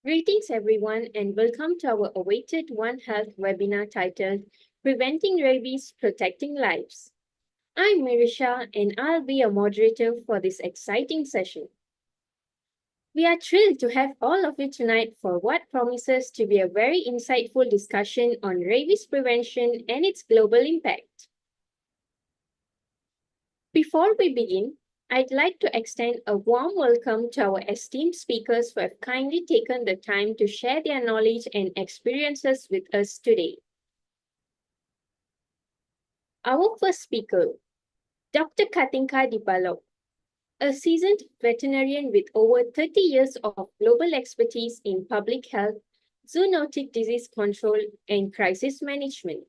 Greetings, everyone, and welcome to our awaited One Health webinar titled Preventing Rabies, Protecting Lives. I'm Mirisha, and I'll be a moderator for this exciting session. We are thrilled to have all of you tonight for what promises to be a very insightful discussion on rabies prevention and its global impact. Before we begin, I'd like to extend a warm welcome to our esteemed speakers who have kindly taken the time to share their knowledge and experiences with us today. Our first speaker, Dr. Katinka Dipalov, a seasoned veterinarian with over 30 years of global expertise in public health, zoonotic disease control, and crisis management.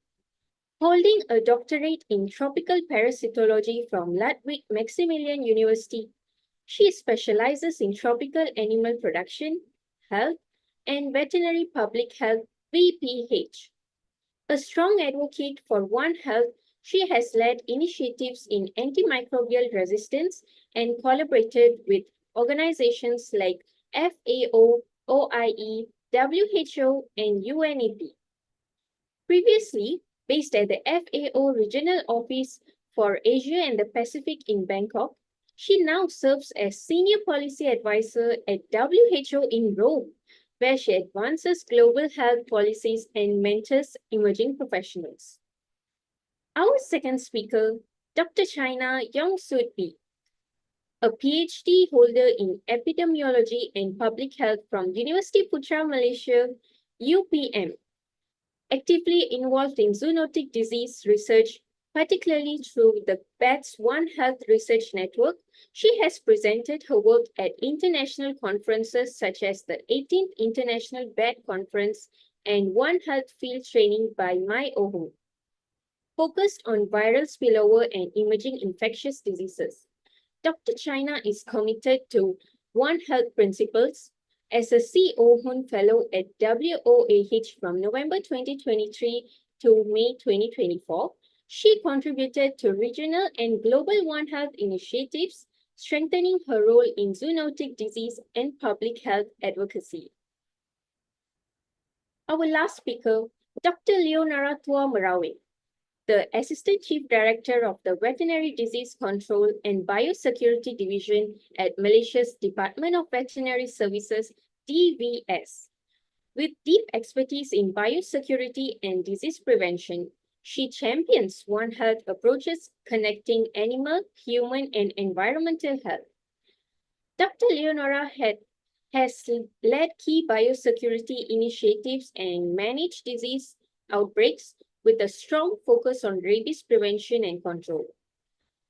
Holding a doctorate in tropical parasitology from Ludwig Maximilian University, she specializes in tropical animal production, health, and veterinary public health (VPH). A strong advocate for One Health, she has led initiatives in antimicrobial resistance and collaborated with organizations like FAO, OIE, WHO, and UNEP. Previously, based at the FAO Regional Office for Asia and the Pacific in Bangkok, she now serves as Senior Policy Advisor at WHO in Rome, where she advances global health policies and mentors emerging professionals. Our second speaker, Dr. China Yong-Sud-Bee, a PhD holder in epidemiology and public health from University Putra Malaysia, UPM. Actively involved in zoonotic disease research, particularly through the BATS One Health Research Network, she has presented her work at international conferences such as the 18th International BAT Conference and One Health Field Training by My Ohum, focused on viral spillover and emerging infectious diseases. Dr. China is committed to One Health principles. As a C. Ohun Fellow at WOAH from November 2023 to May 2024, she contributed to regional and global One Health initiatives, strengthening her role in zoonotic disease and public health advocacy. Our last speaker, Dr. Leonora Tua Marawe, the Assistant Chief Director of the Veterinary Disease Control and Biosecurity Division at Malaysia's Department of Veterinary Services, DVS. With deep expertise in biosecurity and disease prevention, she champions One Health approaches connecting animal, human, and environmental health. Dr. Leonora has led key biosecurity initiatives and managed disease outbreaks with a strong focus on rabies prevention and control.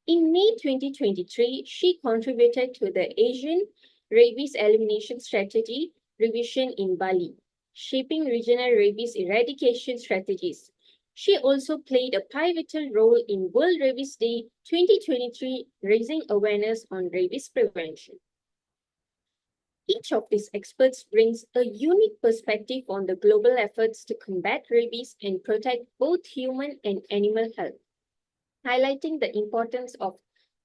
In May 2023, she contributed to the Asian Rabies Elimination Strategy revision in Bali, shaping regional rabies eradication strategies. She also played a pivotal role in World Rabies Day 2023, raising awareness on rabies prevention. Each of these experts brings a unique perspective on the global efforts to combat rabies and protect both human and animal health, highlighting the importance of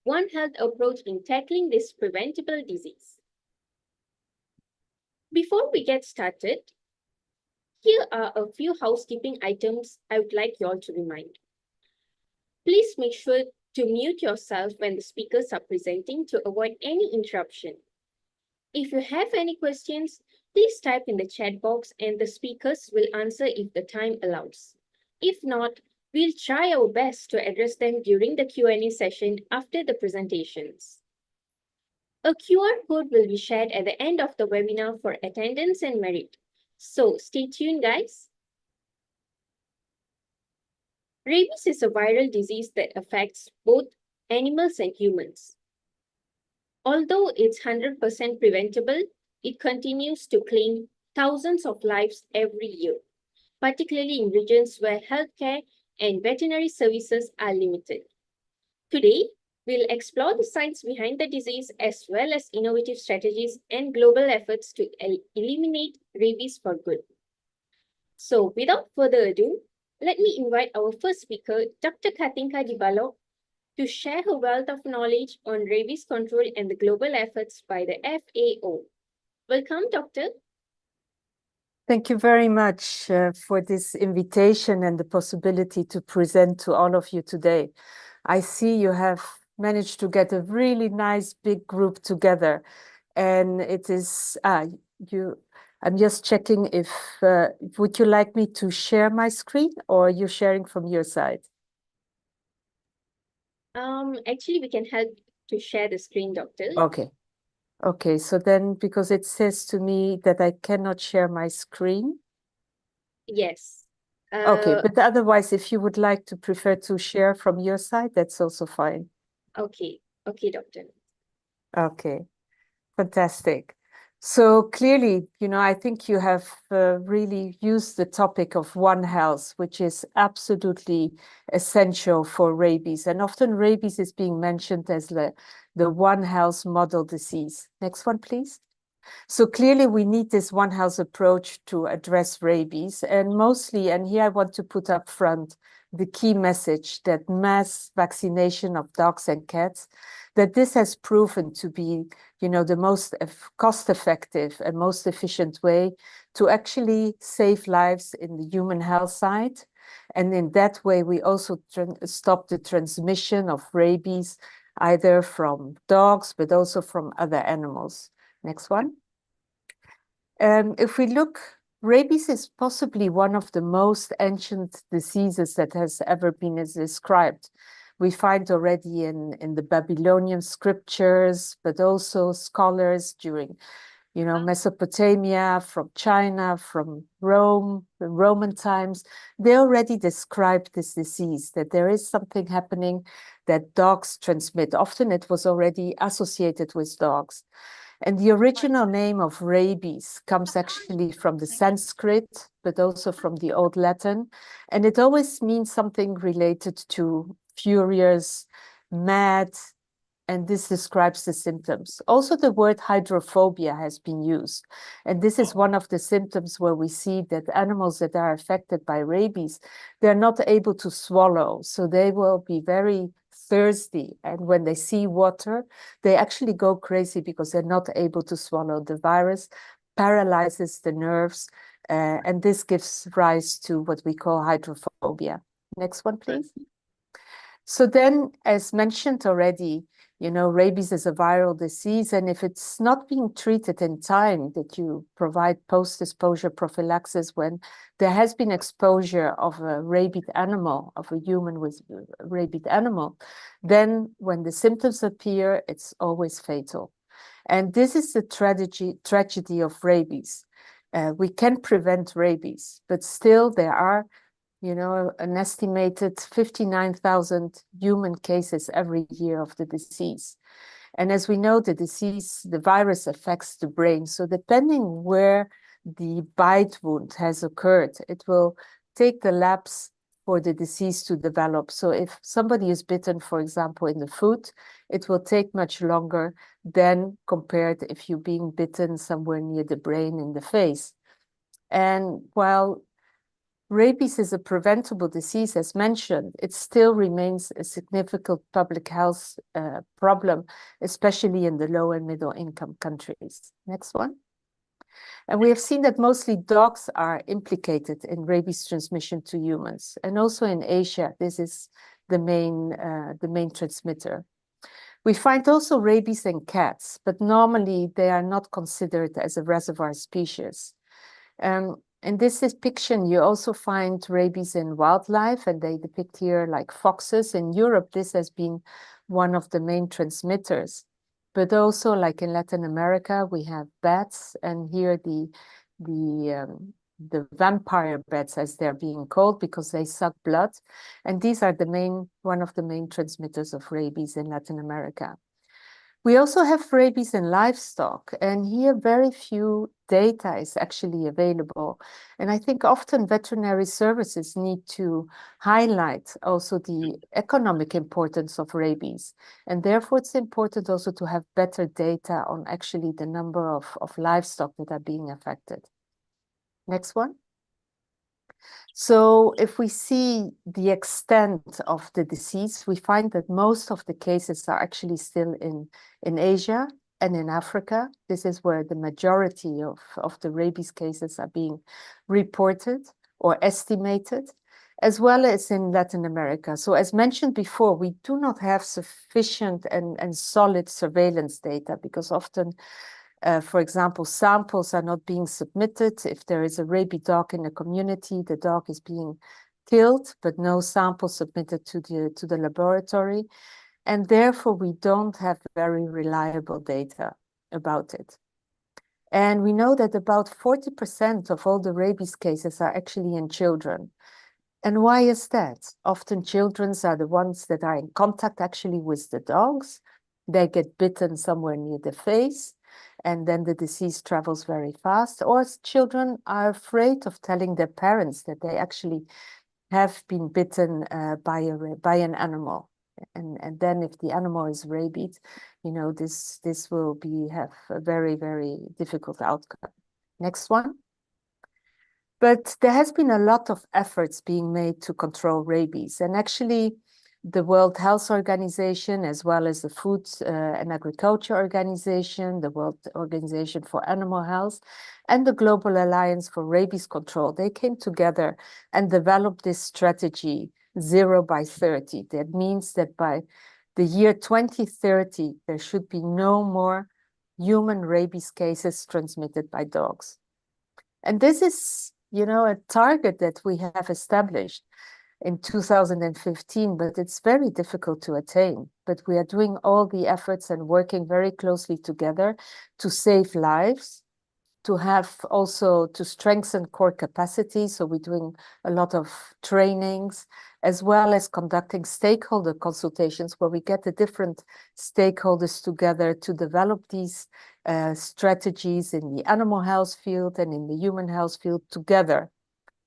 One Health approach in tackling this preventable disease. Before we get started, here are a few housekeeping items I would like you all to remind. Please make sure to mute yourself when the speakers are presenting to avoid any interruption. If you have any questions, please type in the chat box and the speakers will answer if the time allows. If not, we'll try our best to address them during the Q&A session after the presentations. A QR code will be shared at the end of the webinar for attendance and merit. So stay tuned, guys. Rabies is a viral disease that affects both animals and humans. Although it's 100% preventable, it continues to claim thousands of lives every year, particularly in regions where healthcare and veterinary services are limited. Today, we'll explore the science behind the disease as well as innovative strategies and global efforts to eliminate rabies for good. So without further ado, let me invite our first speaker, Dr. Katinka Dipalov, to share her wealth of knowledge on rabies control and the global efforts by the FAO. Welcome, Doctor. Thank you very much for this invitation and the possibility to present to all of you today. I see you have managed to get a really nice big group together, and it is I'm just checking if would you like me to share my screen, or are you sharing from your side? Actually, we can help to share the screen, Doctor. Okay. Okay, so then because it says to me that I cannot share my screen. Yes. Okay, but otherwise, if you would like to prefer to share from your side, that's also fine. Okay. Okay, Doctor. Okay, fantastic. So clearly, I think you have really used the topic of One Health, which is absolutely essential for rabies. And often rabies is being mentioned as the One Health model disease. Next one, please. So clearly we need this One Health approach to address rabies, and mostly, and here I want to put up front the key message that mass vaccination of dogs and cats, that this has proven to be, the most cost-effective and most efficient way to actually save lives in the human health side. And in that way, we also stop the transmission of rabies, either from dogs, but also from other animals. Next one. If we look, rabies is possibly one of the most ancient diseases that has ever been described. We find already in the Babylonian scriptures, but also scholars during, Mesopotamia, from China, from Rome, the Roman times, they already described this disease, that there is something happening that dogs transmit. Often it was already associated with dogs. And the original name of rabies comes actually from the Sanskrit, but also from the Old Latin. And it always means something related to furious, mad, and this describes the symptoms. Also, the word hydrophobia has been used. And this is one of the symptoms where we see that animals that are affected by rabies, they're not able to swallow. So they will be very thirsty. And when they see water, they actually go crazy because they're not able to swallow. The virus paralyzes the nerves. And this gives rise to what we call hydrophobia. Next one, please. So then, as mentioned already, rabies is a viral disease, and if it's not being treated in time, that you provide post-exposure prophylaxis when there has been exposure of a rabid animal, of a human with a rabid animal, then when the symptoms appear, it's always fatal. And this is the tragedy of rabies. We can prevent rabies, but still there are an estimated 59,000 human cases every year of the disease. And as we know, the virus affects the brain. So depending where the bite wound has occurred, it will take the lapse for the disease to develop. So if somebody is bitten, for example, in the foot, it will take much longer than compared if you're being bitten somewhere near the brain in the face. And while rabies is a preventable disease, as mentioned, it still remains a significant public health problem, especially in the low and middle income countries. Next one. And we have seen that mostly dogs are implicated in rabies transmission to humans. And also in Asia, this is the main transmitter. We find also rabies in cats, but normally they are not considered as a reservoir species. In this depiction, you also find rabies in wildlife, and they depict here like foxes. In Europe, this has been one of the main transmitters. But also, like in Latin America, we have bats, and here the vampire bats, as they're being called, because they suck blood. And these are one of the main transmitters of rabies in Latin America. We also have rabies in livestock, and here very few data is actually available. And I think often veterinary services need to highlight also the economic importance of rabies. And therefore, it's important also to have better data on actually the number of livestock that are being affected. Next one. So if we see the extent of the disease, we find that most of the cases are actually still in Asia, and in Africa. This is where the majority of the rabies cases are being reported or estimated, as well as in Latin America. So as mentioned before, we do not have sufficient and solid surveillance data because often, for example, samples are not being submitted. If there is a rabid dog in a community, the dog is being killed, but no sample submitted to the laboratory. And therefore, we don't have very reliable data about it. And we know that about 40% of all the rabies cases are actually in children. And why is that? Often children are the ones that are in contact actually with the dogs. They get bitten somewhere near the face, and then the disease travels very fast. Or children are afraid of telling their parents that they actually have been bitten by an animal. And then if the animal is rabied, you know, this will have a very, very difficult outcome. Next one. But there has been a lot of efforts being made to control rabies. And actually, the World Health Organization, as well as the Food and Agriculture Organization, the World Organization for Animal Health, and the Global Alliance for Rabies Control, they came together and developed this strategy, 0 by 30. That means that by the year 2030, there should be no more human rabies cases transmitted by dogs. And this is, you know, a target that we have established in 2015, but it's very difficult to attain. But we are doing all the efforts and working very closely together to save lives, to have also to strengthen core capacity. So we're doing a lot of trainings, as well as conducting stakeholder consultations where we get the different stakeholders together to develop these strategies in the animal health field and in the human health field together.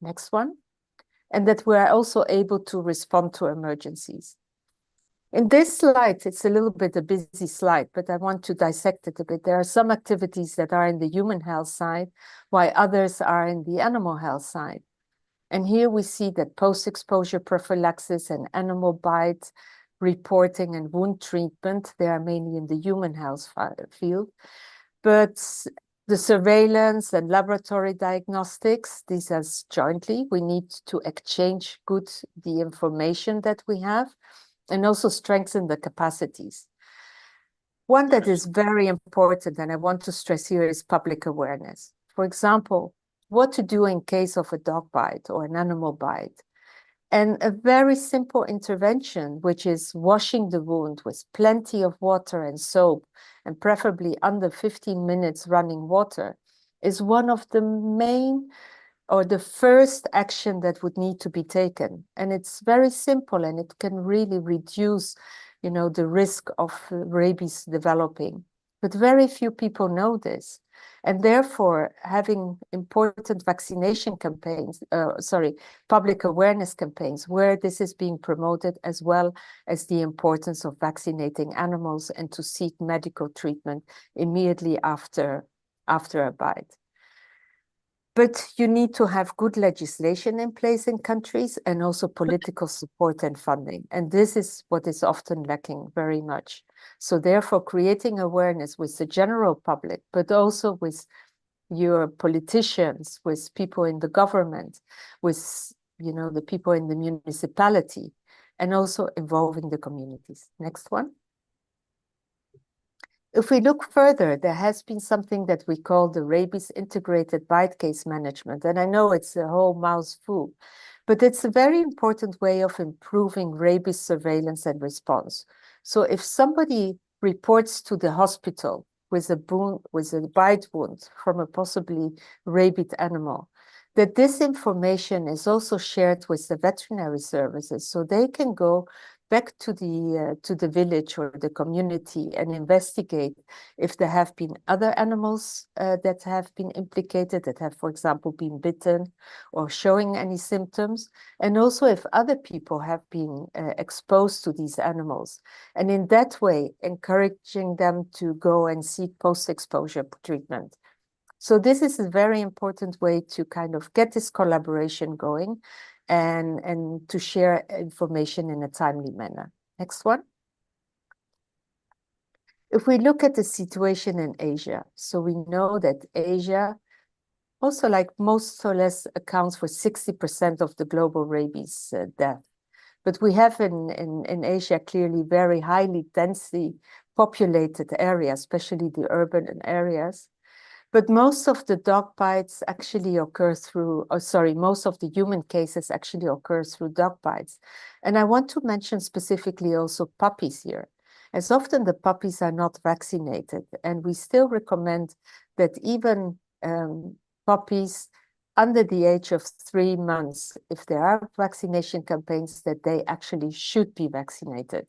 Next one. And that we're also able to respond to emergencies. In this slide, it's a little bit a busy slide, but I want to dissect it a bit. There are some activities that are in the human health side, while others are in the animal health side. And here we see that post-exposure prophylaxis and animal bite reporting and wound treatment, they are mainly in the human health field. But the surveillance and laboratory diagnostics, these are jointly. We need to exchange the information that we have and also strengthen the capacities. One that is very important, and I want to stress here, is public awareness. For example, what to do in case of a dog bite or an animal bite. And a very simple intervention, which is washing the wound with plenty of water and soap, and preferably under 15 minutes running water, is one of the main or the first action that would need to be taken. And it's very simple, and it can really reduce, you know, the risk of rabies developing. But very few people know this. And therefore, having important vaccination campaigns, public awareness campaigns where this is being promoted, as well as the importance of vaccinating animals and to seek medical treatment immediately after a bite. But you need to have good legislation in place in countries and also political support and funding. And this is what is often lacking very much. So therefore, creating awareness with the general public, but also with your politicians, with people in the government, with, you know, the people in the municipality, and also involving the communities. Next one. If we look further, there has been something that we call the rabies integrated bite case management. And I know it's a whole mouthful, but it's a very important way of improving rabies surveillance and response. So if somebody reports to the hospital with a bite wound from a possibly rabid animal, that this information is also shared with the veterinary services, so they can go back to the village or the community and investigate if there have been other animals that have been implicated, that have, for example, been bitten or showing any symptoms, and also if other people have been exposed to these animals. And in that way, encouraging them to go and seek post-exposure treatment. So this is a very important way to kind of get this collaboration going and to share information in a timely manner. Next one. If we look at the situation in Asia, so we know that Asia also, like most or less, accounts for 60% of the global rabies death. But we have in Asia clearly very highly densely populated areas, especially the urban areas. But most of the dog bites actually occur through, most of the human cases actually occur through dog bites. And I want to mention specifically also puppies here. As often the puppies are not vaccinated, and we still recommend that even puppies under the age of 3 months, if there are vaccination campaigns, that they actually should be vaccinated.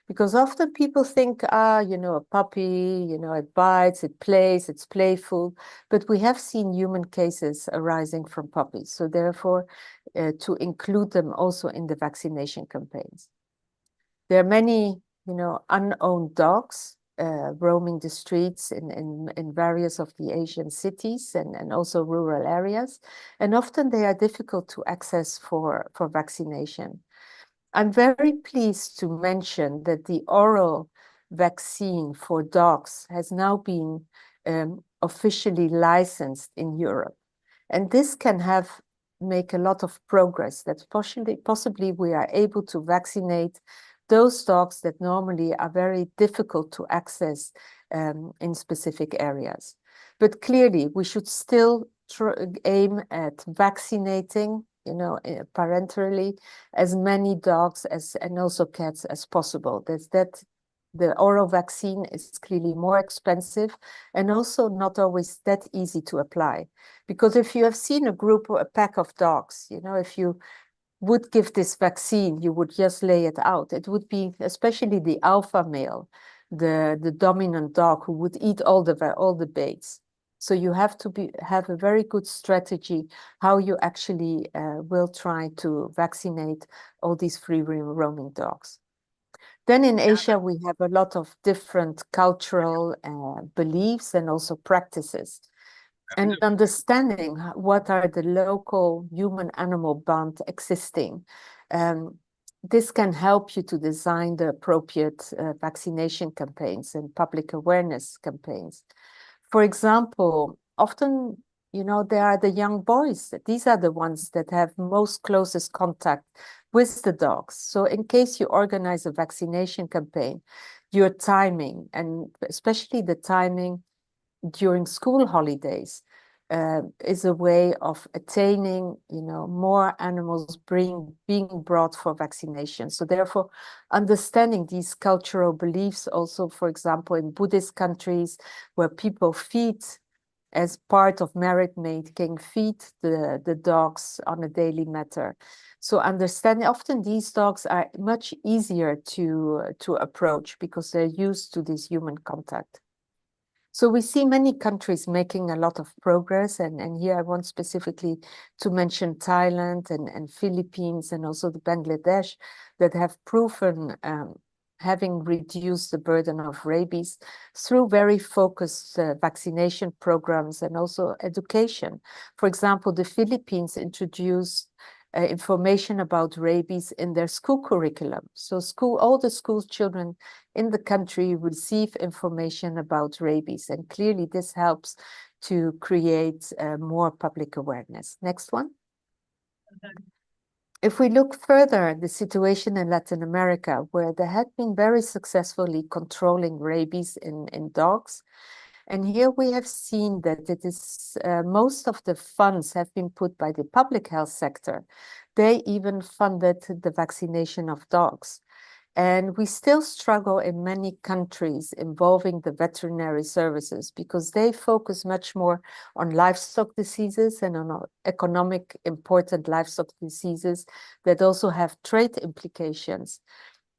Because often people think, a puppy, it bites, it plays, it's playful. But we have seen human cases arising from puppies. So therefore, to include them also in the vaccination campaigns. There are many, unowned dogs roaming the streets in various of the Asian cities and also rural areas. And often they are difficult to access for vaccination. I'm very pleased to mention that the oral vaccine for dogs has now been officially licensed in Europe. And this can make a lot of progress, that possibly we are able to vaccinate those dogs that normally are very difficult to access in specific areas. But clearly, we should still aim at vaccinating, parenterally, as many dogs and also cats as possible. The oral vaccine is clearly more expensive and also not always that easy to apply. Because if you have seen a pack of dogs, if you would give this vaccine, you would just lay it out. It would be especially the alpha male, the dominant dog, who would eat all the baits. So you have to have a very good strategy how you actually will try to vaccinate all these free roaming dogs. Then in Asia, we have a lot of different cultural beliefs and also practices. And understanding what are the local human-animal bond existing. This can help you to design the appropriate vaccination campaigns and public awareness campaigns. For example, often, there are the young boys. These are the ones that have most closest contact with the dogs. So in case you organize a vaccination campaign, your timing, and especially the timing during school holidays, is a way of attaining, more animals being brought for vaccination. So therefore, understanding these cultural beliefs also, for example, in Buddhist countries where people feed, as part of merit making, feed the dogs on a daily matter. So understanding, often these dogs are much easier to approach because they're used to this human contact. So we see many countries making a lot of progress, and here I want specifically to mention Thailand and Philippines and also the Bangladesh that have proven having reduced the burden of rabies through very focused vaccination programs and also education. For example, the Philippines introduced information about rabies in their school curriculum. So all the school children in the country receive information about rabies. And clearly this helps to create more public awareness. Next one. If we look further at the situation in Latin America, where they had been very successfully controlling rabies in dogs, and here we have seen that it is most of the funds have been put by the public health sector. They even funded the vaccination of dogs. And we still struggle in many countries involving the veterinary services because they focus much more on livestock diseases and on economic important livestock diseases that also have trade implications.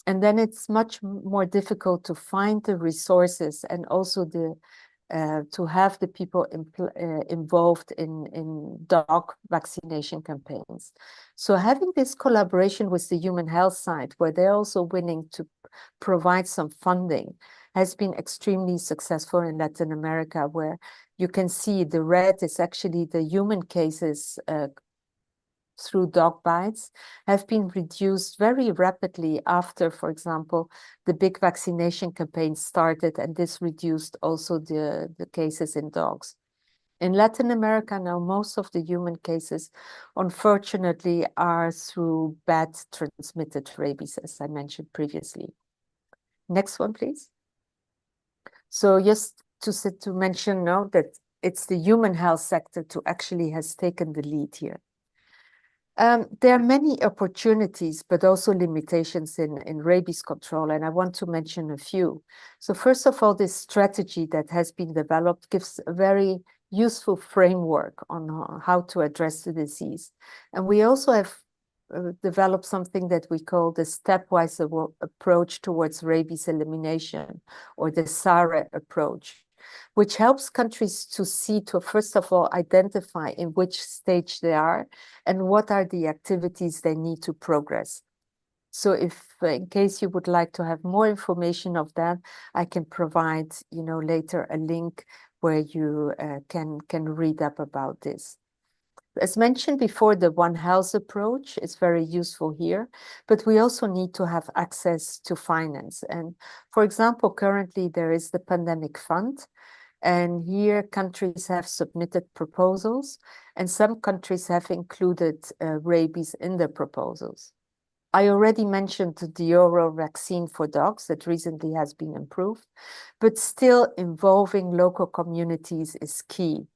And then it's much more difficult to find the resources and also to have the people involved in dog vaccination campaigns. So having this collaboration with the human health side, where they're also willing to provide some funding, has been extremely successful in Latin America, where you can see the red is actually the human cases through dog bites have been reduced very rapidly after, for example, the big vaccination campaign started, and this reduced also the cases in dogs. In Latin America now, most of the human cases, unfortunately, are through bat-transmitted rabies, as I mentioned previously. Next one, please. So just to mention now that it's the human health sector to actually has taken the lead here. There are many opportunities, but also limitations in rabies control, and I want to mention a few. So first of all, this strategy that has been developed gives a very useful framework on how to address the disease. And we also have developed something that we call the stepwise approach towards rabies elimination, or the SARE approach, which helps countries to see, to first of all, identify in which stage they are and what are the activities they need to progress. So if, in case you would like to have more information of that, I can provide, later a link where you can read up about this. As mentioned before, the One Health approach is very useful here, but we also need to have access to finance. And for example, currently there is the Pandemic Fund, and here countries have submitted proposals, and some countries have included rabies in their proposals. I already mentioned the oral vaccine for dogs that recently has been improved, but still involving local communities is key.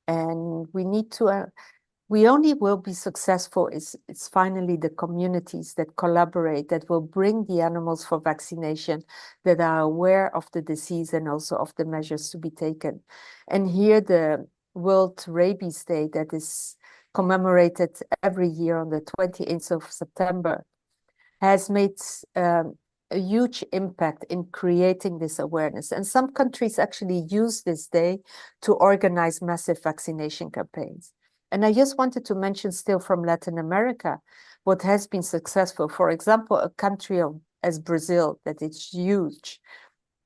And we need to, we only will be successful it's finally the communities that collaborate, that will bring the animals for vaccination, that are aware of the disease and also of the measures to be taken. And here the World Rabies Day that is commemorated every year on the 28th of September has made a huge impact in creating this awareness. And some countries actually use this day to organize massive vaccination campaigns. And I just wanted to mention still from Latin America, what has been successful. For example, a country as Brazil, that is huge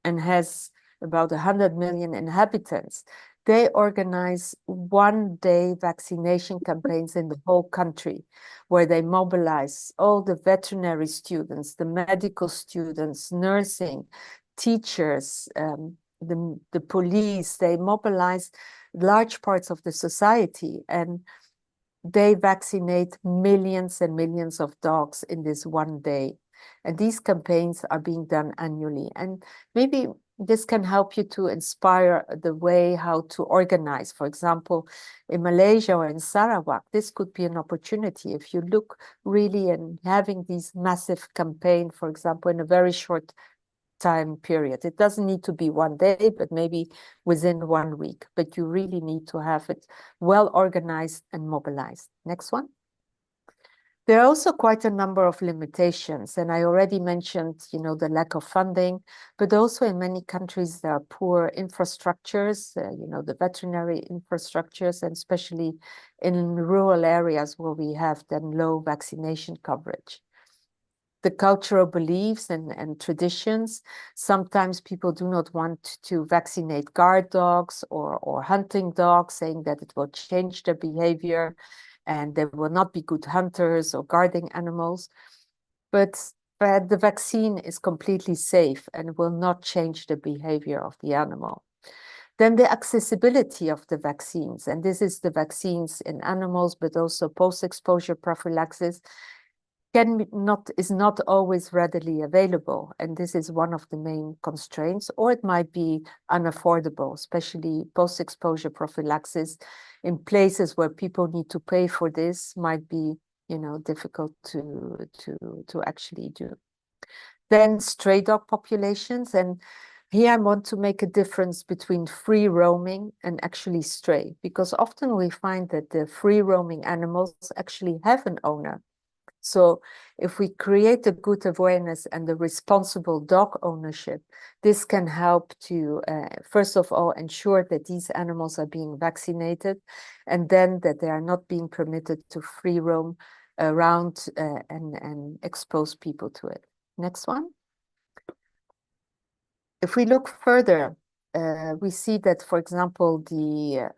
and has about 100 million inhabitants. They organize one-day vaccination campaigns in the whole country, where they mobilize all the veterinary students, the medical students, nursing, teachers, the police. They mobilize large parts of the society, and they vaccinate millions and millions of dogs in this one day. And these campaigns are being done annually. And maybe this can help you to inspire the way how to organize. For example, in Malaysia or in Sarawak, this could be an opportunity if you look really in having these massive campaign, for example, in a very short time period. It doesn't need to be one day, but maybe within 1 week. But you really need to have it well organized and mobilized. Next one. There are also quite a number of limitations, and I already mentioned, the lack of funding, but also in many countries there are poor infrastructures, the veterinary infrastructures, and especially in rural areas where we have then low vaccination coverage. The cultural beliefs and traditions. Sometimes people do not want to vaccinate guard dogs or hunting dogs, saying that it will change their behavior and they will not be good hunters or guarding animals. But the vaccine is completely safe and will not change the behavior of the animal. Then the accessibility of the vaccines, and this is the vaccines in animals, but also post-exposure prophylaxis, is not always readily available, and this is one of the main constraints, or it might be unaffordable, especially post-exposure prophylaxis in places where people need to pay for this might be, difficult to actually do. Then stray dog populations, and here I want to make a difference between free roaming and actually stray, because often we find that the free roaming animals actually have an owner. So if we create a good awareness and the responsible dog ownership, this can help to, first of all, ensure that these animals are being vaccinated, and then that they are not being permitted to free roam around and expose people to it. Next one. If we look further, we see that, for example, the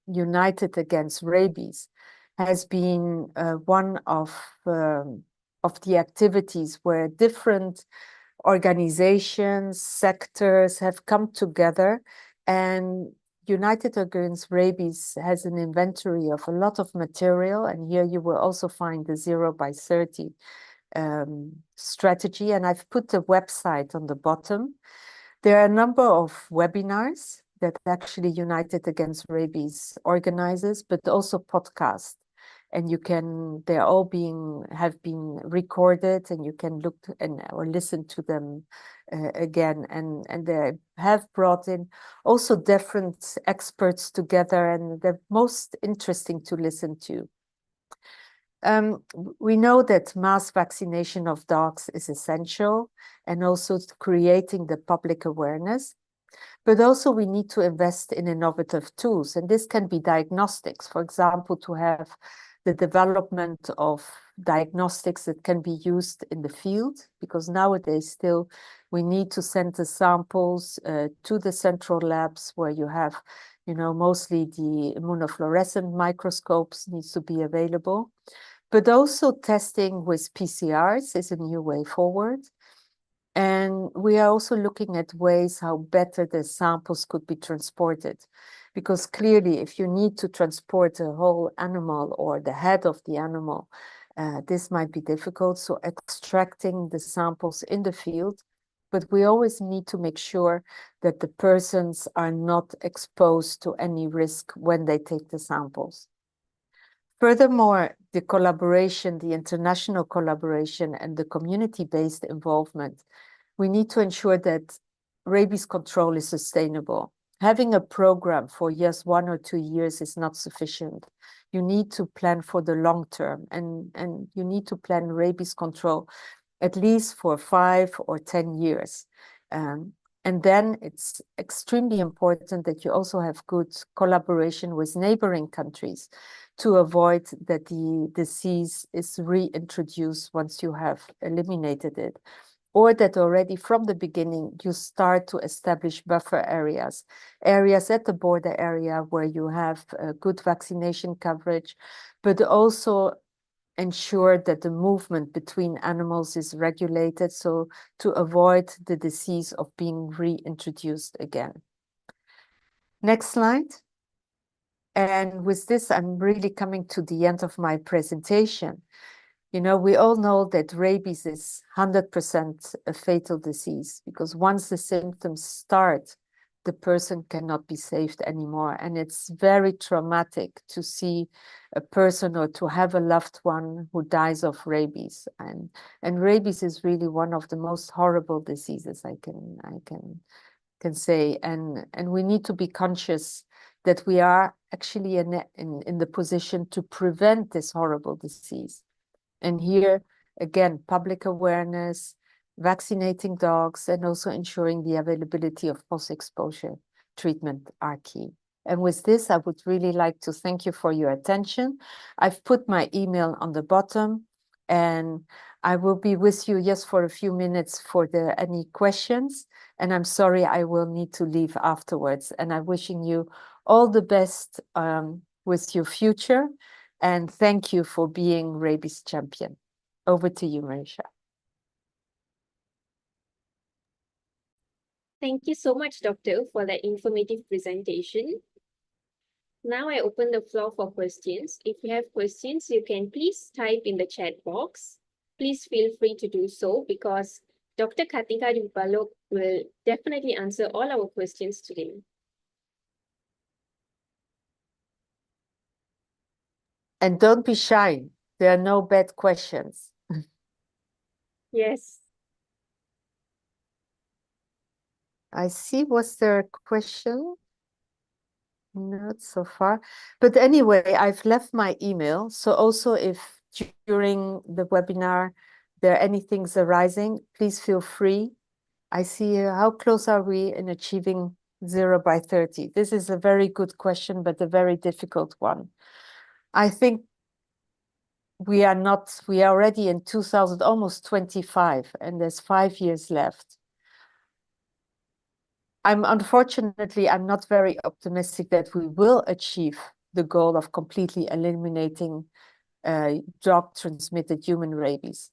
United Against Rabies has been one of the activities where different organizations, sectors have come together, and United Against Rabies has an inventory of a lot of material, and here you will also find the 0 by 30 strategy, and I've put the website on the bottom. There are a number of webinars that actually United Against Rabies organizes, but also podcasts. And you can, they're all have been recorded, and you can look or listen to them again. And they have brought in also different experts together, and they're most interesting to listen to. We know that mass vaccination of dogs is essential, and also creating the public awareness. But also we need to invest in innovative tools, and this can be diagnostics, for example, to have the development of diagnostics that can be used in the field, because nowadays still we need to send the samples to the central labs where you have, you know, mostly the immunofluorescent microscopes needs to be available. But also testing with PCRs is a new way forward. And we are also looking at ways how better the samples could be transported. Because clearly, if you need to transport a whole animal or the head of the animal, this might be difficult. So extracting the samples in the field, but we always need to make sure that the persons are not exposed to any risk when they take the samples. Furthermore, the collaboration, the international collaboration and the community-based involvement, we need to ensure that rabies control is sustainable. Having a program for just 1 or 2 years is not sufficient. You need to plan for the long term, and you need to plan rabies control at least for 5 or 10 years. And then it's extremely important that you also have good collaboration with neighboring countries to avoid that the disease is reintroduced once you have eliminated it, or that already from the beginning you start to establish buffer areas at the border area where you have good vaccination coverage, but also ensure that the movement between animals is regulated, so to avoid the disease of being reintroduced again. Next slide. And with this, I'm really coming to the end of my presentation. You know, we all know that rabies is 100% a fatal disease, because once the symptoms start, the person cannot be saved anymore. And it's very traumatic to see a person or to have a loved one who dies of rabies. And rabies is really one of the most horrible diseases I can say. And we need to be conscious that we are actually in the position to prevent this horrible disease. And here, again, public awareness, vaccinating dogs, and also ensuring the availability of post-exposure treatment are key. And with this, I would really like to thank you for your attention. I've put my email on the bottom, and I will be with you just for a few minutes for any questions. And I'm sorry, I will need to leave afterwards. And I'm wishing you all the best with your future. And thank you for being rabies champion. Over to you, Marisha. Thank you so much, Doctor, for that informative presentation. Now I open the floor for questions. If you have questions, you can please type in the chat box. Please feel free to do so, because Dr. Katinka Dipalok will definitely answer all our questions today. And don't be shy. There are no bad questions. Yes. I see. Was there a question? Not so far. But anyway, I've left my email. So also if during the webinar there are any things arising, please feel free. I see how close are we in achieving 0 by 30? This is a very good question, but a very difficult one. I think we are already in 2000, almost 25, and there's 5 years left. Unfortunately, I'm not very optimistic that we will achieve the goal of completely eliminating dog-transmitted human rabies.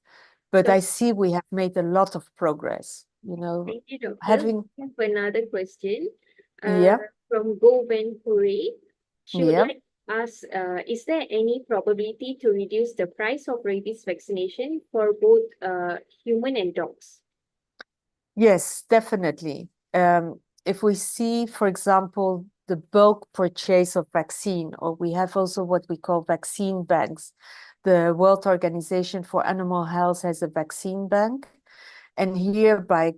But I see we have made a lot of progress, you know, Thank you, Doctor. having, We have another question yeah, from Goven Puri. She would yeah. like to ask, is there any probability to reduce the price of rabies vaccination for both human and dogs? Yes, definitely. If we see, for example, the bulk purchase of vaccine, or we have also what we call vaccine banks. The World Organization for Animal Health has a vaccine bank. And here, by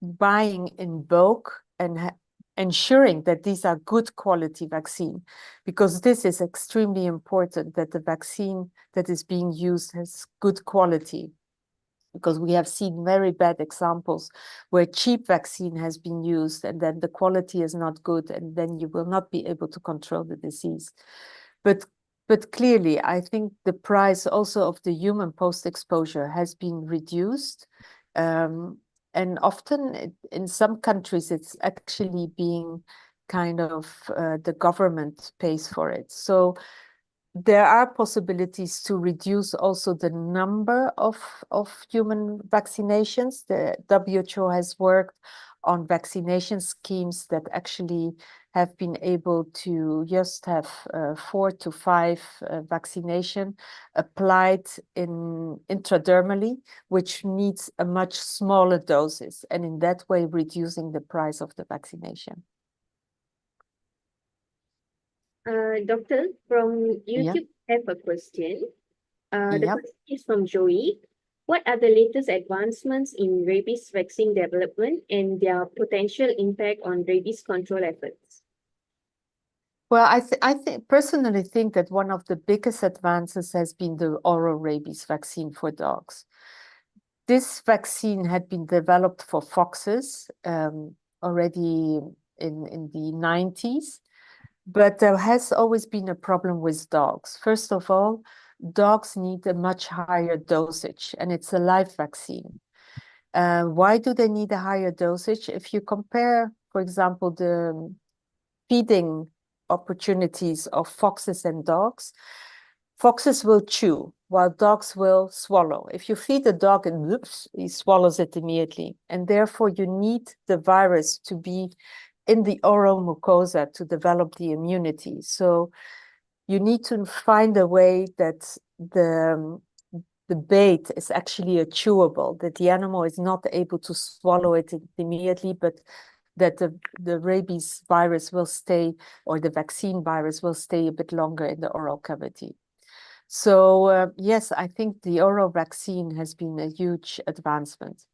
buying in bulk and ensuring that these are good quality vaccine, because this is extremely important, that the vaccine that is being used has good quality, because we have seen very bad examples where cheap vaccine has been used and then the quality is not good, and then you will not be able to control the disease. But clearly, I think the price also of the human post-exposure has been reduced. And often in some countries, it's actually being kind of the government pays for it. So there are possibilities to reduce also the number of human vaccinations. The WHO has worked on vaccination schemes that actually have been able to just have 4 to 5 vaccination applied intradermally, which needs a much smaller doses, and in that way reducing the price of the vaccination. Doctor, from Yeah. YouTube, I have a question. The Yeah. question is from Joey. What are the latest advancements in rabies vaccine development and their potential impact on rabies control efforts? Well, I personally think that one of the biggest advances has been the oral rabies vaccine for dogs. This vaccine had been developed for foxes already in the 90s, but there has always been a problem with dogs. First of all, dogs need a much higher dosage, and it's a live vaccine. Why do they need a higher dosage? If you compare, for example, the feeding opportunities of foxes and dogs, foxes will chew while dogs will swallow. If you feed a dog and whoops, he swallows it immediately. And therefore you need the virus to be in the oral mucosa to develop the immunity. So you need to find a way that the bait is actually a chewable, that the animal is not able to swallow it immediately, but that the rabies virus will stay, or the vaccine virus will stay a bit longer in the oral cavity. So yes, I think the oral vaccine has been a huge advancement.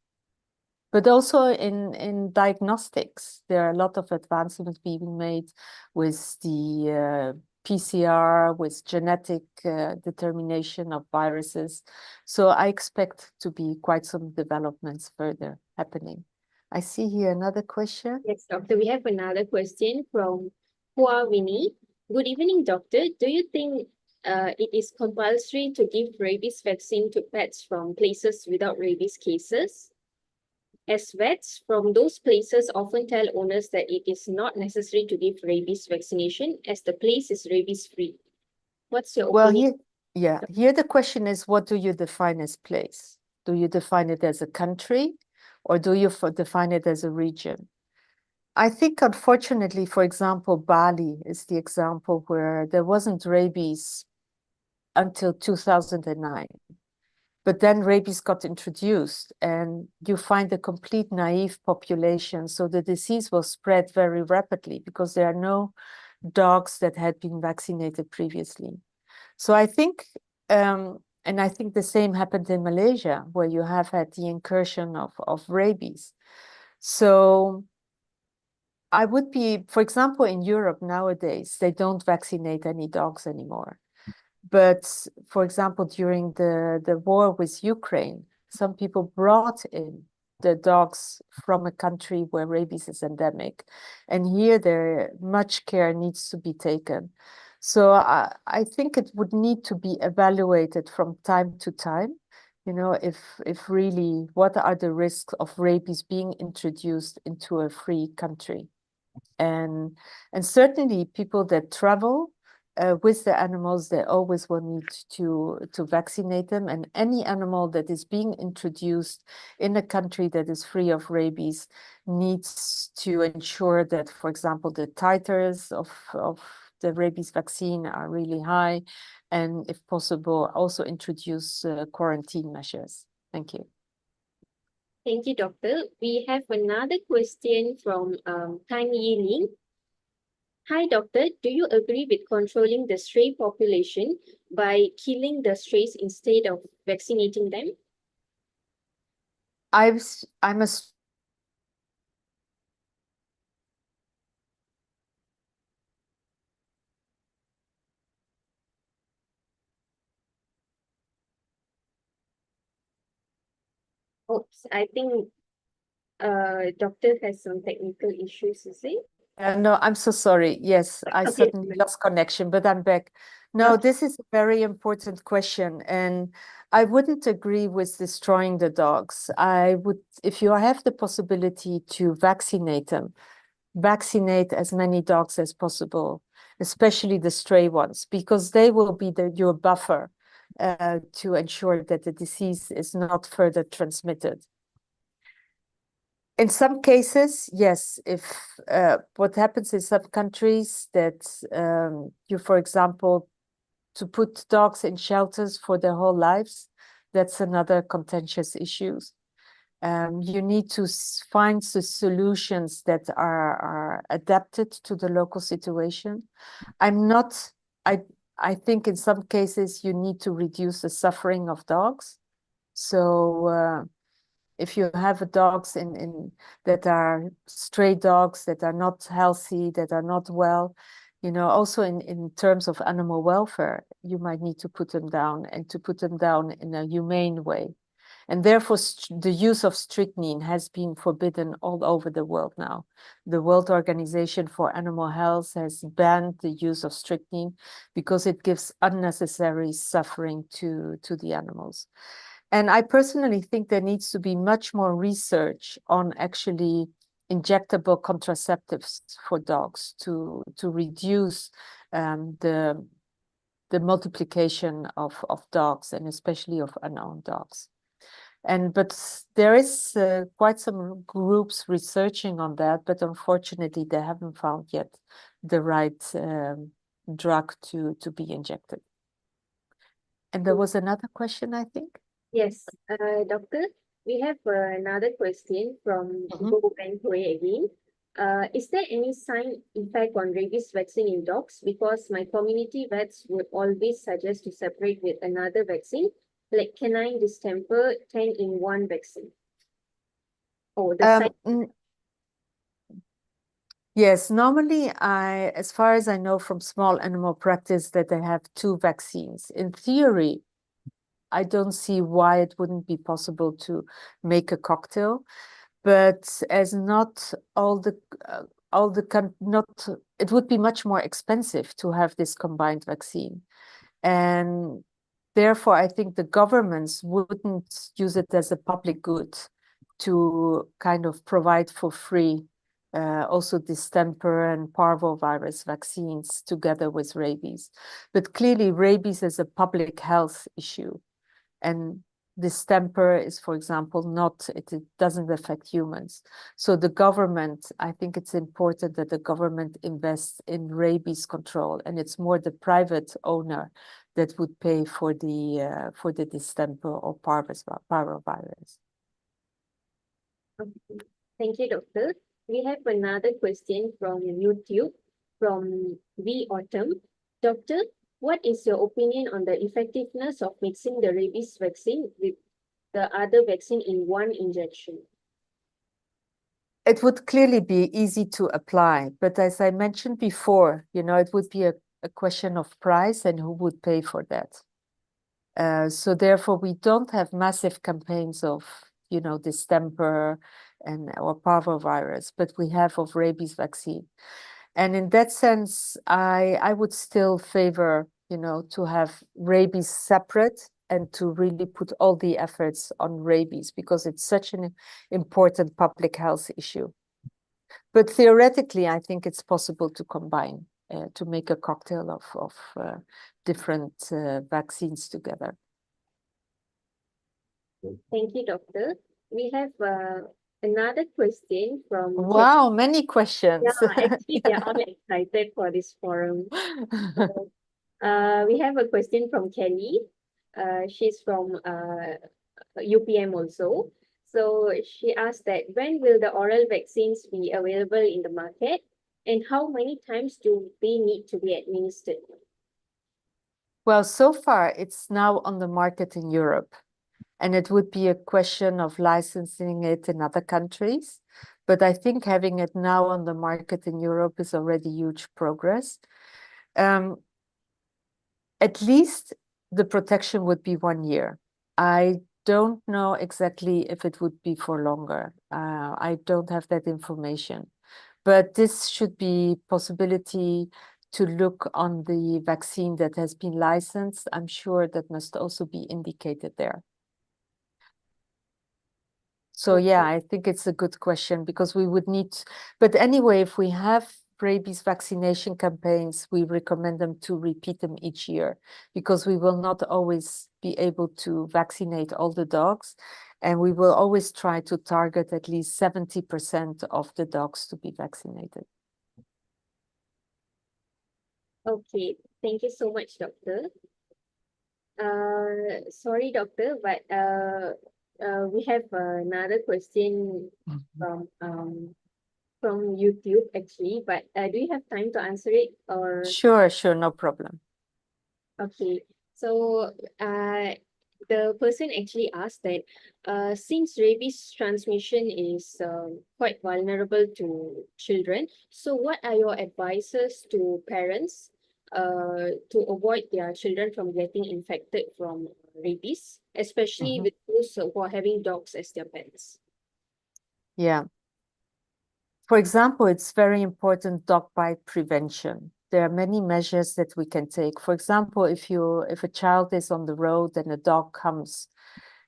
But also in diagnostics, there are a lot of advancements being made with the PCR, with genetic determination of viruses. So I expect to be quite some developments further happening. I see here another question. Yes, doctor, we have another question from Hua Winnie. Good evening, doctor. Do you think it is compulsory to give rabies vaccine to pets from places without rabies cases? As vets from those places often tell owners that it is not necessary to give rabies vaccination as the place is rabies free. What's your Well, opinion? here the question is, what do you define as place? Do you define it as a country, or do you define it as a region? I think, unfortunately, for example, Bali is the example where there wasn't rabies until 2009. But then rabies got introduced, and you find a complete naive population. So the disease will spread very rapidly because there are no dogs that had been vaccinated previously. So I think, and I think the same happened in Malaysia, where you have had the incursion of rabies. So I would be, for example, in Europe nowadays, they don't vaccinate any dogs anymore. But for example, during the war with Ukraine, some people brought in the dogs from a country where rabies is endemic. And here there much care needs to be taken. So I think it would need to be evaluated from time to time, you know, if really, what are the risks of rabies being introduced into a free country? And certainly people that travel with the animals, they always will need to vaccinate them. And any animal that is being introduced in a country that is free of rabies needs to ensure that, for example, the titers of the rabies vaccine are really high, and if possible, also introduce quarantine measures. Thank you. Thank you, Doctor. We have another question from Tan Yi Ling. Hi, Doctor. Do you agree with controlling the stray population by killing the strays instead of vaccinating them? I'm a Oops, I think Doctor has some technical issues, is it? No, I'm so sorry. Yes, I Okay. suddenly lost connection, but I'm back. No, this is a very important question, and I wouldn't agree with destroying the dogs. I would, if you have the possibility to vaccinate them, vaccinate as many dogs as possible, especially the stray ones, because they will be your buffer to ensure that the disease is not further transmitted. In some cases, yes, if what happens in some countries that you, for example, to put dogs in shelters for their whole lives, that's another contentious issue. You need to find the solutions that are adapted to the local situation. I think in some cases you need to reduce the suffering of dogs. So if you have dogs that are stray dogs that are not healthy, that are not well, also in terms of animal welfare, you might need to put them down, and to put them down in a humane way. And therefore, the use of strychnine has been forbidden all over the world now. The World Organization for Animal Health has banned the use of strychnine because it gives unnecessary suffering to the animals. And I personally think there needs to be much more research on actually injectable contraceptives for dogs to reduce the multiplication of dogs, and especially of unowned dogs. But there is quite some groups researching on that, but unfortunately they haven't found yet the right drug to be injected. And there was another question, I think. Yes, Doctor, we have another question from Go Bang Hui again. Is there any side effect on rabies vaccine in dogs? Because my community vets would always suggest to separate with another vaccine, like canine distemper 10-in-1 vaccine. Oh, the side. Yes, normally as far as I know from small animal practice, that they have two vaccines. In theory, I don't see why it wouldn't be possible to make a cocktail, but as not it would be much more expensive to have this combined vaccine. And therefore, I think the governments wouldn't use it as a public good to kind of provide for free also distemper and parvovirus vaccines together with rabies. But clearly, rabies is a public health issue. And distemper is, for example, it doesn't affect humans. So the government, I think it's important that the government invests in rabies control, and it's more the private owner that would pay for the distemper or parvovirus. Okay. Thank you, Doctor. We have another question from YouTube from V Autumn. Doctor, what is your opinion on the effectiveness of mixing the rabies vaccine with the other vaccine in one injection? It would clearly be easy to apply, but as I mentioned before, it would be a question of price and who would pay for that. So therefore, we don't have massive campaigns of, distemper or parvovirus, but we have of rabies vaccine. And in that sense, I would still favor, to have rabies separate and to really put all the efforts on rabies, because it's such an important public health issue. But theoretically, I think it's possible to combine to make a cocktail of different vaccines together. Thank you, Doctor. We have another question from Wow, many questions. Yeah, actually, they're all excited for this forum. So, we have a question from Kelly. She's from UPM also. So she asked that when will the oral vaccines be available in the market, and how many times do they need to be administered? Well, so far it's now on the market in Europe, and it would be a question of licensing it in other countries. But I think having it now on the market in Europe is already huge progress. At least the protection would be 1 year. I don't know exactly if it would be for longer. I don't have that information. But this should be possibility to look on the vaccine that has been licensed. I'm sure that must also be indicated there. So yeah, I think it's a good question because we would need, but anyway, if we have rabies vaccination campaigns, we recommend them to repeat them each year because we will not always be able to vaccinate all the dogs. And we will always try to target at least 70% of the dogs to be vaccinated. Okay, thank you so much, Doctor. Sorry, Doctor, but we have another question from YouTube actually, but do you have time to answer it or? Sure, no problem. Okay, so the person actually asked that since rabies transmission is quite vulnerable to children, so what are your advices to parents to avoid their children from getting infected from rabies, especially with those who are having dogs as their pets? Yeah. For example, it's very important dog bite prevention. There are many measures that we can take. For example, if a child is on the road and a dog comes,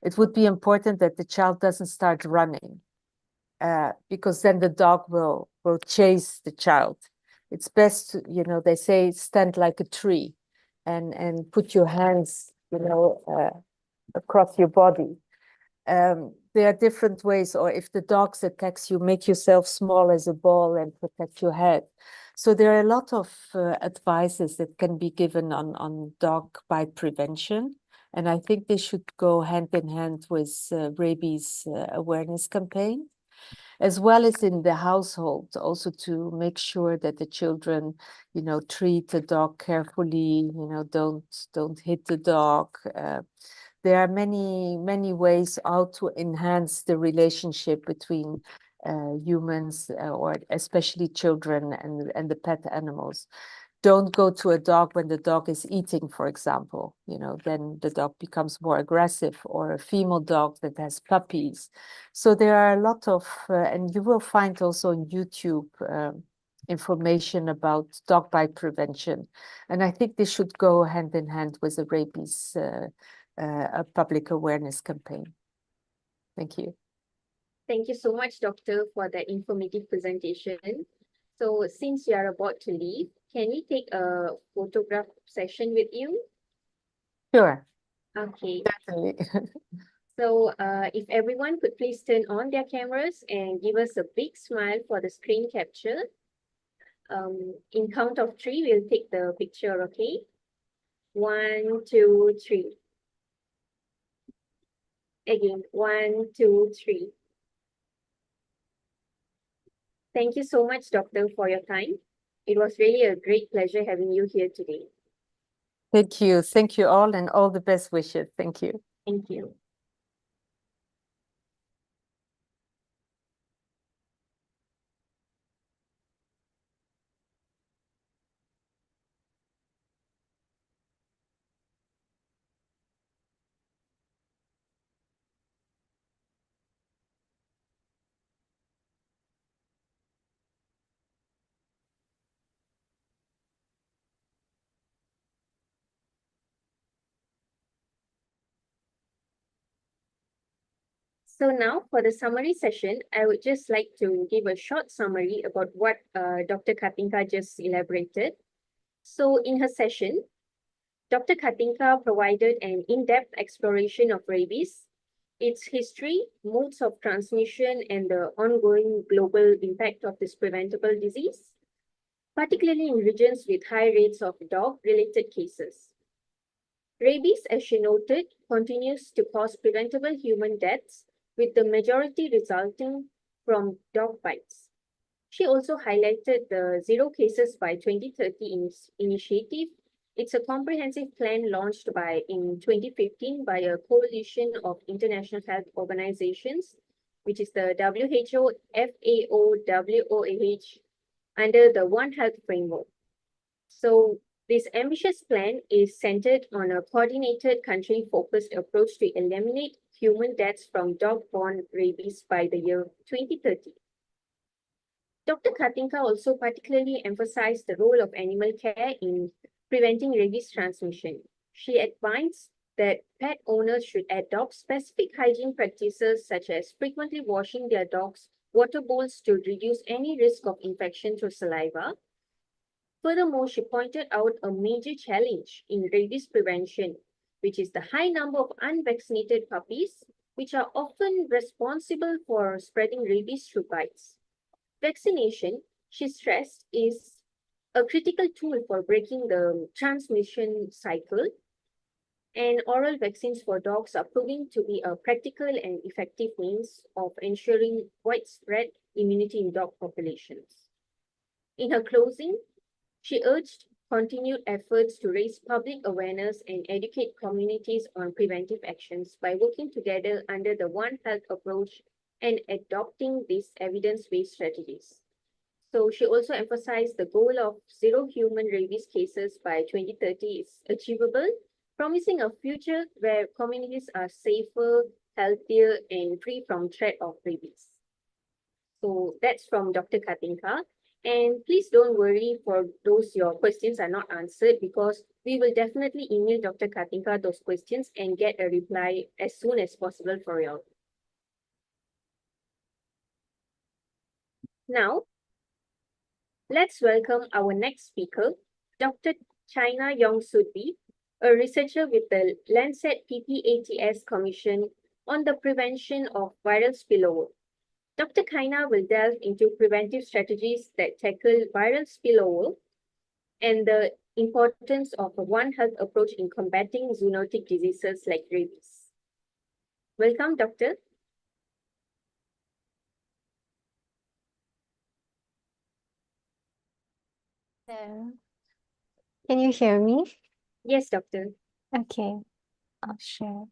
it would be important that the child doesn't start running, because then the dog will chase the child. It's best to, they say stand like a tree and put your hands, across your body. There are different ways, or if the dog attacks you, make yourself small as a ball and protect your head. So there are a lot of advices that can be given on dog bite prevention. And I think they should go hand in hand with rabies awareness campaign, as well as in the household, also to make sure that the children, treat the dog carefully, don't hit the dog. There are many ways how to enhance the relationship between humans or especially children and the pet animals. Don't go to a dog when the dog is eating, for example. Then the dog becomes more aggressive, or a female dog that has puppies. So there are a lot of, and you will find also on YouTube information about dog bite prevention. And I think this should go hand in hand with the rabies a public awareness campaign. Thank you. Thank you so much, Doctor, for that informative presentation. So since you are about to leave, can we take a photograph session with you? Sure. Okay. Definitely. So if everyone could please turn on their cameras and give us a big smile for the screen capture. In count of three, we'll take the picture, okay? 1, 2, 3. Again, 1, 2, 3. Thank you so much, Doctor, for your time. It was really a great pleasure having you here today. Thank you. Thank you all, and all the best wishes. Thank you. Thank you. So now for the summary session, I would just like to give a short summary about what Dr. Katinka just elaborated. So in her session, Dr. Katinka provided an in-depth exploration of rabies, its history, modes of transmission, and the ongoing global impact of this preventable disease, particularly in regions with high rates of dog-related cases. Rabies, as she noted, continues to cause preventable human deaths, with the majority resulting from dog bites. She also highlighted the Zero Cases by 2030 initiative. It's a comprehensive plan launched in 2015 by a coalition of international health organizations, which is the WHO, FAO, WOAH, under the One Health framework. So this ambitious plan is centered on a coordinated country-focused approach to eliminate human deaths from dog-borne rabies by the year 2030. Dr. Katinka also particularly emphasized the role of animal care in preventing rabies transmission. She advised that pet owners should adopt specific hygiene practices such as frequently washing their dogs' water bowls to reduce any risk of infection through saliva. Furthermore, she pointed out a major challenge in rabies prevention, which is the high number of unvaccinated puppies, which are often responsible for spreading rabies through bites. Vaccination, she stressed, is a critical tool for breaking the transmission cycle, and oral vaccines for dogs are proving to be a practical and effective means of ensuring widespread immunity in dog populations. In her closing, she urged continued efforts to raise public awareness and educate communities on preventive actions by working together under the One Health approach and adopting these evidence-based strategies. So she also emphasized the goal of zero human rabies cases by 2030 is achievable, promising a future where communities are safer, healthier, and free from threat of rabies. So that's from Dr. Katinka. And please don't worry for those your questions are not answered, because we will definitely email Dr. Katinka those questions and get a reply as soon as possible for you. Now, let's welcome our next speaker, Dr. China Yong Sudbi, a researcher with the Lancet PPATS Commission on the prevention of viral spillover. Dr. Kaina will delve into preventive strategies that tackle viral spillover and the importance of a One Health approach in combating zoonotic diseases like rabies. Welcome, Doctor. Hello. Can you hear me? Yes, Doctor. Okay, I'll share.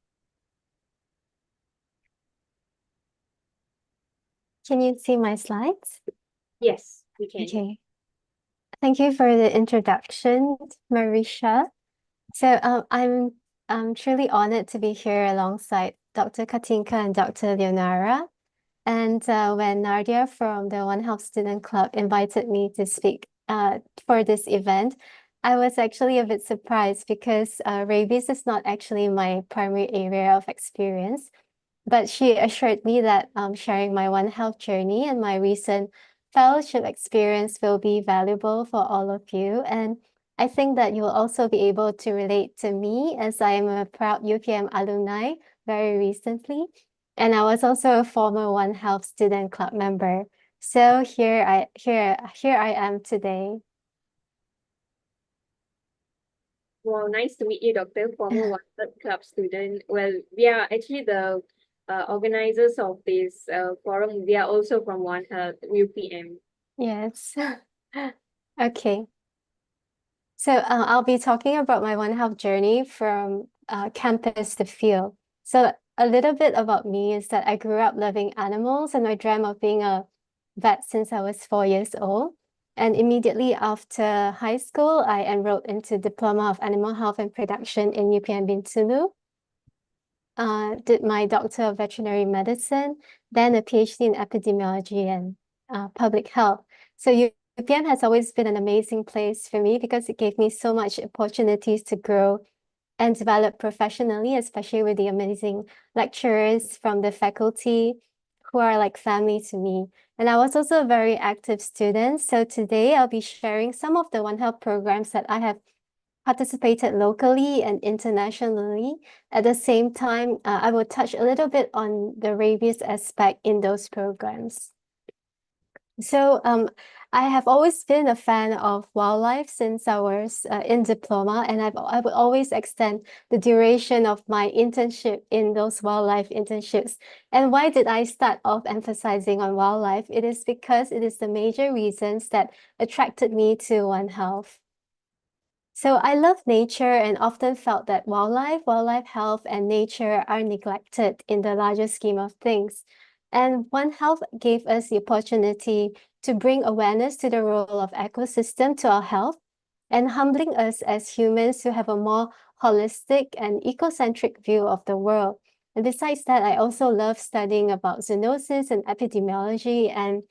Can you see my slides? Yes, we can. Okay. Thank you for the introduction, Marisha. So I'm truly honored to be here alongside Dr. Katinka and Dr. Leonara. And when Nadia from the One Health Student Club invited me to speak for this event, I was actually a bit surprised because rabies is not actually my primary area of experience. But she assured me that sharing my One Health journey and my recent fellowship experience will be valuable for all of you. And I think that you'll also be able to relate to me, as I am a proud UPM alumni very recently. And I was also a former One Health Student Club member. So here I am today. Well, nice to meet you, Doctor, former One Health Club student. Well, we are actually the organizers of this forum. We are also from One Health UPM. Yes. Okay. So I'll be talking about my One Health journey from campus to field. So a little bit about me is that I grew up loving animals and I dreamt of being a vet since I was 4 years old. And immediately after high school, I enrolled into Diploma of Animal Health and Production in UPM Bintulu. Did my Doctor of Veterinary Medicine, then a PhD in Epidemiology and Public Health. So UPM has always been an amazing place for me because it gave me so much opportunities to grow and develop professionally, especially with the amazing lecturers from the faculty who are like family to me. And I was also a very active student. So today I'll be sharing some of the One Health programs that I have participated locally and internationally. At the same time, I will touch a little bit on the rabies aspect in those programs. So I have always been a fan of wildlife since I was in diploma, and I would always extend the duration of my internship in those wildlife internships. And why did I start off emphasizing on wildlife? It is because it is the major reasons that attracted me to One Health. So I love nature and often felt that wildlife health, and nature are neglected in the larger scheme of things. And One Health gave us the opportunity to bring awareness to the role of ecosystem to our health and humbling us as humans to have a more holistic and ecocentric view of the world. And besides that, I also love studying about zoonosis and epidemiology. And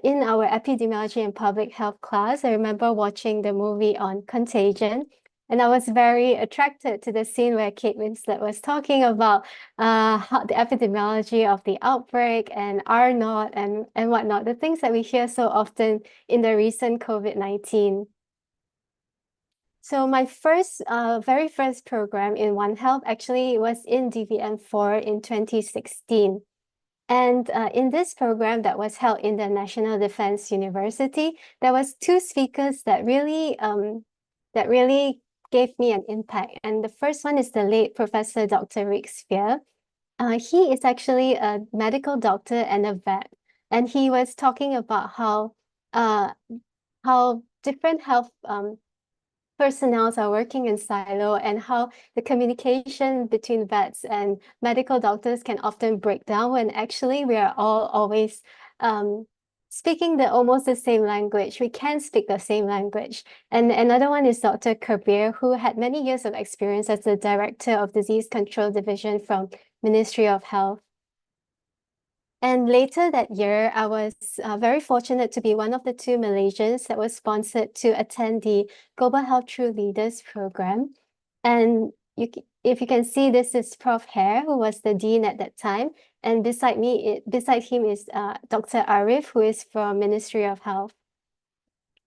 in our epidemiology and public health class, I remember watching the movie on Contagion, and I was very attracted to the scene where Kate Winslet was talking about how the epidemiology of the outbreak and R naught and whatnot, the things that we hear so often in the recent COVID-19. So my very first program in One Health actually was in DVM4 in 2016. And in this program that was held in the National Defense University, there was two speakers that really gave me an impact. And the first one is the late Professor Dr. Rick Spear. He is actually a medical doctor and a vet, and he was talking about how different health personnel are working in silo and how the communication between vets and medical doctors can often break down when actually we are all always speaking almost the same language. We can speak the same language. And another one is Dr. Kabir, who had many years of experience as the Director of Disease Control Division from Ministry of Health. And later that year, I was very fortunate to be one of the 2 Malaysians that was sponsored to attend the Global Health True Leaders program. And if you can see, this is Prof. Hare, who was the dean at that time. And beside him is Dr. Arif, who is from Ministry of Health.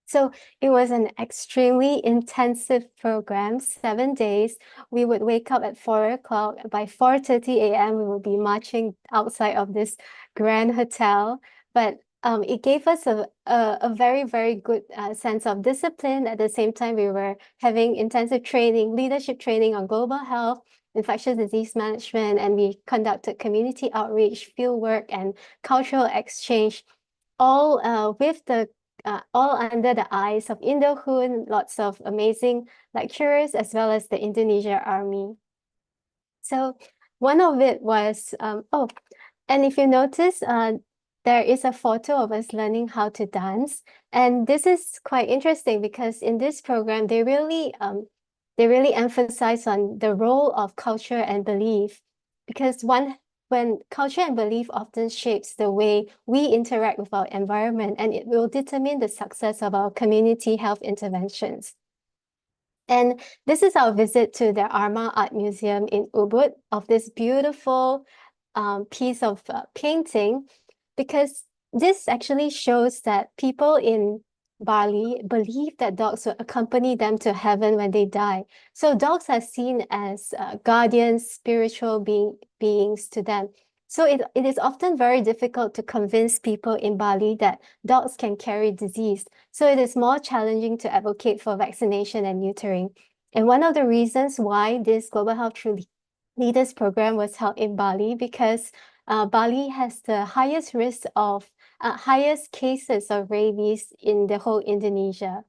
So it was an extremely intensive program, 7 days. We would wake up at 4 o'clock. By 4:30 a.m., we would be marching outside of this grand hotel. But it gave us a very, very good sense of discipline. At the same time, we were having intensive training, leadership training on global health, infectious disease management, and we conducted community outreach, field work, and cultural exchange, all all under the eyes of Indohoon, lots of amazing lecturers, as well as the Indonesia Army. So one of it was, and if you notice, there is a photo of us learning how to dance. And this is quite interesting because in this program, they really emphasize on the role of culture and belief, because when culture and belief often shapes the way we interact with our environment, and it will determine the success of our community health interventions. And this is our visit to the Arma Art Museum in Ubud of this beautiful piece of painting, because this actually shows that people in Bali believe that dogs will accompany them to heaven when they die. So dogs are seen as guardians, spiritual beings to them. So it is often very difficult to convince people in Bali that dogs can carry disease. So it is more challenging to advocate for vaccination and neutering. And one of the reasons why this Global Health True Leaders program was held in Bali, because Bali has the highest risk of highest cases of rabies in the whole Indonesia.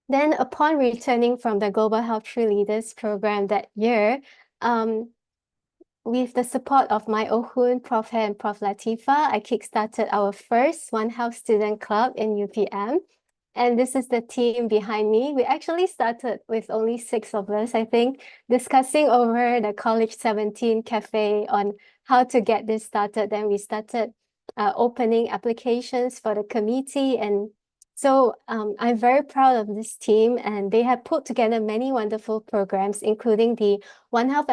Then upon returning from the Global Health True Leaders program that year, with the support of my Ohun, Prof. Hare and Prof. Latifa, I kickstarted our first One Health Student Club in UPM. And this is the team behind me. We actually started with only 6 of us, I think, discussing over the College 17 cafe on how to get this started. Then we started opening applications for the committee. And so I'm very proud of this team, and they have put together many wonderful programs, including the One Health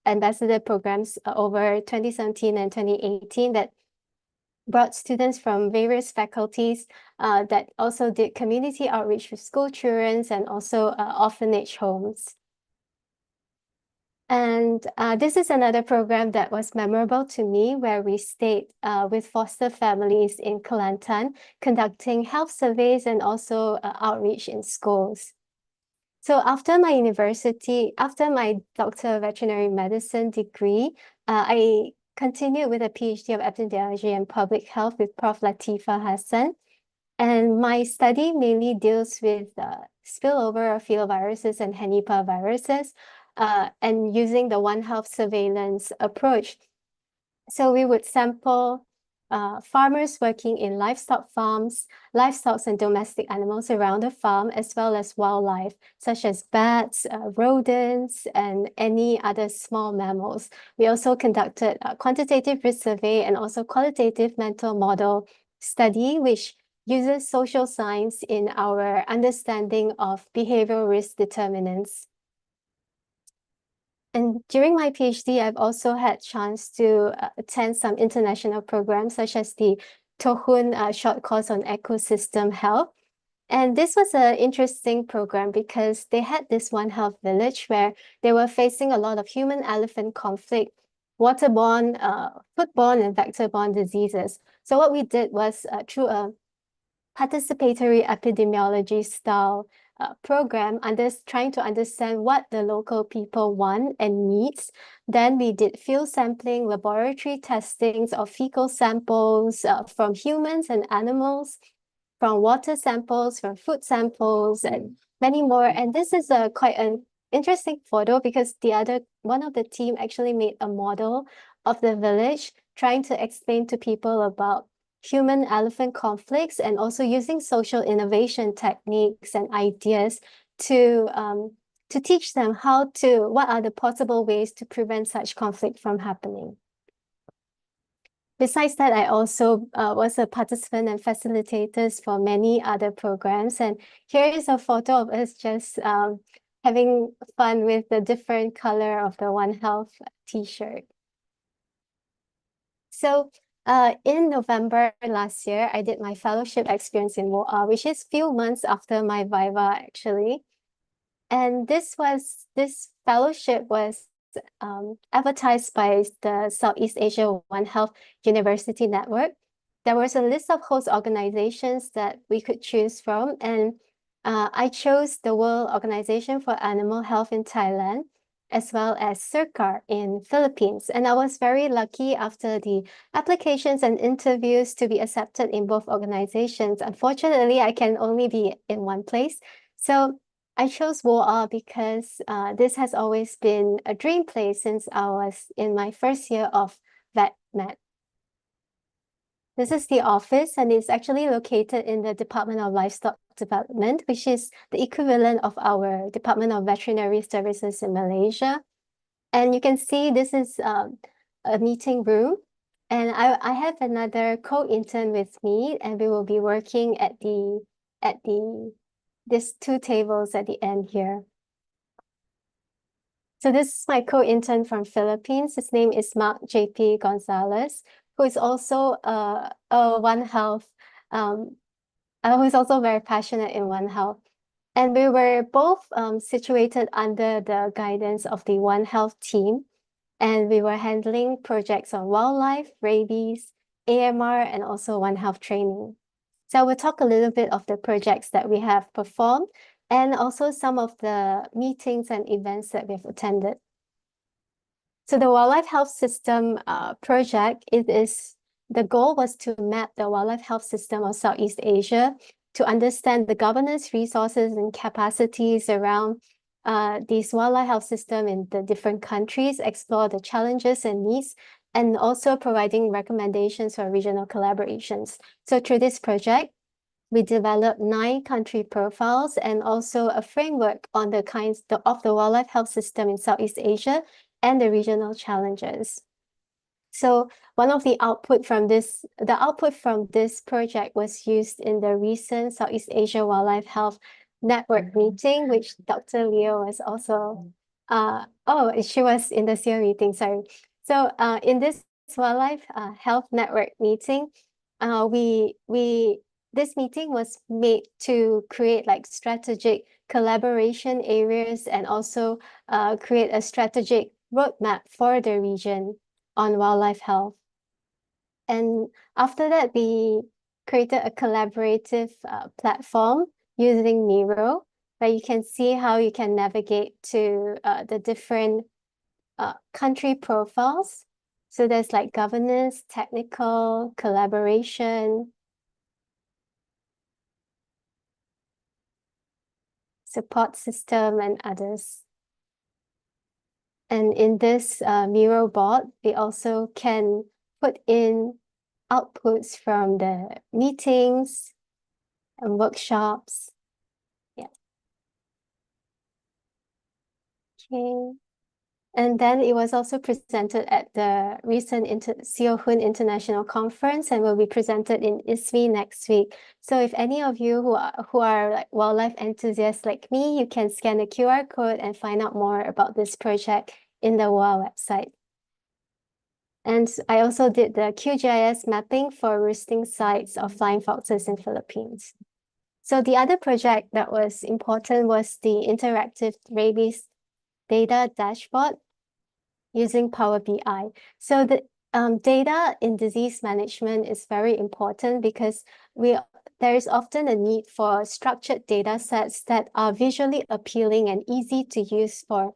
ambassador programs over 2017 and 2018 that brought students from various faculties that also did community outreach with school children and also orphanage homes. And this is another program that was memorable to me, where we stayed with foster families in Kelantan, conducting health surveys and also outreach in schools. So after my Doctor of Veterinary Medicine degree, I continued with a PhD of Epidemiology and Public Health with Prof. Latifa Hassan. And my study mainly deals with spillover of filoviruses and Henipa viruses, and using the One Health surveillance approach. So we would sample farmers working in livestock farms, livestock and domestic animals around the farm, as well as wildlife, such as bats, rodents, and any other small mammals. We also conducted a quantitative risk survey and also qualitative mental model study, which uses social science in our understanding of behavioral risk determinants. And during my PhD, I've also had chance to attend some international programs, such as the Tohun short course on ecosystem health. And this was an interesting program because they had this One Health village where they were facing a lot of human-elephant conflict, waterborne, foodborne, and vector-borne diseases. So what we did was through a participatory epidemiology style program, trying to understand what the local people want and needs. Then we did field sampling, laboratory testings of fecal samples from humans and animals, from water samples, from food samples, and many more. And this is quite an interesting photo because one of the team actually made a model of the village, trying to explain to people about human-elephant conflicts and also using social innovation techniques and ideas to teach them what are the possible ways to prevent such conflict from happening. Besides that, I also was a participant and facilitators for many other programs. And here is a photo of us just having fun with the different color of the One Health t-shirt. So in November last year, I did my fellowship experience in WOA, which is few months after my Viva, actually. And this fellowship was advertised by the Southeast Asia One Health University Network. There was a list of host organizations that we could choose from, and I chose the World Organization for Animal Health in Thailand, as well as CIRCAR in Philippines. And I was very lucky after the applications and interviews to be accepted in both organizations. Unfortunately, I can only be in one place. So I chose WOA because this has always been a dream place since I was in my first year of vet med. This is the office, and it's actually located in the Department of Livestock Development, which is the equivalent of our Department of Veterinary Services in Malaysia. And you can see this is a meeting room. And I have another co-intern with me, and we will be working at these two tables at the end here. So this is my co-intern from Philippines. His name is Mark JP Gonzalez, who is also a One Health, who is also very passionate in One Health. And we were both situated under the guidance of the One Health team. And we were handling projects on wildlife, rabies, AMR, and also One Health training. So I will talk a little bit of the projects that we have performed and also some of the meetings and events that we've attended. So the Wildlife Health System project, the goal was to map the wildlife health system of Southeast Asia to understand the governance, resources, and capacities around these wildlife health system in the different countries, explore the challenges and needs, and also providing recommendations for regional collaborations. So through this project, we developed 9 country profiles and also a framework on the kinds of the wildlife health system in Southeast Asia and the regional challenges. So one of the output from this project was used in the recent Southeast Asia Wildlife Health Network meeting, which Dr. Leo was also Oh, she was in the CEO meeting, sorry. So in this wildlife health network meeting, this meeting was made to create like strategic collaboration areas and also create a strategic roadmap for the region on wildlife health. And after that, we created a collaborative platform using Miro, where you can see how you can navigate to the different country profiles. So there's like governance, technical, collaboration, support system, and others. And in this Miro board, we also can put in outputs from the meetings and workshops. Yeah. Okay. And then it was also presented at the recent Seohun International Conference and will be presented in ISWI next week. So if any of you who are like wildlife enthusiasts like me, you can scan the QR code and find out more about this project in the WOA website. And I also did the QGIS mapping for roosting sites of flying foxes in Philippines. So the other project that was important was the interactive rabies data dashboard using Power BI. So the data in disease management is very important because there is often a need for structured data sets that are visually appealing and easy to use for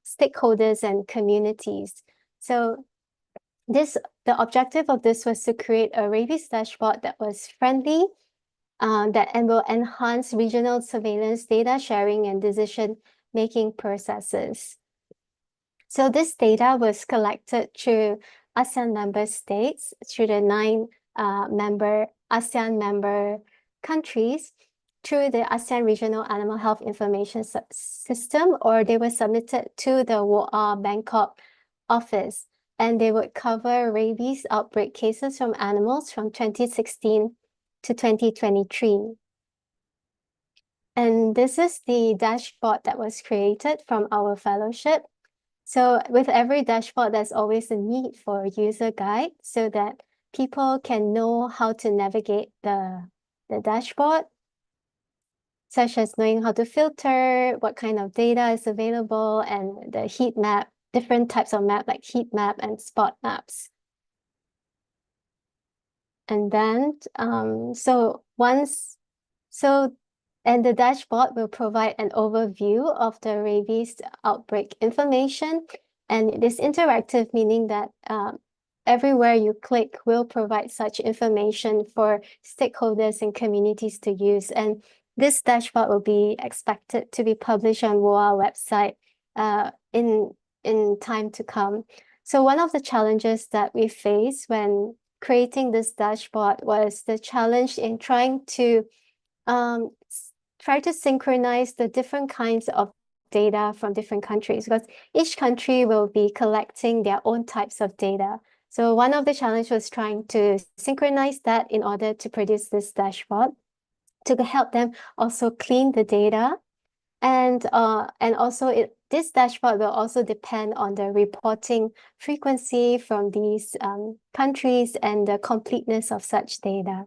stakeholders and communities. So the objective of this was to create a rabies dashboard that was friendly, and will enhance regional surveillance data sharing and decision-making processes. So this data was collected through ASEAN member states, through the 9 ASEAN member countries, through the ASEAN Regional Animal Health Information System, or they were submitted to the WOA Bangkok office, and they would cover rabies outbreak cases from animals from 2016 to 2023. And this is the dashboard that was created from our fellowship. So with every dashboard, there's always a need for a user guide so that people can know how to navigate the dashboard, such as knowing how to filter, what kind of data is available, and the heat map, different types of map like heat map and spot maps. And then, and the dashboard will provide an overview of the rabies outbreak information. And it is interactive, meaning that everywhere you click will provide such information for stakeholders and communities to use. And this dashboard will be expected to be published on WOA website in time to come. So one of the challenges that we face when creating this dashboard was the challenge in trying to synchronize the different kinds of data from different countries, because each country will be collecting their own types of data. So one of the challenges was trying to synchronize that in order to produce this dashboard to help them also clean the data. And also this dashboard will also depend on the reporting frequency from these countries and the completeness of such data.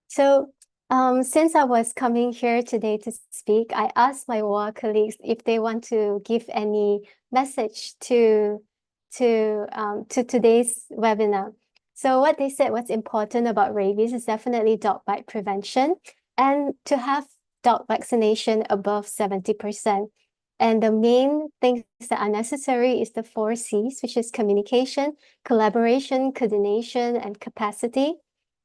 So since I was coming here today to speak, I asked my WOA colleagues if they want to give any message to today's webinar. So what they said was important about rabies is definitely dog bite prevention and to have dog vaccination above 70%. And the main things that are necessary is the 4 Cs, which is communication, collaboration, coordination, and capacity.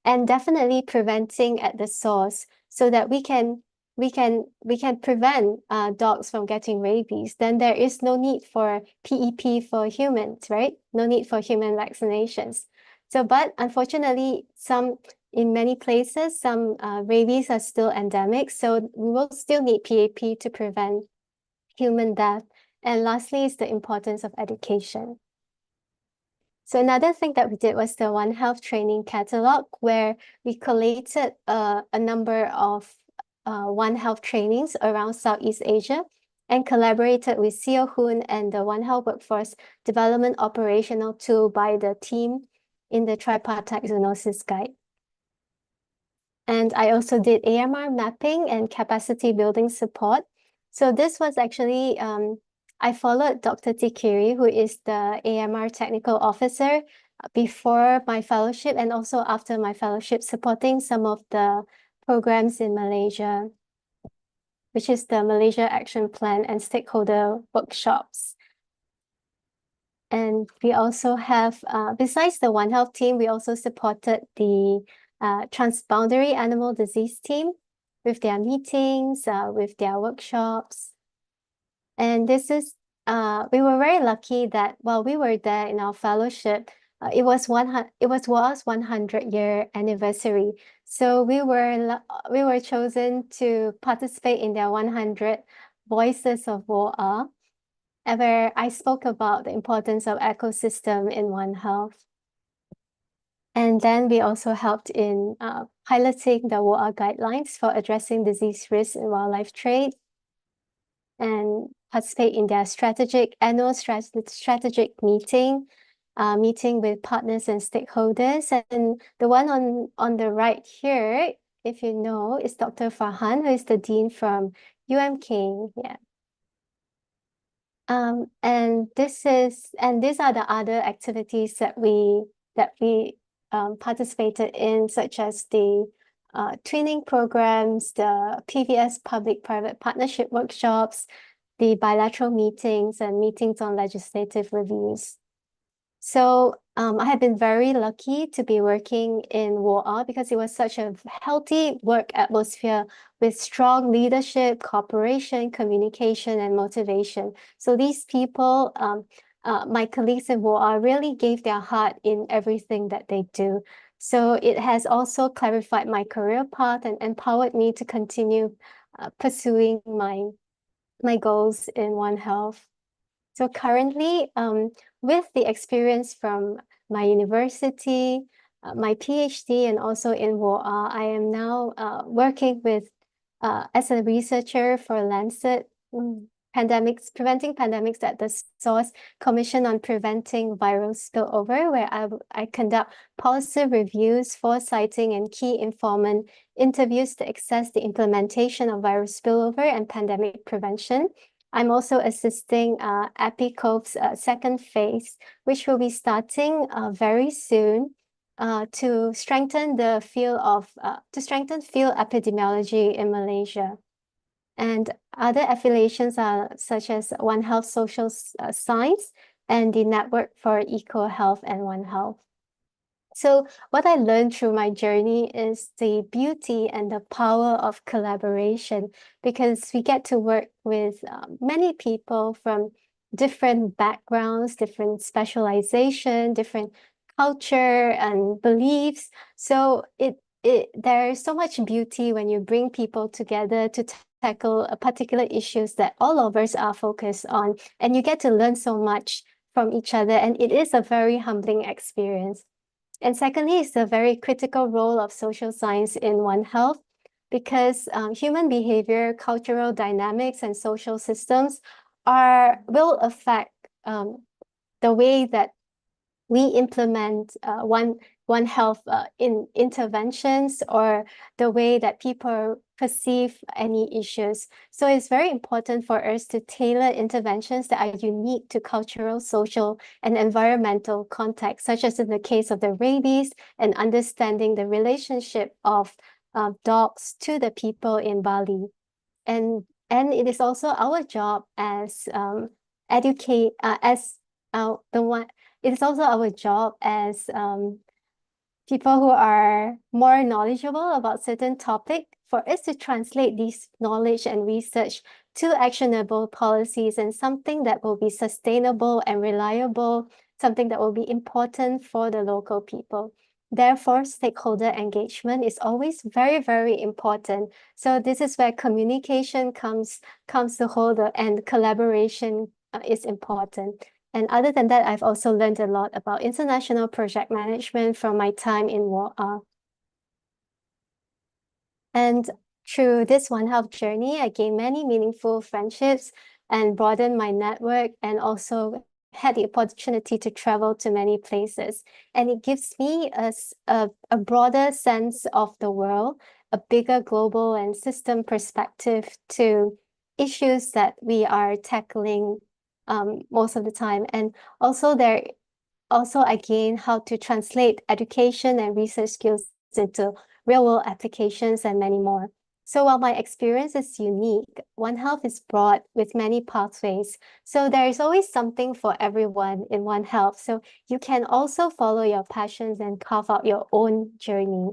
And definitely preventing at the source so that we can prevent dogs from getting rabies. Then there is no need for PEP for humans, right? No need for human vaccinations. So, but unfortunately, in many places, some rabies are still endemic. So we will still need PAP to prevent human death. And lastly is the importance of education. So another thing that we did was the One Health training catalog, where we collated a number of One Health trainings around Southeast Asia. and collaborated with Seo Hoon and the One Health Workforce Development Operational Tool by the team in the Tripartite Zoonosis Guide. And I also did AMR mapping and capacity building support. So this was actually, I followed Dr. Tikiri, who is the AMR technical officer, before my fellowship and also after my fellowship, supporting some of the programs in Malaysia, which is the Malaysia Action Plan and stakeholder workshops. And we also have, besides the One Health team, we also supported the transboundary animal disease team with their meetings, with their workshops. And this is, we were very lucky that while we were there in our fellowship, it was WA's 100-year anniversary. So we were chosen to participate in their 100 Voices of WA, where I spoke about the importance of ecosystem in One Health. And then we also helped in piloting the WA guidelines for addressing disease risk in wildlife trade, and participate in their annual strategic meeting with partners and stakeholders. And the one on the right here, if you know, is Dr. Farhan, who is the dean from UMK. Yeah. And these are the other activities that we participated in, such as the twinning programs, the PVS public-private partnership workshops, the bilateral meetings, and meetings on legislative reviews. So I have been very lucky to be working in WOA because it was such a healthy work atmosphere with strong leadership, cooperation, communication, and motivation. So these people, my colleagues in WOA, really gave their heart in everything that they do. So it has also clarified my career path and empowered me to continue pursuing my goals in One Health. So currently, with the experience from my university, my PhD, and also in WOA, I am now working with as a researcher for Lancet Preventing Pandemics at the Source Commission on Preventing Viral Spillover, where I conduct policy reviews, foresighting, and key informant interviews to assess the implementation of viral spillover and pandemic prevention. I'm also assisting EpiCove's second phase, which will be starting very soon to strengthen the field epidemiology in Malaysia. And other affiliations are such as One Health Social Science and the Network for Eco Health and One Health. So what I learned through my journey is the beauty and the power of collaboration, because we get to work with many people from different backgrounds, different specialization, different culture and beliefs. So there's so much beauty when you bring people together to tackle a particular issues that all of us are focused on, and you get to learn so much from each other, and it is a very humbling experience. And secondly, it's a very critical role of social science in One Health, because human behavior, cultural dynamics, and social systems will affect the way that we implement One Health in interventions, or the way that people perceive any issues. So it's very important for us to tailor interventions that are unique to cultural, social, and environmental contexts, such as in the case of the rabies, and understanding the relationship of dogs to the people in Bali. And it is also our job as it is also our job as people who are more knowledgeable about certain topic, for us to translate this knowledge and research to actionable policies, and something that will be sustainable and reliable, something that will be important for the local people. Therefore, stakeholder engagement is always very, very important. So this is where communication comes to hold, and collaboration is important. And other than that, I've also learned a lot about international project management from my time in WOA. And through this One Health journey, I gained many meaningful friendships and broaden my network, and also had the opportunity to travel to many places. And it gives me a broader sense of the world, a bigger global and system perspective to issues that we are tackling most of the time. And also I gain how to translate education and research skills into real-world applications and many more. So while my experience is unique, One Health is broad with many pathways. So there is always something for everyone in One Health. So you can also follow your passions and carve out your own journey.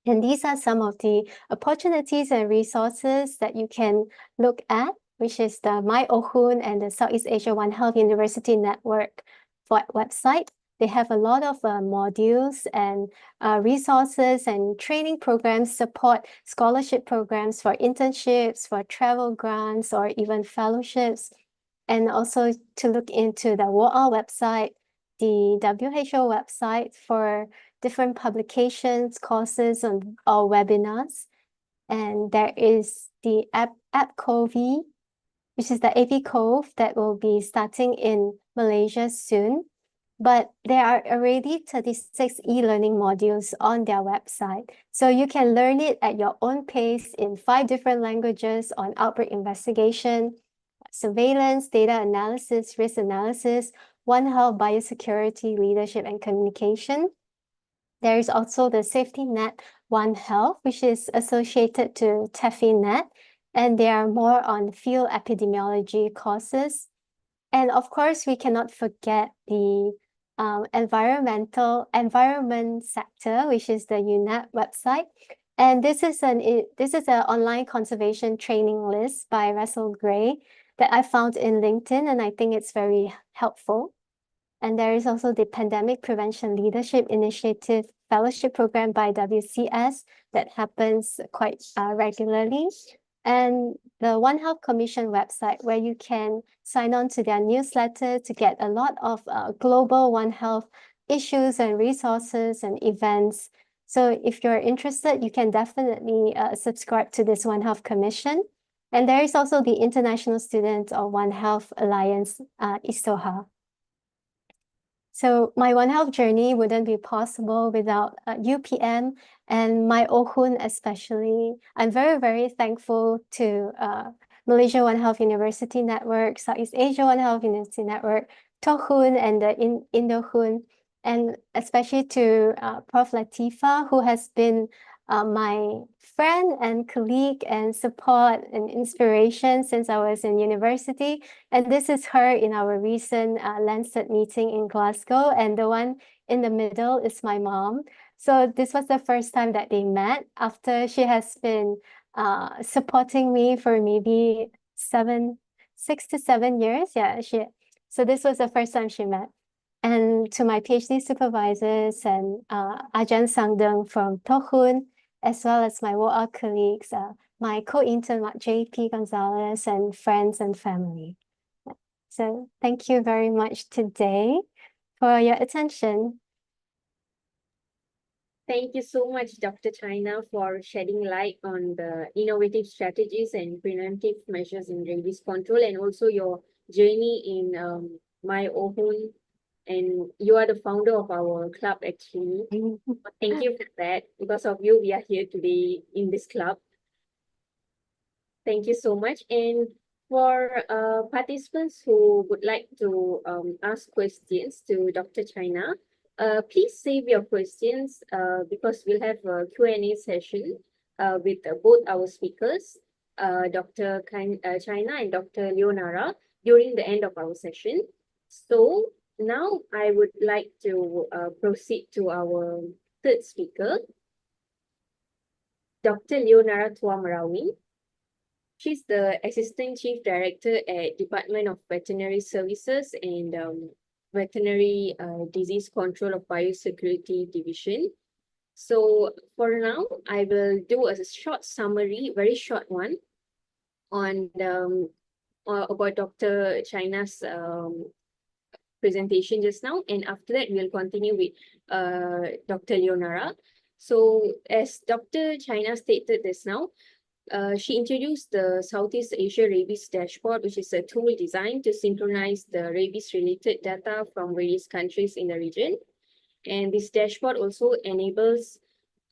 And these are some of the opportunities and resources that you can look at, which is the My Ohun and the Southeast Asia One Health University Network website. They have a lot of modules and resources and training programs, support scholarship programs for internships, for travel grants, or even fellowships. And also to look into the WOA website, the WHO website for different publications, courses, or webinars. And there is the AppCovey, which is the AP Cove that will be starting in Malaysia soon. But there are already 36 e-learning modules on their website. So you can learn it at your own pace in 5 different languages on outbreak investigation, surveillance, data analysis, risk analysis, One Health, biosecurity, leadership, and communication. There is also the safety net One Health, which is associated to TEFINET, and they are more on field epidemiology courses. And of course, we cannot forget the environment sector, which is the UNEP website. And this is an online conservation training list by Russell Gray that I found in LinkedIn, and I think it's very helpful. And there is also the Pandemic Prevention Leadership Initiative Fellowship Program by WCS that happens quite regularly. And the One Health Commission website, where you can sign on to their newsletter to get a lot of global One Health issues and resources and events. So if you're interested, you can definitely subscribe to this One Health Commission. And there is also the International Students of One Health Alliance, ISOHA. So my One Health journey wouldn't be possible without UPM and my Ohun especially. I'm very, very thankful to Malaysia One Health University Network, Southeast Asia One Health University Network, Tohun and the Indohun, and especially to Prof. Latifa, who has been my friend and colleague and support and inspiration since I was in university. And this is her in our recent Lancet meeting in Glasgow. And the one in the middle is my mom. So this was the first time that they met after she has been supporting me for maybe 6 to 7 years. Yeah, so this was the first time she met. And to my PhD supervisors and Ajahn Sangdeng from Tohun, as well as my WOA colleagues, my co-intern, JP Gonzalez, and friends and family. So thank you very much today for your attention. Thank you so much, Dr. China, for shedding light on the innovative strategies and preventive measures in rabies control, and also your journey in My Ohun. And you are the founder of our club, actually. Thank you for that. Because of you, we are here today in this club. Thank you so much. And for participants who would like to ask questions to Dr. China, please save your questions because we'll have a Q&A session with both our speakers, Dr. China and Dr. Leonara, during the end of our session. So now I would like to proceed to our third speaker, Dr. Leonara Tuamarawi. She's the Assistant Chief Director at Department of Veterinary Services and Veterinary Disease Control of Biosecurity Division. So for now, I will do a short summary, very short one, on about Dr. China's presentation just now, and after that we'll continue with Dr. Leonara. So as Dr. China stated just now, She introduced the Southeast Asia Rabies Dashboard, which is a tool designed to synchronize the rabies-related data from various countries in the region. And this dashboard also enables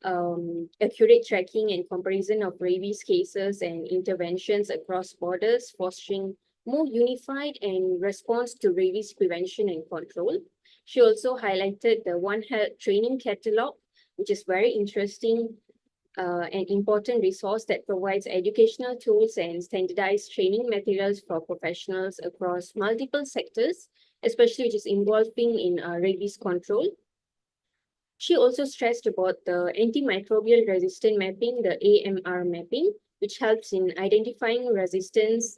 accurate tracking and comparison of rabies cases and interventions across borders, fostering more unified and response to rabies prevention and control. She also highlighted the One Health training catalog, which is very interesting, an important resource that provides educational tools and standardized training materials for professionals across multiple sectors, especially which is involving in rabies control. She also stressed about the antimicrobial resistant mapping, the AMR mapping, which helps in identifying resistance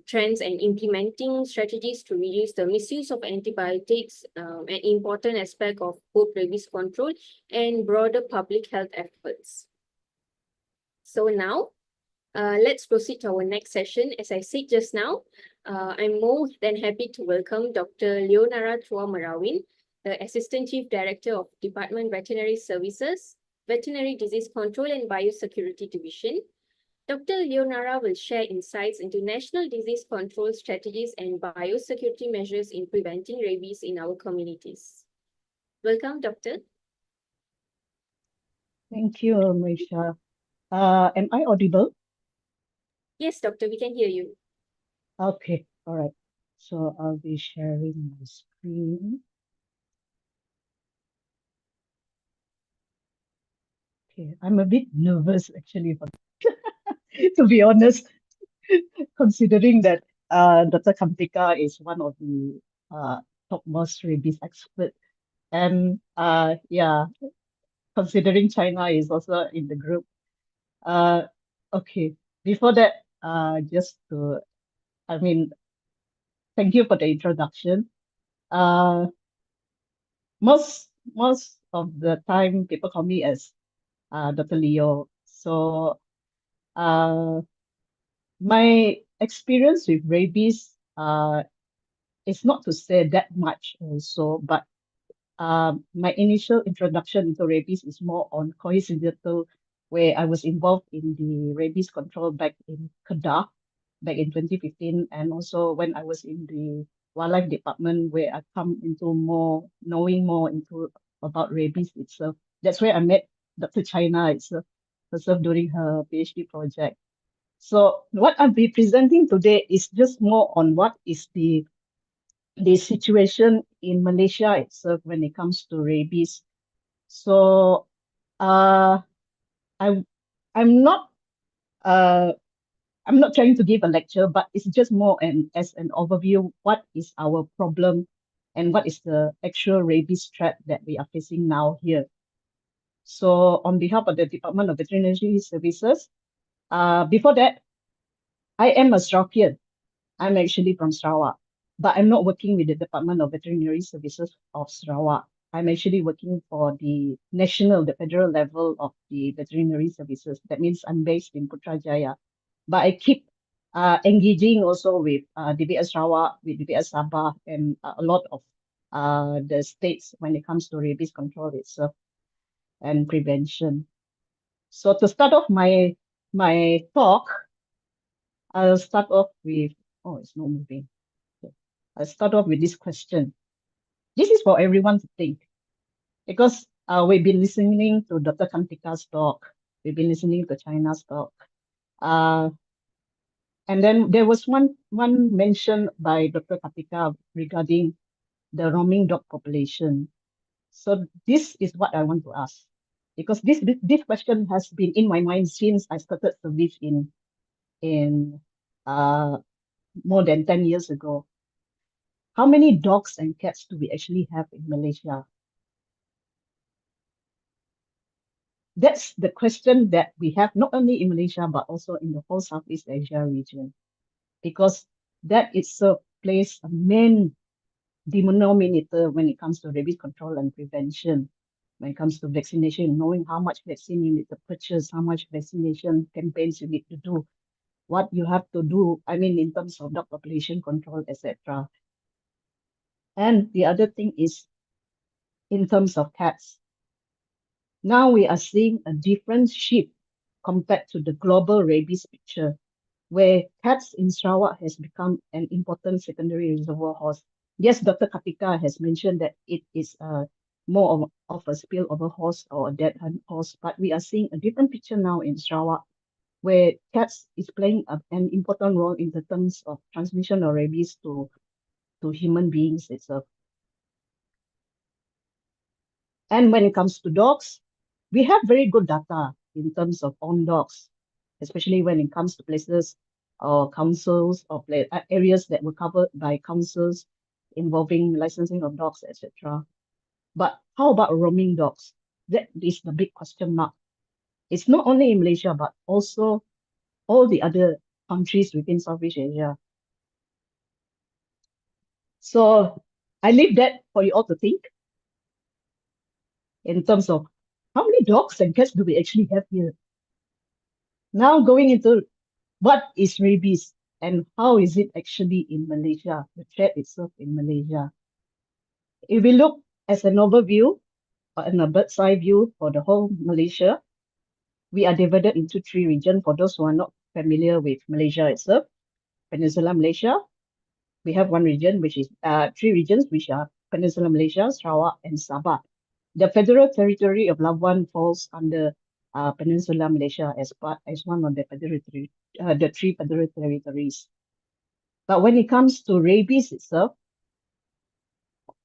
trends and implementing strategies to reduce the misuse of antibiotics, an important aspect of both rabies control and broader public health efforts. So now, let's proceed to our next session. As I said just now, I'm more than happy to welcome Dr. Leonara Tua Marawin, the Assistant Chief Director of Department Veterinary Services, Veterinary Disease Control and Biosecurity Division. Dr. Leonara will share insights into national disease control strategies and biosecurity measures in preventing rabies in our communities. Welcome, Doctor. Thank you, Maisha. Am I audible? Yes, Doctor, we can hear you. Okay, all right. So I'll be sharing my screen. Okay, I'm a bit nervous actually, to be honest, considering that Dr. Kamtika is one of the topmost rabies expert, and yeah, considering China is also in the group. Okay, before that, just to, I mean, thank you for the introduction. Uh, most of the time people call me as Dr. Leo. So my experience with rabies is not to say that much also, but my initial introduction into rabies is more on coincidental, where I was involved in the rabies control back in Kedah back in 2015, and also when I was in the wildlife department, where I come into knowing more into about rabies itself. That's where I met Dr. China itself, herself during her PhD project. So what I'll be presenting today is just more on what is the situation in Malaysia itself when it comes to rabies. So uh, I I'm not uh, I'm not trying to give a lecture, but it's just more as an overview, what is our problem and what is the actual rabies threat that we are facing now here. So on behalf of the Department of Veterinary Services, before that, I am a Serapian. I'm actually from Sarawak, but I'm not working with the Department of Veterinary Services of Sarawak. I'm actually working for the federal level of the veterinary services. That means I'm based in Putrajaya, but I keep engaging also with DBS Sarawak, with DBS Sabah, and a lot of the states when it comes to rabies control itself and prevention. So to start off my talk, I'll start off with, oh, it's not moving. Okay. I'll start off with this question. This is for everyone to think, because we've been listening to Dr. Kantika's talk, we've been listening to China's talk. And then there was one mention by Dr. Katika regarding the roaming dog population. So this is what I want to ask, because this question has been in my mind since I started service in more than 10 years ago. How many dogs and cats do we actually have in Malaysia? That's the question that we have not only in Malaysia, but also in the whole Southeast Asia region, because that itself plays a main denominator when it comes to rabies control and prevention, when it comes to vaccination, knowing how much vaccine you need to purchase, how much vaccination campaigns you need to do, what you have to do, I mean, in terms of dog population control, etc. And the other thing is in terms of cats. Now we are seeing a different shift compared to the global rabies picture, where cats in Sarawak has become an important secondary reservoir host. Yes, Dr. Katika has mentioned that it is more of a spillover host or a dead hand host, but we are seeing a different picture now in Sarawak, where cats is playing an important role in the terms of transmission of rabies to human beings itself. And when it comes to dogs, we have very good data in terms of on dogs, especially when it comes to places or councils or areas that were covered by councils involving licensing of dogs, etc. But how about roaming dogs? That is the big question mark. It's not only in Malaysia, but also all the other countries within Southeast Asia. So I leave that for you all to think in terms of how many dogs and cats do we actually have here? Now going into what is rabies and how is it actually in Malaysia, the threat itself in Malaysia. If we look as an overview or in a bird's eye view for the whole Malaysia, we are divided into 3 regions. For those who are not familiar with Malaysia itself, Peninsula Malaysia, we have 1 region, which is 3 regions, which are Peninsula Malaysia, Sarawak, and Sabah. The Federal Territory of Labuan falls under Peninsula Malaysia as one of the the 3 federal territories. But when it comes to rabies itself,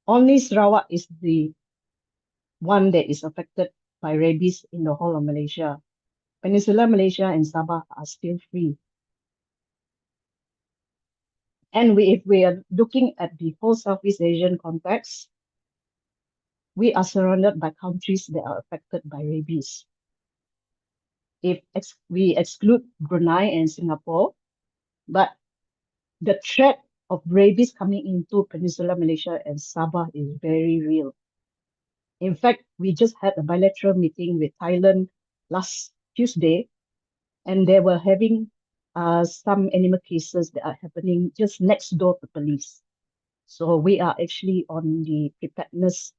only Sarawak is the one that is affected by rabies in the whole of Malaysia. Peninsula Malaysia and Sabah are still free. And if we are looking at the whole Southeast Asian context, we are surrounded by countries that are affected by rabies. If we exclude Brunei and Singapore, but the threat of rabies coming into Peninsula Malaysia and Sabah is very real. In fact, we just had a bilateral meeting with Thailand last Tuesday, and they were having some animal cases that are happening just next door to police. So we are actually on the preparedness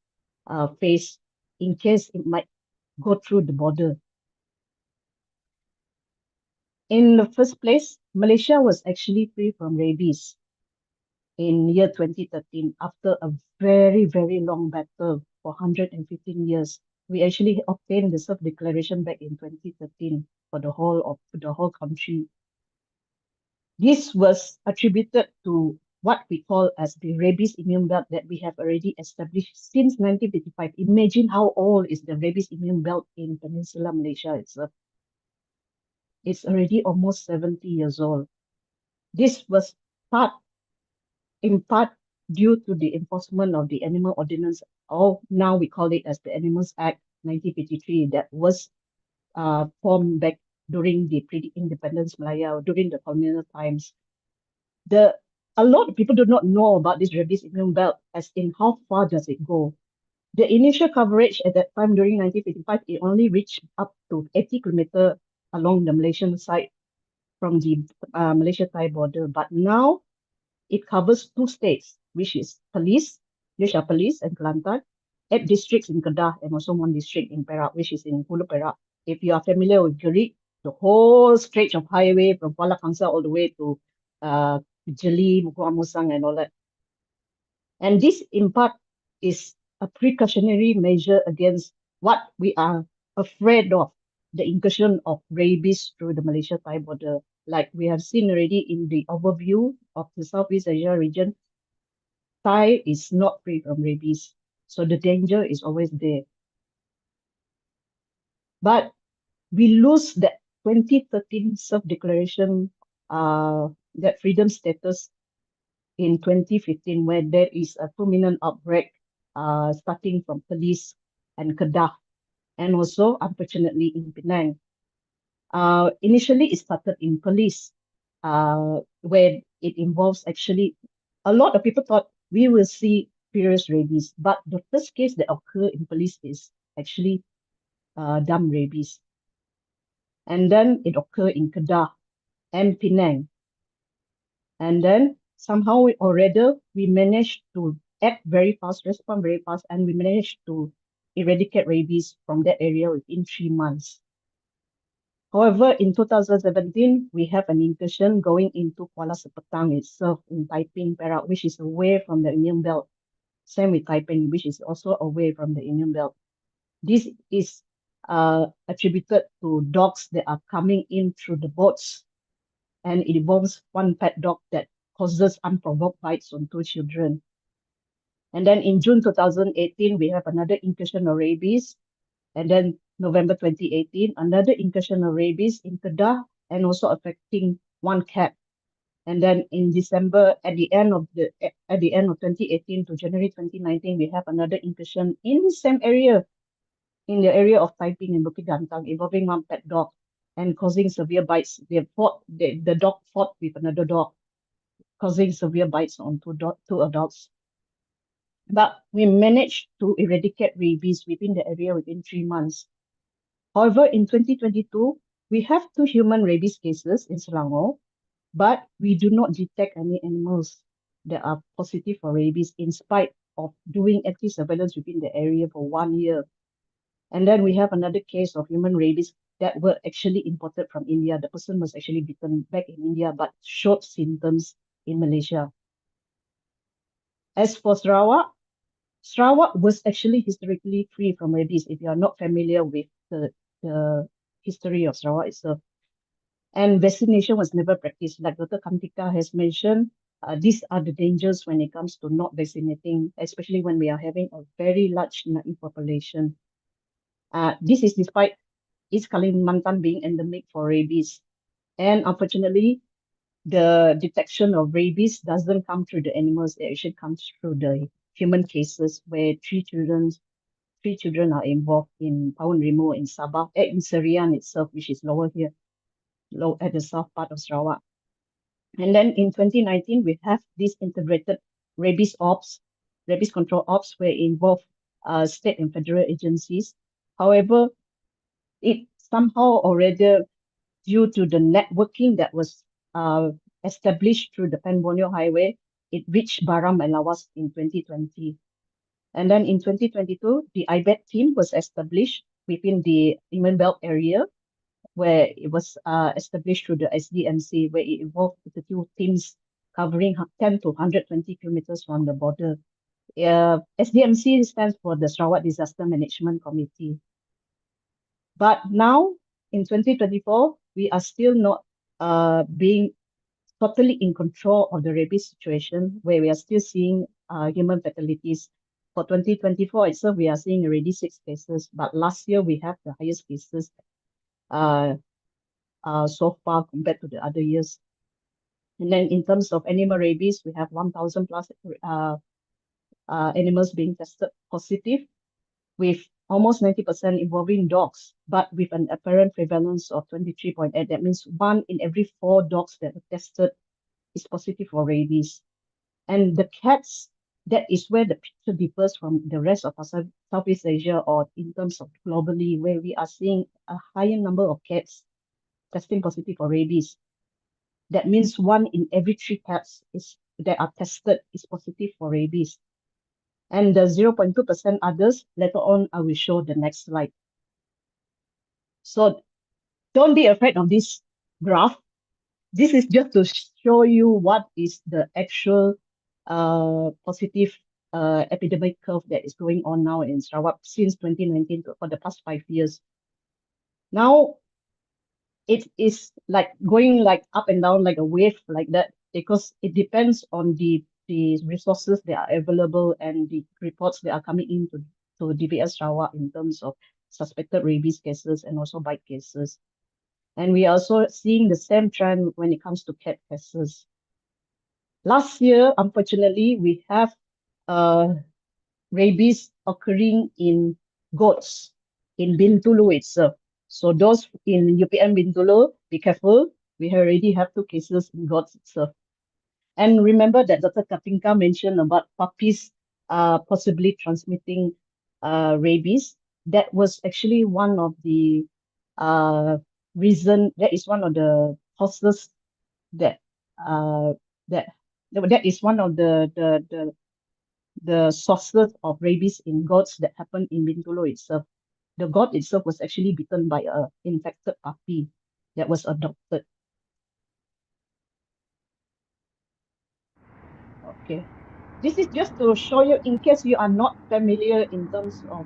phase in case it might go through the border. In the first place, Malaysia was actually free from rabies in year 2013 after a very, very long battle for 115 years. We actually obtained the self-declaration back in 2013 for the whole country. This was attributed to what we call as the rabies immune belt that we have already established since 1955. Imagine how old is the rabies immune belt in Peninsula Malaysia itself. It's already almost 70 years old. This was in part due to the enforcement of the Animal Ordinance, or now we call it as the Animals Act 1953, that was formed back during the pre-independence Malaya, during the colonial times. A lot of people do not know about this rabies immune belt, as in how far does it go. The initial coverage at that time during 1955, it only reached up to 80 kilometers along the Malaysian side from the Malaysia-Thai border. But now it covers 2 states, which is Malaysia Police and Kelantan, 8 districts in Kedah, and also 1 district in Perak, which is in Hulu Perak. If you are familiar with Gerik, the whole stretch of highway from Kuala Kangsar all the way to Jeli, Muku Amusang, and all that. And this, in part, is a precautionary measure against what we are afraid of, the incursion of rabies through the Malaysia-Thai border. Like we have seen already in the overview of the Southeast Asia region, Thai is not free from rabies. So the danger is always there. But we lose that 2013 self-declaration, that freedom status in 2015, where there is a prominent outbreak starting from Perlis and Kedah, and also, unfortunately, in Penang. Initially, it started in Perlis, where it involves actually, a lot of people thought we will see furious rabies, but the first case that occurred in Perlis is actually dumb rabies. And then it occurred in Kedah and Penang. And then somehow we managed to act very fast, respond very fast, and we managed to eradicate rabies from that area within 3 months. However, in 2017, we have an incursion going into Kuala Sepetang itself in Taiping, Perak, which is away from the Indian Belt. Same with Taiping, which is also away from the Indian Belt. This is attributed to dogs that are coming in through the boats, and it involves one pet dog that causes unprovoked bites on 2 children. And then in June 2018, we have another incursion of rabies. And then November 2018, another incursion of rabies in Kedah and also affecting one cat. And then in December, at the end of 2018 to January 2019, we have another incursion in the same area, in the area of Taiping and Bukit Gantang, involving one pet dog and causing severe bites. The dog fought with another dog, causing severe bites on two adults. But we managed to eradicate rabies within the area within 3 months. However, in 2022, we have 2 human rabies cases in Selangor, but we do not detect any animals that are positive for rabies in spite of doing active surveillance within the area for 1 year. And then we have another case of human rabies that were actually imported from India. The person was actually bitten back in India, but showed symptoms in Malaysia. As for Sarawak, Sarawak was actually historically free from rabies, if you are not familiar with the history of Sarawak itself. And vaccination was never practiced. Like Dr. Kantika has mentioned, these are the dangers when it comes to not vaccinating, especially when we are having a very large naive population. This is despite East Kalimantan being endemic for rabies. And unfortunately, the detection of rabies doesn't come through the animals, it actually comes through the human cases where three children are involved in Pawun Remo in Sabah, in Serian itself, which is lower here, low at the south part of Sarawak. And then in 2019, we have this integrated rabies control ops, where it involve state and federal agencies. However, it somehow already, due to the networking that was established through the Pan Borneo Highway, it reached Baram and Lawas in 2020. And then in 2022, the IBET team was established within the Iman Belt area, where it was established through the SDMC, where it involved the 2 teams covering 10 to 120 kilometers from the border. SDMC stands for the Sarawak Disaster Management Committee. But now, in 2024, we are still not being totally in control of the rabies situation, where we are still seeing human fatalities. For 2024 itself, we are seeing already 6 cases, but last year we have the highest cases so far compared to the other years. And then in terms of animal rabies, we have 1,000 plus animals being tested positive, with almost 90% involving dogs, but with an apparent prevalence of 23.8. That means 1 in every 4 dogs that are tested is positive for rabies. And the cats, that is where the picture differs from the rest of Southeast Asia, or in terms of globally, where we are seeing a higher number of cats testing positive for rabies. That means 1 in every 3 cats that are tested is positive for rabies. And the 0.2% others, later on, I will show the next slide. So don't be afraid of this graph. This is just to show you what is the actual positive epidemic curve that is going on now in Sarawak since 2019 for the past 5 years. Now, it is like going like up and down like a wave like that, because it depends on the resources that are available and the reports that are coming into DBS Sarawak in terms of suspected rabies cases and also bite cases. And we are also seeing the same trend when it comes to cat cases. Last year, unfortunately, we have rabies occurring in goats in Bintulu itself. So those in UPM Bintulu, be careful. We already have 2 cases in goats itself. And remember that Dr. Katinka mentioned about puppies possibly transmitting rabies. That was actually one of the that is one of the causes that that is one of the sources of rabies in goats that happened in Bintulu itself. The goat itself was actually bitten by an infected puppy. that was adopted. Okay. This is just to show you, in case you are not familiar in terms of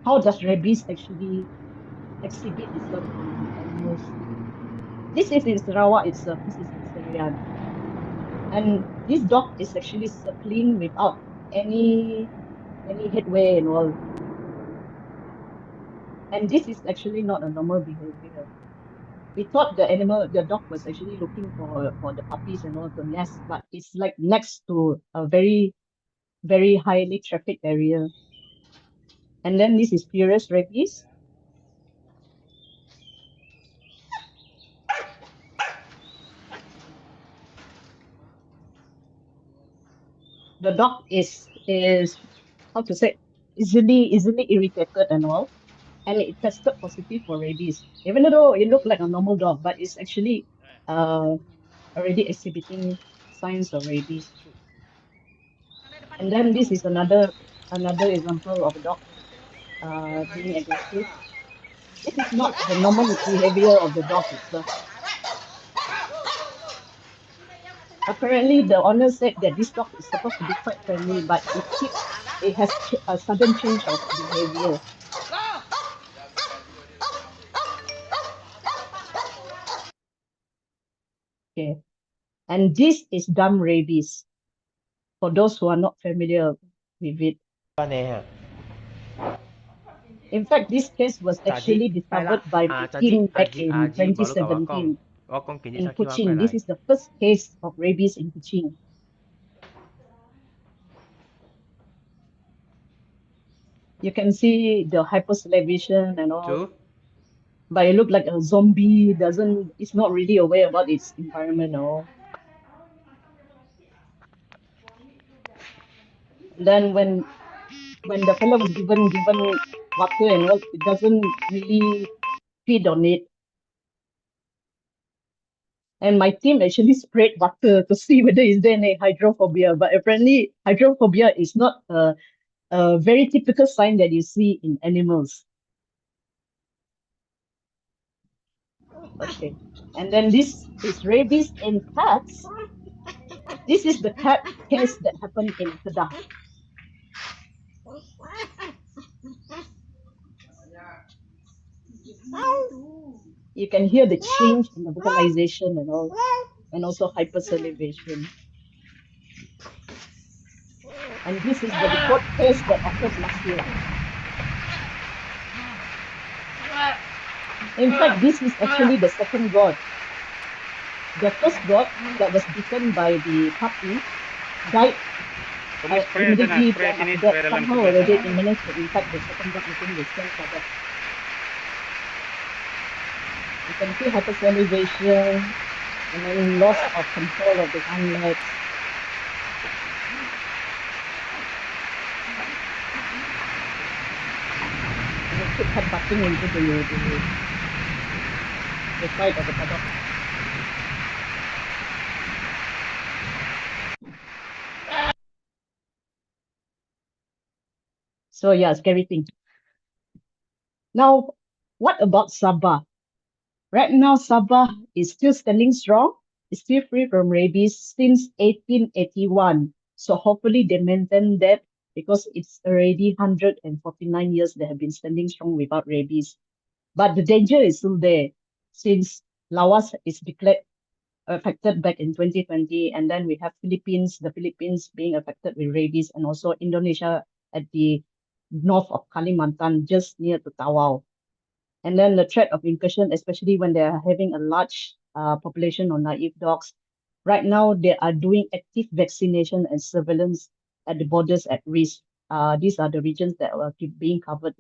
how does rabies actually exhibit itself on animals. This is in Sarawak itself. This is in Serian. And this dog is actually circling without any headway and all. And this is actually not a normal behavior. We thought the dog was actually looking for the puppies and all to nest, but it's like next to a very, very highly trafficked area. And then this is furious rabies. The dog is how to say, easily irritated and all, and it tested positive for rabies. Even though it looked like a normal dog, but it's actually already exhibiting signs of rabies. And then this is another example of a dog being aggressive. This is not the normal behavior of the dog itself. Apparently, the owner said that this dog is supposed to be quite friendly, but it has a sudden change of behavior. Okay, and this is dumb rabies. For those who are not familiar with it, in fact, this case was actually discovered by my team back in 2017 in Kuching. This is the first case of rabies in Kuching. You can see the hypersalivation and all, but it looked like a zombie. It's not really aware about its environment at all. And then when the fellow was given water and all, it doesn't really feed on it. And my team actually sprayed water to see whether is there any hydrophobia. But apparently, hydrophobia is not a very typical sign that you see in animals. Okay. And then this is rabies in cats. This is the cat case that happened in Kedah. You can hear the change in the vocalization and all, and also hypersalivation. And this is the report case that occurred last year. In fact, this is actually the second god. The first god that was bitten by the puppy died immediately after that. Somehow already it managed to infect the second dog within the same father. You can see hypersalivation and then loss of control of the hind legs. And it kept headbutting into the side of the paddock. So yeah, scary thing. Now, what about Sabah? Right now, Sabah is still standing strong. It's still free from rabies since 1881. So hopefully they maintain that because it's already 149 years they have been standing strong without rabies. But the danger is still there since Lawas is declared affected back in 2020. And then we have the Philippines being affected with rabies, and also Indonesia at the north of Kalimantan, just near to Tawau. And then the threat of incursion, especially when they are having a large population of naive dogs. Right now, they are doing active vaccination and surveillance at the borders at risk. These are the regions that are being covered.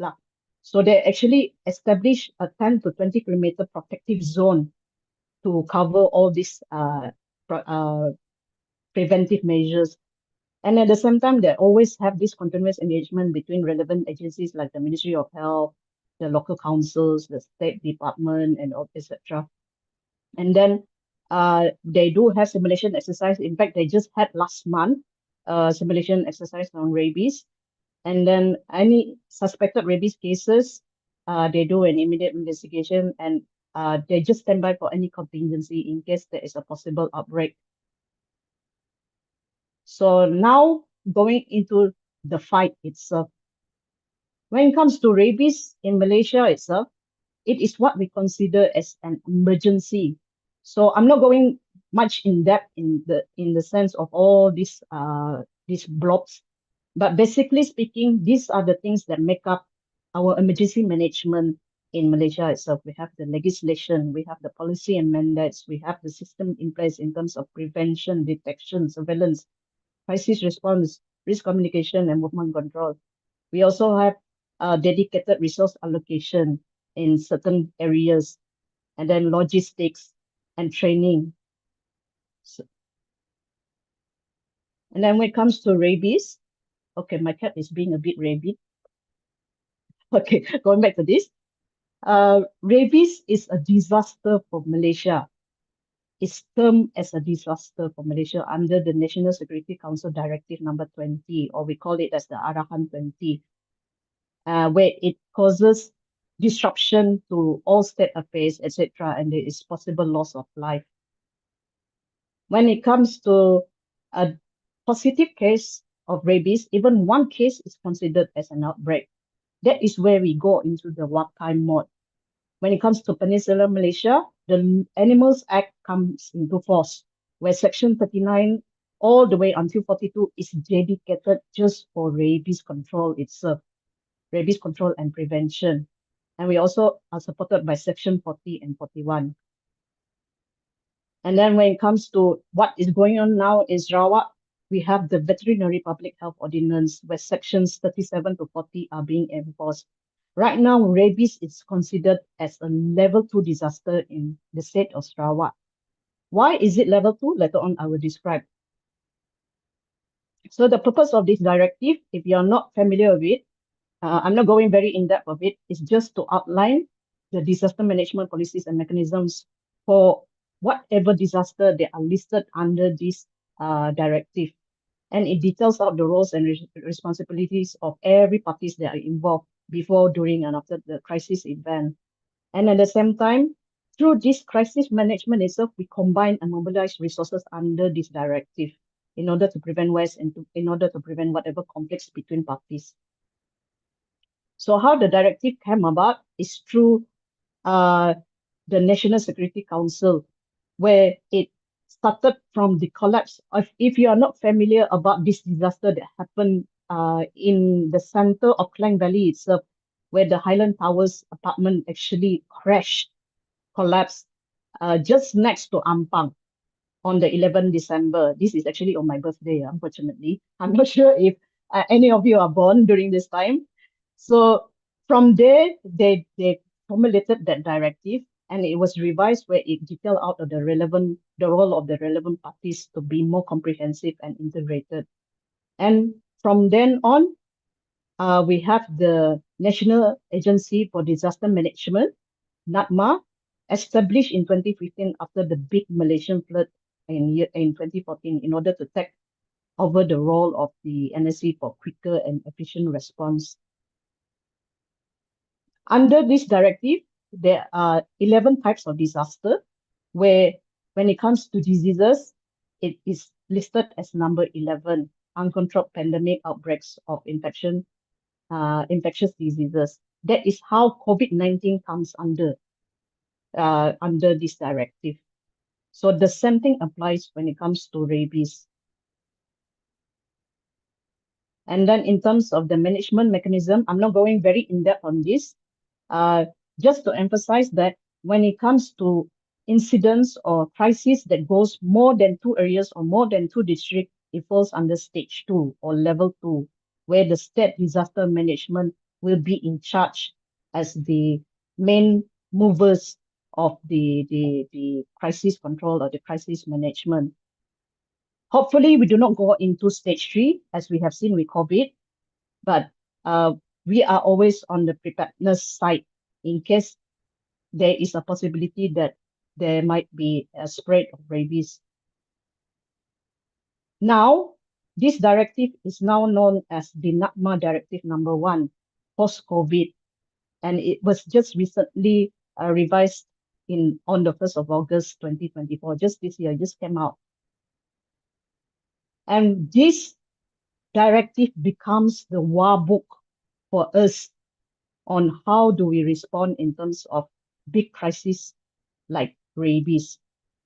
So they actually establish a 10 to 20 kilometer protective zone to cover all these preventive measures. And at the same time, they always have this continuous engagement between relevant agencies like the Ministry of Health, the local councils, the State Department, and all, etc. And then they do have simulation exercise. In fact, they just had last month simulation exercise on rabies. And then any suspected rabies cases, they do an immediate investigation. And they just stand by for any contingency in case there is a possible outbreak. So now going into the fight itself. When it comes to rabies in Malaysia itself, it is what we consider as an emergency. So I'm not going much in depth in the sense of all these blobs, but basically speaking, these are the things that make up our emergency management in Malaysia itself. We have the legislation, we have the policy and mandates, we have the system in place in terms of prevention, detection, surveillance, crisis response, risk communication, and movement control. We also have dedicated resource allocation in certain areas, and then logistics and training. And then when it comes to rabies, okay, my cat is being a bit rabid. Okay, going back to this. Rabies is a disaster for Malaysia. It's termed as a disaster for Malaysia under the National Security Council Directive number 20, or we call it as the Arahan 20, where it causes disruption to all state affairs, etc., and there is possible loss of life. When it comes to a positive case of rabies, even one case is considered as an outbreak. That is where we go into the wartime mode. When it comes to Peninsular Malaysia, the Animals Act comes into force, where Section 39 all the way until 42 is dedicated just for rabies control itself, rabies control and prevention. And we also are supported by Section 40 and 41. And then when it comes to what is going on now in Sarawak, we have the Veterinary Public Health Ordinance, where sections 37 to 40 are being enforced. Right now, rabies is considered as a level 2 disaster in the state of Sarawak. Why is it level 2? Later on, I will describe. So the purpose of this directive, if you're not familiar with it, I'm not going very in-depth of it, is just to outline the disaster management policies and mechanisms for whatever disaster they are listed under this directive. And it details out the roles and responsibilities of every parties that are involved before, during, and after the crisis event. And at the same time, through this crisis management itself, we combine and mobilize resources under this directive in order to prevent waste and in order to prevent whatever conflicts between parties. So how the directive came about is through the National Security Council, where it started from the collapse of, if you are not familiar about this disaster that happened in the center of Klang Valley itself, where the Highland Towers apartment actually crashed, collapsed, just next to Ampang on the 11th December. This is actually on my birthday, unfortunately. I'm not sure if any of you are born during this time. So from there, they formulated that directive, and it was revised where it detailed out of the role of the relevant parties to be more comprehensive and integrated. And from then on, we have the National Agency for Disaster Management, NADMA, established in 2015 after the big Malaysian flood in 2014 in order to take over the role of the NSC for quicker and efficient response. Under this directive, there are 11 types of disaster, where when it comes to diseases, it is listed as number 11, uncontrolled pandemic outbreaks of infectious diseases. That is how COVID-19 comes under this directive. So the same thing applies when it comes to rabies. And then in terms of the management mechanism, I'm not going very in-depth on this. Just to emphasize that when it comes to incidents or crises that goes more than 2 areas or more than 2 districts, it falls under stage 2 or level 2, where the state disaster management will be in charge as the main movers of the crisis control or the crisis management. Hopefully, we do not go into stage 3, as we have seen with COVID, but we are always on the preparedness side in case there is a possibility that there might be a spread of rabies. Now, this directive is now known as the NADMA Directive number 1, post-COVID, and it was just recently revised on the 1st of August 2024, just this year, just came out. And this directive becomes the war book for us on how do we respond in terms of big crises like rabies.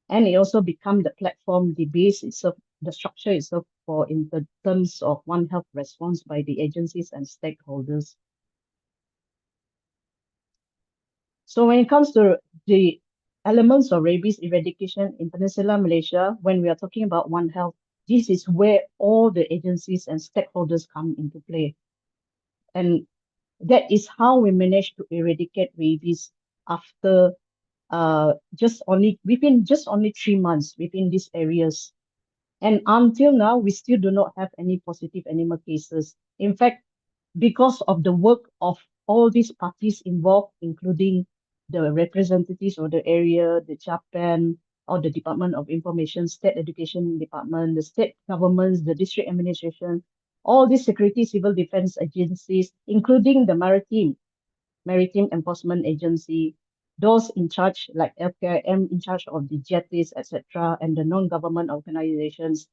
And it also become the platform, the base itself, the structure itself for in the terms of One Health response by the agencies and stakeholders. So when it comes to the elements of rabies eradication in Peninsular Malaysia, when we are talking about One Health, this is where all the agencies and stakeholders come into play. And that is how we managed to eradicate rabies after within just only 3 months within these areas. And until now, we still do not have any positive animal cases. In fact, because of the work of all these parties involved, including the representatives of the area, the Japan, or the Department of Information, State Education Department, the state governments, the district administration, all these security civil defense agencies, including the Maritime Enforcement Agency, those in charge like FKIM in charge of the jetties, etc., and the non-government organizations,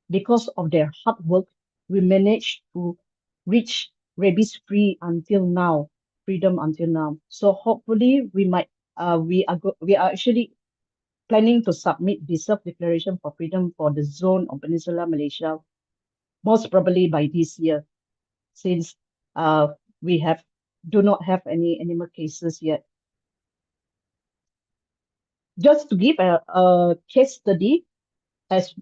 because of their hard work, we managed to reach rabies free until now, freedom until now. So hopefully we are actually planning to submit the self-declaration for freedom for the zone of Peninsular Malaysia, most probably by this year, since we do not have any animal cases yet. Just to give a case study, as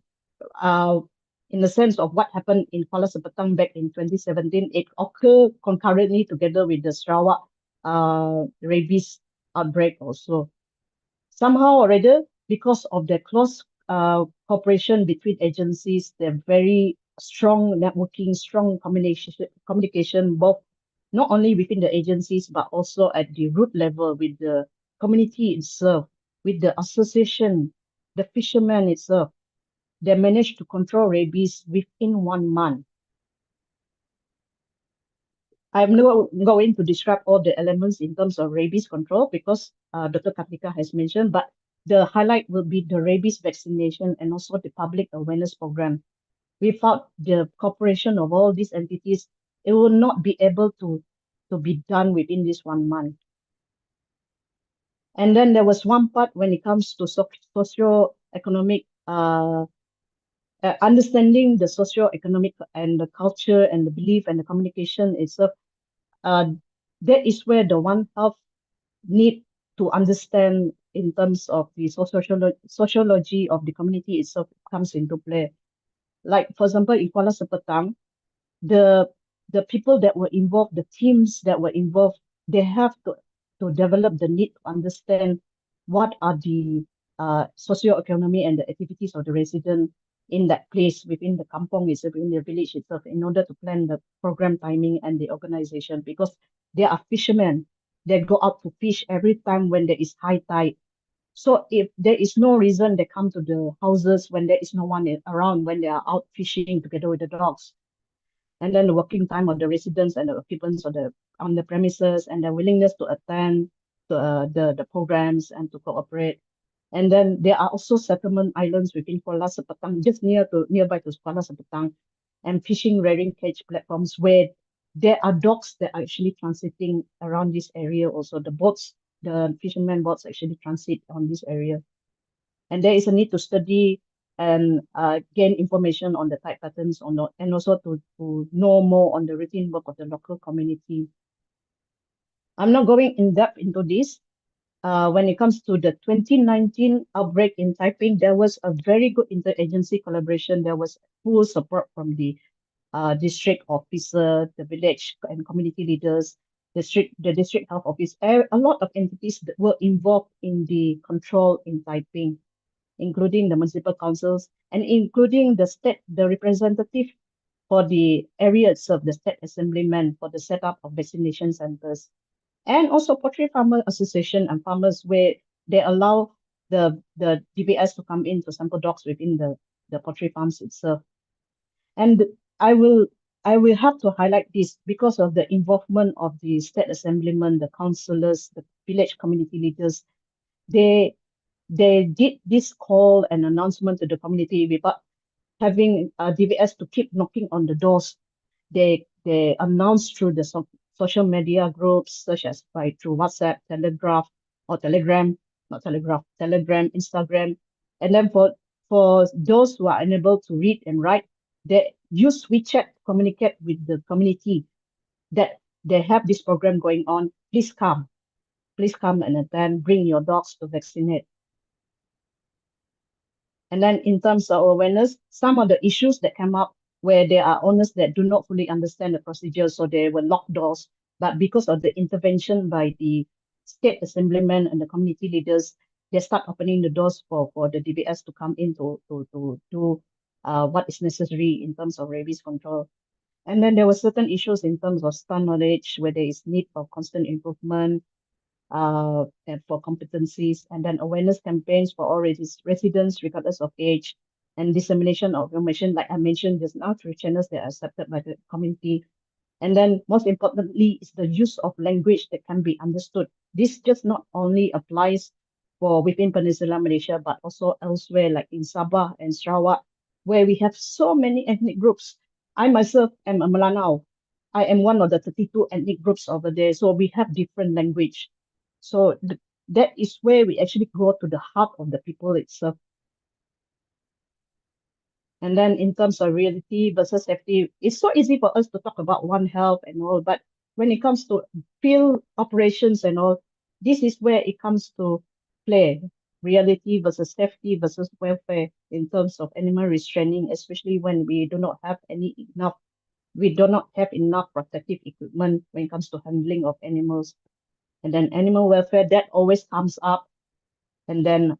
in the sense of what happened in Kuala Sepetang back in 2017, it occurred concurrently together with the Sarawak rabies outbreak also. Somehow or other, because of the close cooperation between agencies, the very strong networking, strong communication, both not only within the agencies, but also at the root level with the community itself, with the association, the fishermen itself. They managed to control rabies within 1 month. I'm not going to describe all the elements in terms of rabies control because Dr. Kartika has mentioned, but the highlight will be the rabies vaccination and also the public awareness program. Without the cooperation of all these entities, it will not be able to be done within this 1 month. And then there was one part when it comes to socio-economic understanding the socio-economic and the culture and the belief and the communication itself. That is where the One Health need to understand in terms of the sociology of the community itself comes into play. Like, for example, in Kuala Sepetang, the people that were involved, the teams that were involved, they have to develop the need to understand what are the socio-economy and the activities of the resident in that place within the kampong itself, in the village itself, in order to plan the program timing and the organization, because they are fishermen. They go out to fish every time when there is high tide. So if there is no reason they come to the houses when there is no one around, when they are out fishing together with the dogs. And then the working time of the residents and the occupants on the premises and their willingness to attend to the programs and to cooperate. And then there are also settlement islands within Kuala Sepetang, just nearby to Kuala Sepetang, and fishing rearing cage platforms where there are dogs that are actually transiting around this area. Also, the fishermen boats actually transit on this area. And there is a need to study and gain information on the tide patterns and also to know more on the routine work of the local community. I'm not going in depth into this. When it comes to the 2019 outbreak in Taiping, there was a very good interagency collaboration. There was full support from the district officer, the village and community leaders, the district health office. A lot of entities that were involved in the control in Taiping, including the municipal councils and including the representative for the area itself, the state assemblyman for the setup of vaccination centers. And also Poultry Farmer Association and farmers, where they allow the DBS to come in to sample dogs within the poultry farms itself. And I will have to highlight this because of the involvement of the state assemblyman, the councillors, the village community leaders. they did this call and announcement to the community without having DVS to keep knocking on the doors. They announced through the social media groups such as through WhatsApp, Telegraph, or Telegram, not Telegraph, Telegram, Instagram, and then for those who are unable to read and write, they use WeChat to communicate with the community that they have this program going on. Please come and attend. Bring your dogs to vaccinate. And then in terms of awareness, some of the issues that come up where there are owners that do not fully understand the procedure, so they will lock doors. But because of the intervention by the state assemblymen and the community leaders, they start opening the doors for the DBS to come in to do what is necessary in terms of rabies control. And then there were certain issues in terms of stand knowledge, where there is need for constant improvement, and for competencies, and then awareness campaigns for all residents, regardless of age, and dissemination of information, like I mentioned just now, through channels that are accepted by the community. And then most importantly is the use of language that can be understood. This just not only applies for within Peninsula Malaysia, but also elsewhere, like in Sabah and Sarawak, where we have so many ethnic groups. I myself am a Melanau. I am one of the 32 ethnic groups over there. So we have different language. So that is where we actually go to the heart of the people itself. And then in terms of reality versus safety, it's so easy for us to talk about One Health and all, but when it comes to field operations and all, this is where it comes to play. Reality versus safety versus welfare in terms of animal restraining, especially when we do not have enough protective equipment when it comes to handling of animals. And then animal welfare, that always comes up. And then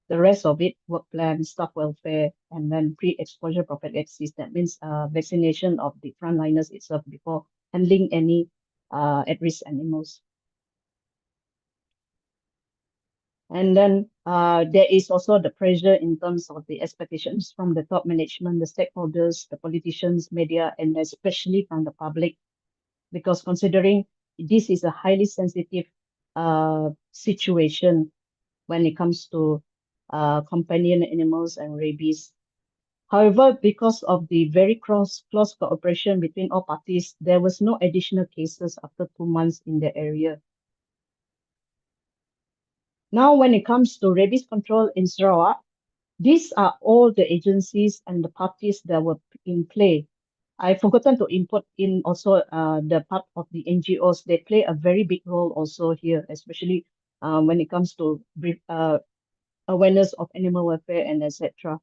the rest of it, work plan, staff welfare, and then pre-exposure prophylaxis. That means vaccination of the frontliners itself before handling any at-risk animals. And then there is also the pressure in terms of the expectations from the top management, the stakeholders, the politicians, media, and especially from the public, because considering this is a highly sensitive situation when it comes to companion animals and rabies. However, because of the very close cooperation between all parties, there was no additional cases after 2 months in the area. Now, when it comes to rabies control in Sarawak, these are all the agencies and the parties that were in play. I've forgotten to input in also the part of the NGOs. They play a very big role also here, especially when it comes to awareness of animal welfare and etc.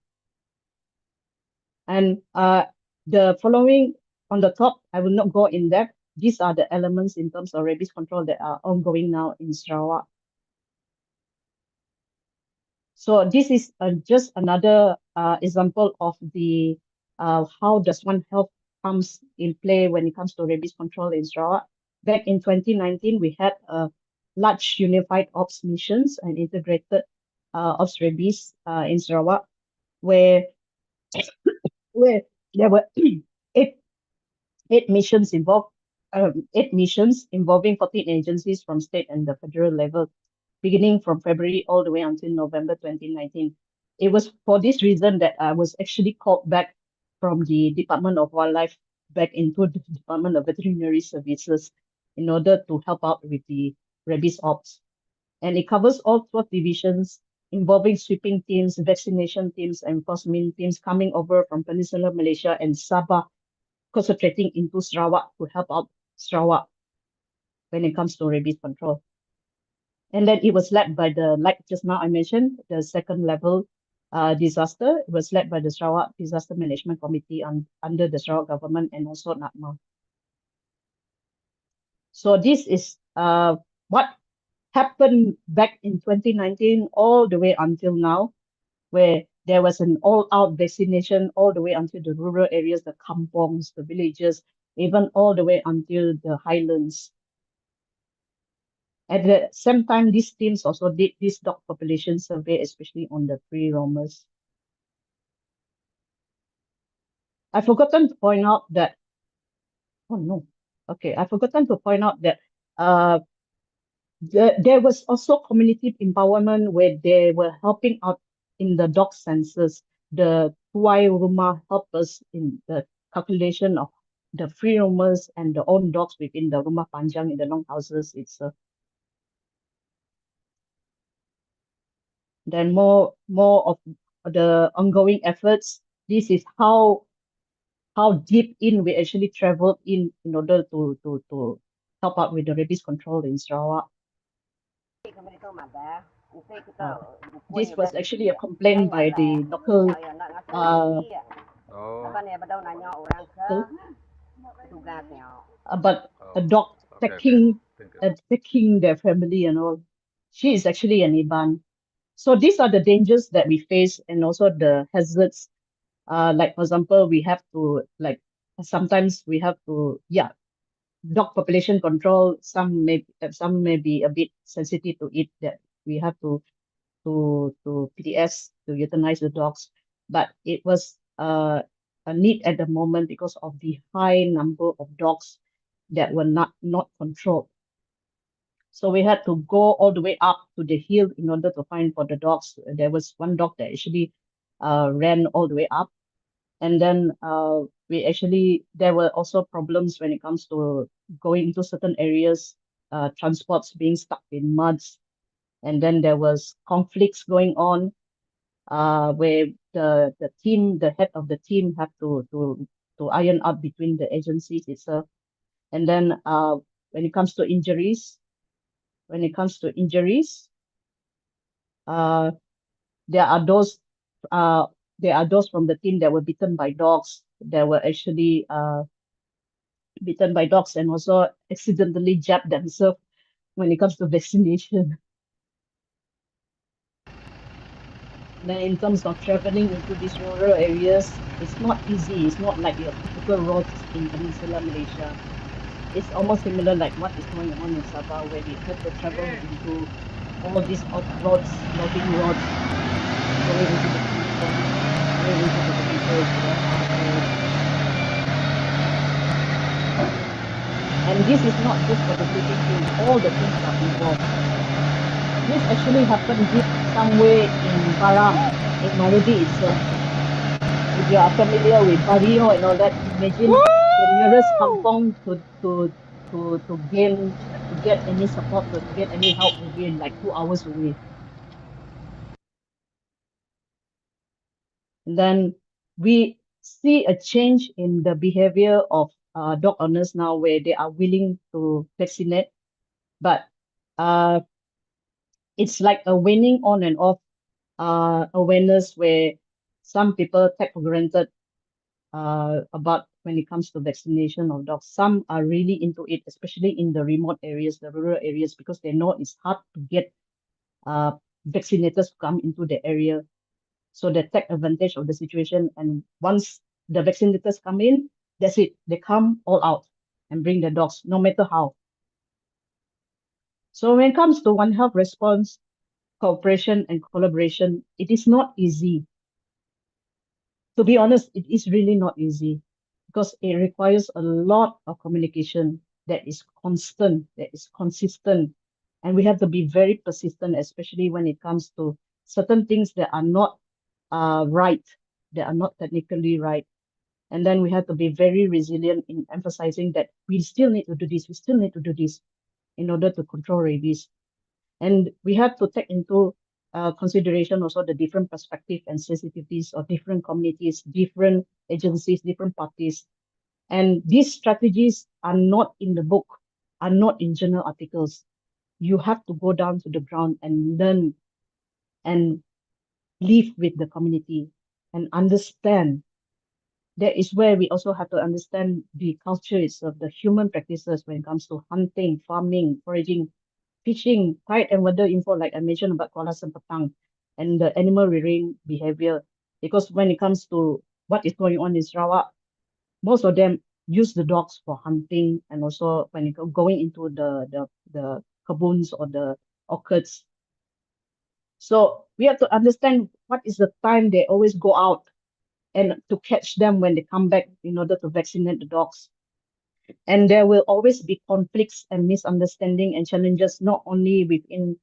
And the following on the top, I will not go in depth. These are the elements in terms of rabies control that are ongoing now in Sarawak. So this is just another example of the how does One Health comes in play when it comes to rabies control in Sarawak. Back in 2019, we had a large unified ops missions and integrated ops rabies in Sarawak, where there were eight missions involving 14 agencies from state and the federal level, beginning from February all the way until November 2019. It was for this reason that I was actually called back from the Department of Wildlife back into the Department of Veterinary Services in order to help out with the rabies ops. And it covers all 12 divisions involving sweeping teams, vaccination teams, enforcement teams coming over from Peninsula Malaysia and Sabah, concentrating into Sarawak to help out Sarawak when it comes to rabies control. And then it was led by like just now I mentioned, the second level disaster. It was led by the Sarawak Disaster Management Committee under the Sarawak government and also NATMA. So this is what happened back in 2019 all the way until now, where there was an all-out vaccination all the way until the rural areas, the kampongs, the villages, even all the way until the highlands. At the same time, these teams also did this dog population survey, especially on the free roamers. I've forgotten to point out that, oh no, okay, I've forgotten to point out that There was also community empowerment where they were helping out in the dog census. The Tuai Rumah helped us in the calculation of the free roamers and the own dogs within the Rumah Panjang in the longhouses itself. Then more of the ongoing efforts. This is how deep in we actually traveled in order to help out with the rabies control in Sarawak. This was actually a complaint by the local Oh. about a Oh. dog Okay. attacking Thank you. attacking their family and all. She is actually an Iban. So these are the dangers that we face and also the hazards. Like for example, we have to sometimes we have to dog population control. Some may be a bit sensitive to it that we have to PDS to euthanize the dogs, but it was a need at the moment because of the high number of dogs that were not controlled. So we had to go all the way up to the hill in order to find for the dogs. There was one dog that actually ran all the way up, and then there were also problems when it comes to going into certain areas, transports being stuck in muds, and then there was conflicts going on where the head of the team have to iron out between the agencies itself. And then when it comes to injuries, uh, there are those uh, from the team that were bitten by dogs. That were actually bitten by dogs and also accidentally jabbed themselves when it comes to vaccination. Then in terms of traveling into these rural areas, it's not easy. It's not like your typical roads in Peninsular Malaysia. It's almost similar like what is going on in Sabah, where we have to travel into all these off roads, logging roads, going into the kampung, going into the villages, warehouses. And this is not just for the sleeping team, all the teams are involved. This actually happened deep somewhere in Baram, in Marudi itself. If you are familiar with Barrio and all that, imagine the nearest kampong to get any support, to get any help will be like 2 hours away. And then we see a change in the behavior of dog owners now, where they are willing to vaccinate, but it's like a waning on and off awareness where some people take for granted about when it comes to vaccination of dogs. Some are really into it, especially in the remote areas, the rural areas, because they know it's hard to get vaccinators to come into the area. So they take advantage of the situation. And once the vaccinators come in, that's it. They come all out and bring the dogs, no matter how. So when it comes to One Health response, cooperation and collaboration, it is not easy. To be honest, it is really not easy because it requires a lot of communication that is constant, that is consistent. And we have to be very persistent, especially when it comes to certain things that are not right, that are not technically right. And then we have to be very resilient in emphasizing that we still need to do this, we still need to do this in order to control rabies. And we have to take into consideration also the different perspective and sensitivities of different communities, different agencies, different parties. And these strategies are not in the book, are not in journal articles. You have to go down to the ground and learn and live with the community and understand. That is where we also have to understand the cultures of the human practices when it comes to hunting, farming, foraging, fishing, tide and weather info, like I mentioned about Kuala Sempetang, and the animal rearing behavior. Because when it comes to what is going on in Sarawak, most of them use the dogs for hunting and also when you going into the kaboons or the orchards. So we have to understand what is the time they always go out and to catch them when they come back in order to vaccinate the dogs. And there will always be conflicts and misunderstanding and challenges, not only between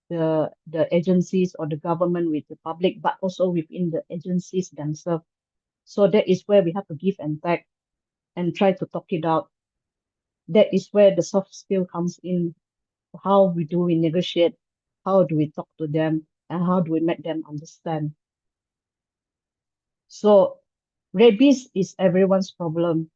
the agencies or the government with the public, but also within the agencies themselves. So that is where we have to give and take and try to talk it out. That is where the soft skill comes in. How do we negotiate? How do we talk to them? And how do we make them understand? So rabies is everyone's problem.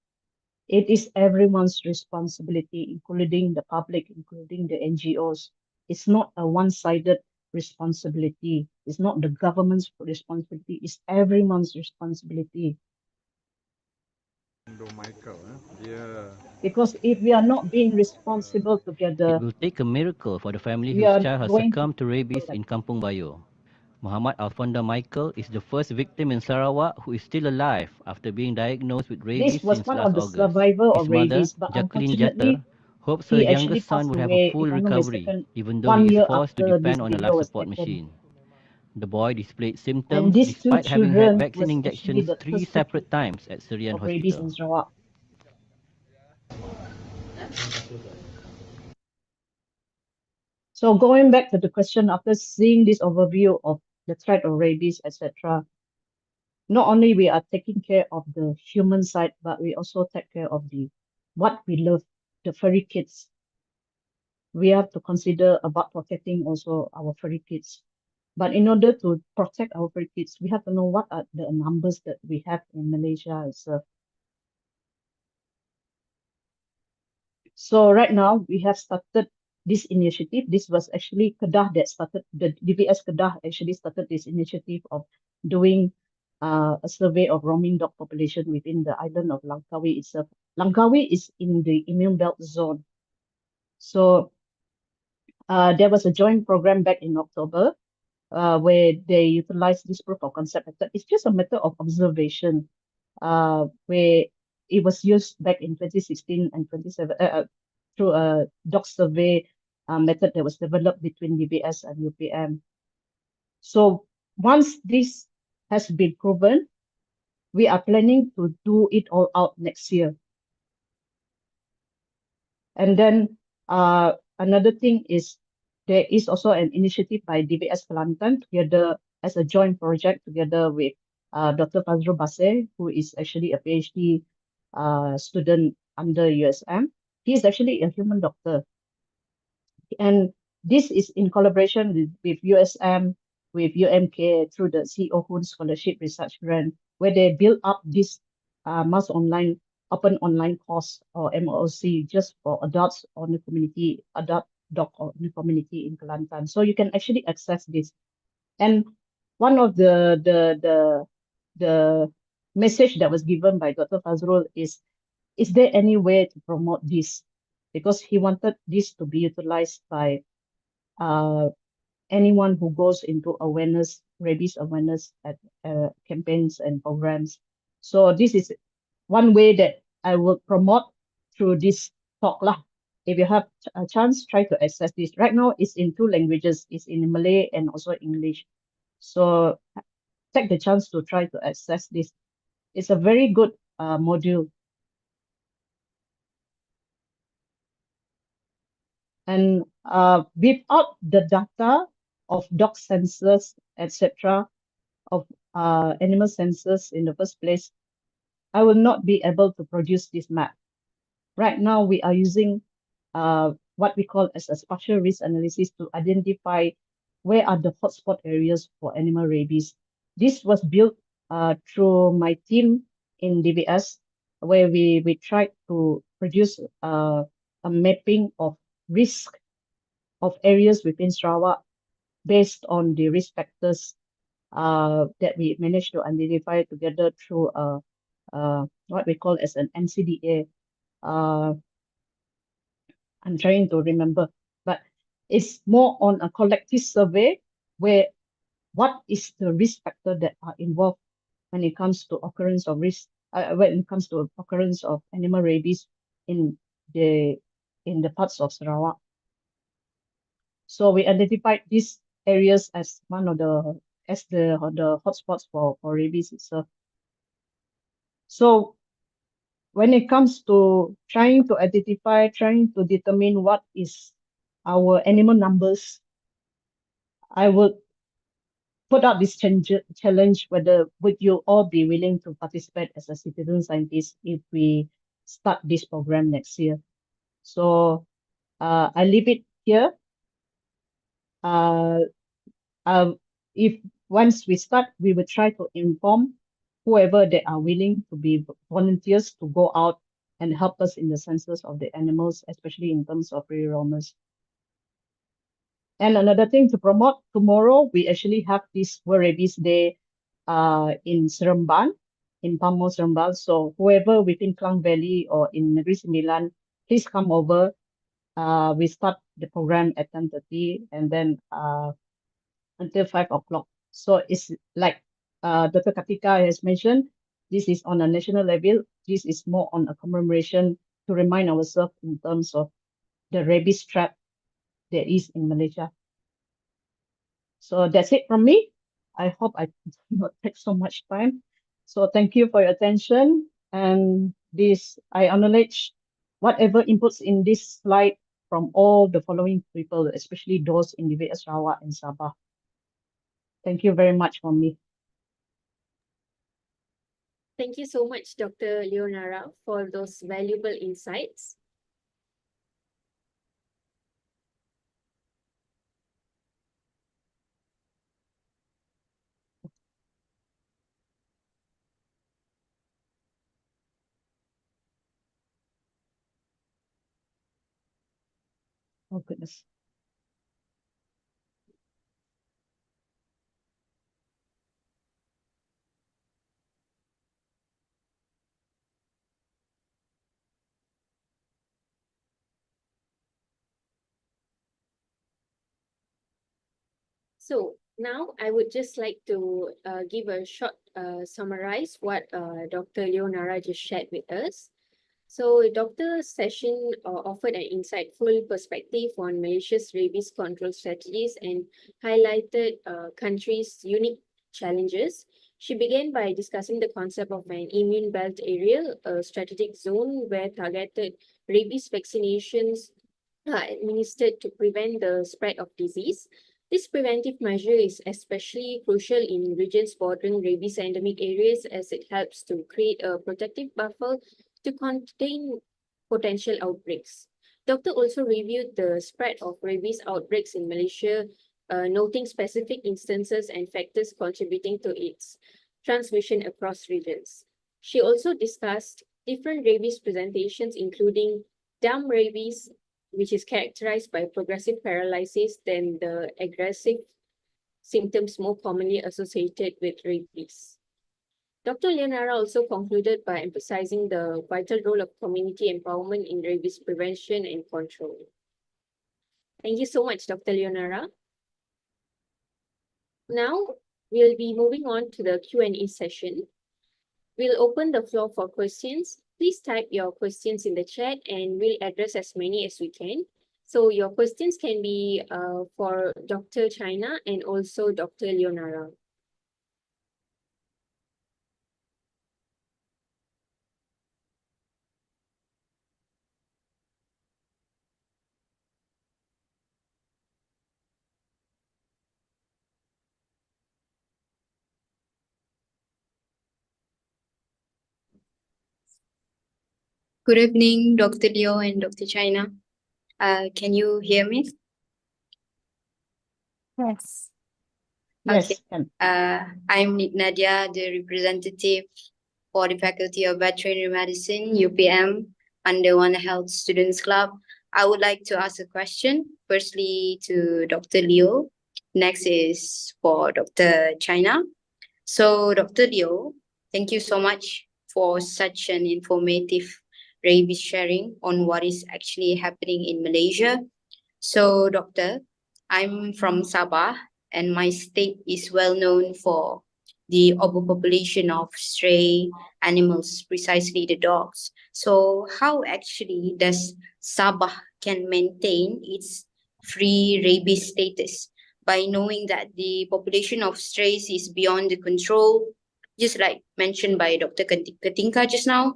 It is everyone's responsibility, including the public, including the NGOs. It's not a one-sided responsibility. It's not the government's responsibility. It's everyone's responsibility. Michael, dia Because if we are not being responsible It together, will take a miracle for the family we whose are child has going to succumbed to rabies in Kampung Bayo. Muhammad Alfonda Michael is the first victim in Sarawak who is still alive after being diagnosed with this rabies was since one of last the August. survivor His of mother, rabies, but Jacqueline Jatter, unfortunately, hopes her he younger actually son passed would have a away, full if I'm not recovery, mistaken, even though he 1 is year forced to after depend this on a video life was support taken. machine. The boy displayed And symptoms these two despite having had children vaccine was actually injections the 3 first two separate cases times at Syrian of rabies Hospital. in Sarawak. So going back to the question, after seeing this overview of the threat of rabies, etc., not only we are taking care of the human side, but we also take care of the what we love, the furry kids. We have to consider about protecting also our furry kids. But in order to protect our furry kids, we have to know what are the numbers that we have in Malaysia itself. So right now we have started this initiative. This was actually Kedah that started, the DBS Kedah actually started this initiative of doing a survey of roaming dog population within the island of Langkawi itself. Langkawi is in the immune belt zone. So there was a joint program back in October where they utilized this proof of concept method. It's just a method of observation where it was used back in 2016 and 27 through a dog survey method that was developed between DBS and UPM. So once this has been proven, we are planning to do it all out next year. And then another thing is there is also an initiative by DBS Kelantan together as a joint project together with Dr. Fazrul Basir, who is actually a PhD student under USM. He is actually a human doctor. And this is in collaboration with USM, with UMK through the CEO Hoon Scholarship Research Grant, where they build up this mass online, open online course or MOOC just for adults on the community, adult dog on the community in Kelantan. So you can actually access this. And one of the message that was given by Dr. Fazrul is there any way to promote this? Because he wanted this to be utilized by anyone who goes into awareness, rabies awareness at campaigns and programs. So this is one way that I will promote through this talk lah. If you have a chance, try to access this. Right now, it's in 2 languages. It's in Malay and also English. So take the chance to try to access this. It's a very good module. And without the data of dog sensors, etc., of animal sensors in the first place, I will not be able to produce this map. Right now, we are using what we call as a spatial risk analysis to identify where are the hotspot areas for animal rabies. This was built through my team in DBS, where we tried to produce a mapping of risk of areas within Sarawak based on the risk factors that we managed to identify together through what we call as an NCDA. I'm trying to remember, but it's more on a collective survey where what is the risk factor that are involved when it comes to occurrence of risk, when it comes to occurrence of animal rabies in the parts of Sarawak. So we identified these areas as one of the hotspots for rabies itself. So when it comes to trying to identify, trying to determine what is our animal numbers, I would put out this challenge whether would you all be willing to participate as a citizen scientist if we start this program next year. So I leave it here. Uh, if once we start, we will try to inform whoever that are willing to be volunteers to go out and help us in the census of the animals, especially in terms of free roamers. And another thing to promote, tomorrow we actually have this World Rabies Day in Seremban, in Pamor Seremban. So whoever within Klang Valley or in Negeri Sembilan, please come over. We start the program at 10:30 and then until 5 o'clock. So it's like Dr. Katika has mentioned, this is on a national level. This is more on a commemoration to remind ourselves in terms of the rabies threat there is in Malaysia. So that's it from me. I hope I did not take so much time. So thank you for your attention. And this, I acknowledge whatever inputs in this slide from all the following people, especially those in Debate Sarawak and Sabah. Thank you very much from me. Thank you so much, Dr. Leonara, for those valuable insights. Oh, goodness. So now I would just like to give a short summarize what Dr. Leonara just shared with us. So Dr. Session offered an insightful perspective on Malaysia's rabies control strategies and highlighted countries' unique challenges. She began by discussing the concept of an immune belt area, a strategic zone where targeted rabies vaccinations are administered to prevent the spread of disease. This preventive measure is especially crucial in regions bordering rabies endemic areas as it helps to create a protective buffer to contain potential outbreaks. Doctor also reviewed the spread of rabies outbreaks in Malaysia, noting specific instances and factors contributing to its transmission across regions. She also discussed different rabies presentations, including dumb rabies, which is characterized by progressive paralysis, than the aggressive symptoms more commonly associated with rabies. Dr. Leonara also concluded by emphasizing the vital role of community empowerment in rabies prevention and control. Thank you so much, Dr. Leonara. Now, we'll be moving on to the Q&A session. We'll open the floor for questions. Please type your questions in the chat and we'll address as many as we can. So your questions can be for Dr. China and also Dr. Leonara. Good evening, Dr. Leo and Dr. China. Can you hear me? Yes. Okay. Yes, can. I'm Nadia, the representative for the Faculty of Veterinary Medicine, UPM, under One Health Students Club. I would like to ask a question, firstly to Dr. Leo. Next is for Dr. China. So, Dr. Leo, thank you so much for such an informative rabies sharing on what is actually happening in Malaysia. So, Doctor, I'm from Sabah and my state is well known for the overpopulation of stray animals, precisely the dogs. So, how actually does Sabah can maintain its free rabies status? By knowing that the population of strays is beyond the control, just like mentioned by Dr. Katinka just now.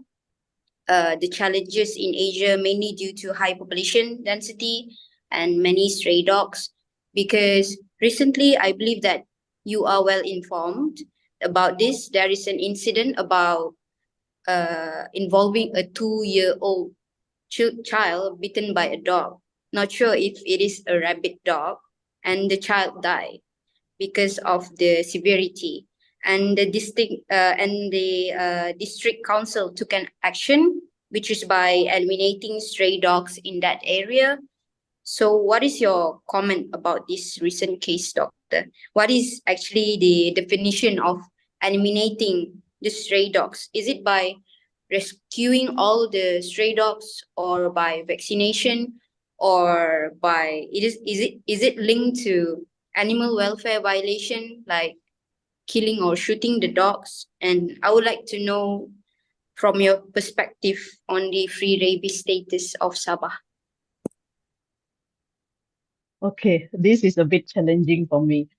the challenges in Asia, mainly due to high population density and many stray dogs. Because recently, I believe that you are well informed about this. There is an incident about involving a 2-year-old child bitten by a dog. Not sure if it is a rabid dog, and the child died because of the severity. And the district council took an action, which is by eliminating stray dogs in that area. So, what is your comment about this recent case, doctor? What is actually the definition of eliminating the stray dogs? Is it by rescuing all the stray dogs, or by vaccination, or by is it linked to animal welfare violation, like killing or shooting the dogs? And I would like to know from your perspective on the free rabies status of Sabah. Okay, this is a bit challenging for me.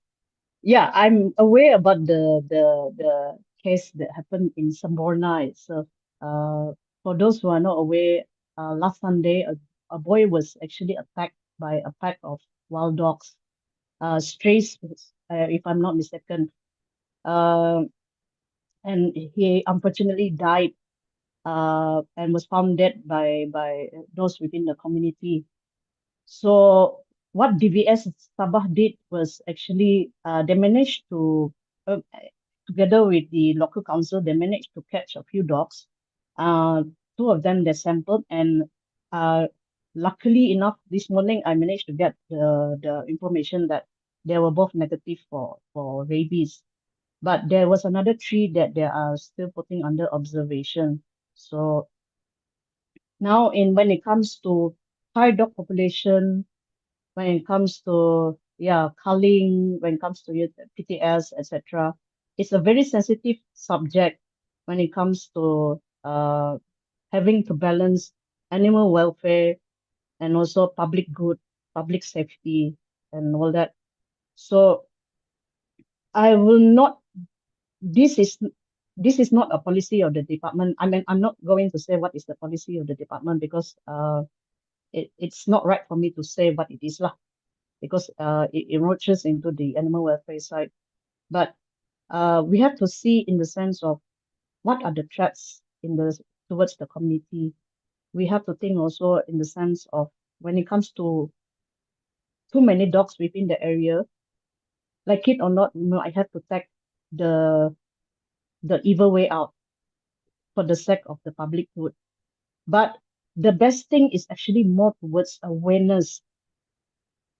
Yeah, I'm aware about the case that happened in Samborna itself. For those who are not aware, last Sunday a boy was actually attacked by a pack of wild dogs, strays, if I'm not mistaken. And he unfortunately died, and was found dead by those within the community. So what DVS Sabah did was actually they managed to, together with the local council, they managed to catch a few dogs. Two of them they sampled, and luckily enough, this morning I managed to get the information that they were both negative for rabies. But there was another three that they are still putting under observation. So now, when it comes to high dog population, when it comes to culling, when it comes to PTS, etc., it's a very sensitive subject when it comes to having to balance animal welfare and also public good, public safety, and all that. So I will not. This is not a policy of the department. I mean, I'm not going to say what is the policy of the department, because it's not right for me to say what it is lah, because it encroaches into the animal welfare side. But we have to see in the sense of what are the threats towards the community. We have to think also in the sense of when it comes to too many dogs within the area, like it or not, I have to take the evil way out for the sake of the public good. But the best thing is actually more towards awareness,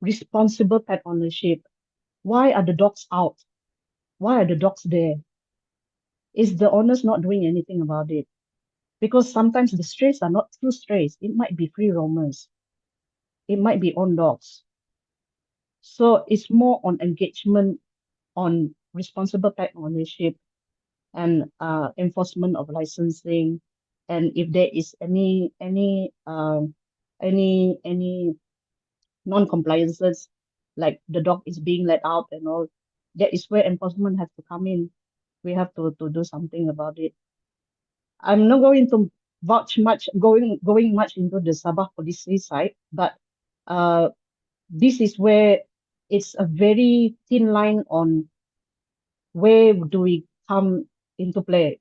responsible pet ownership. Why are the dogs out? Why are the dogs there? Is the owners not doing anything about it? Because sometimes the strays are not true strays. It might be free roamers. It might be own dogs. So it's more on engagement, on responsible pet ownership, and enforcement of licensing. And if there is any non-compliances, like the dog is being let out and all, that is where enforcement has to come in. We have to do something about it. I'm not going to going much into the Sabah policy side, but this is where it's a very thin line on where do we come into play.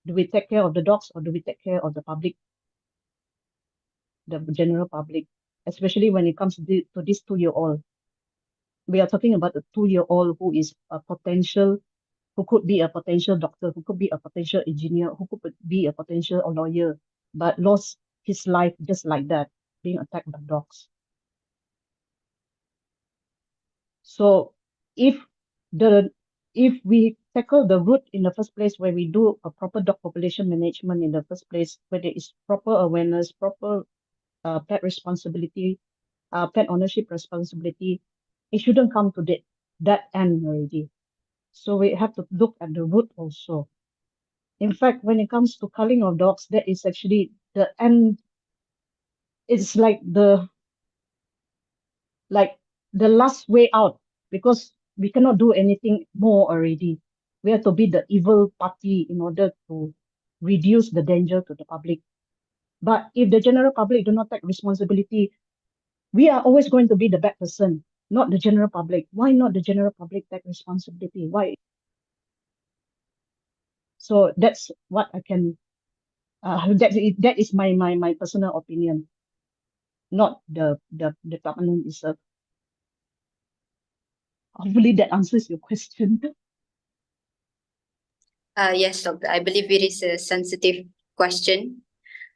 Do we take care of the dogs, or do we take care of the public, the general public, especially when it comes to this 2-year-old? We are talking about a 2-year-old who is a potential, who could be a potential doctor, who could be a potential engineer, who could be a potential lawyer, but lost his life just like that, being attacked by dogs. So if we tackle the root in the first place, where we do a proper dog population management in the first place, where there is proper awareness, proper pet responsibility, pet ownership responsibility, it shouldn't come to that end already. So we have to look at the root also. In fact, when it comes to culling of dogs, that is actually the end. It's like the last way out, because we cannot do anything more already. We have to be the evil party in order to reduce the danger to the public. But if the general public do not take responsibility, we are always going to be the bad person, not the general public. Why not the general public take responsibility? Why? So that's what I can. That is my personal opinion, not the government itself. Hopefully that answers your question. Yes, doctor. I believe it is a sensitive question.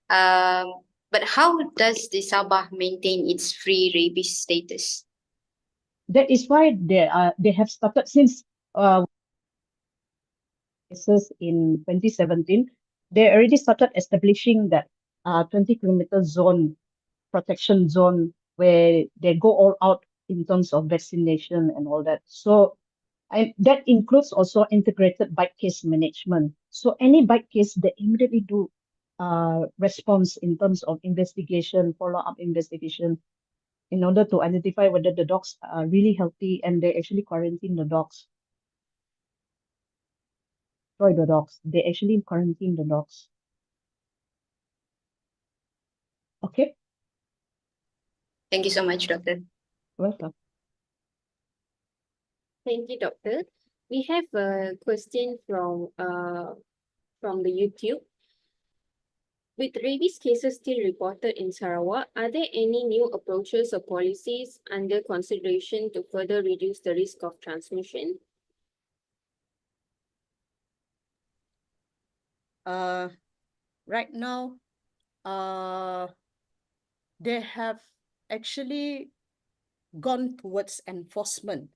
But how does the Sabah maintain its free rabies status? That is why they have started since cases in 2017. They already started establishing that 20-kilometer zone, protection zone, where they go all out in terms of vaccination and all that. So that includes also integrated bite case management. So any bite case, they immediately do response in terms of investigation, follow-up investigation, in order to identify whether the dogs are really healthy, and they actually quarantine the dogs. Destroy the dogs. They actually quarantine the dogs. Okay, Thank you so much, doctor. welcome. Thank you, Doctor. We have a question from the YouTube. With rabies cases still reported in Sarawak, are there any new approaches or policies under consideration to further reduce the risk of transmission? Right now, they have actually gone towards enforcement,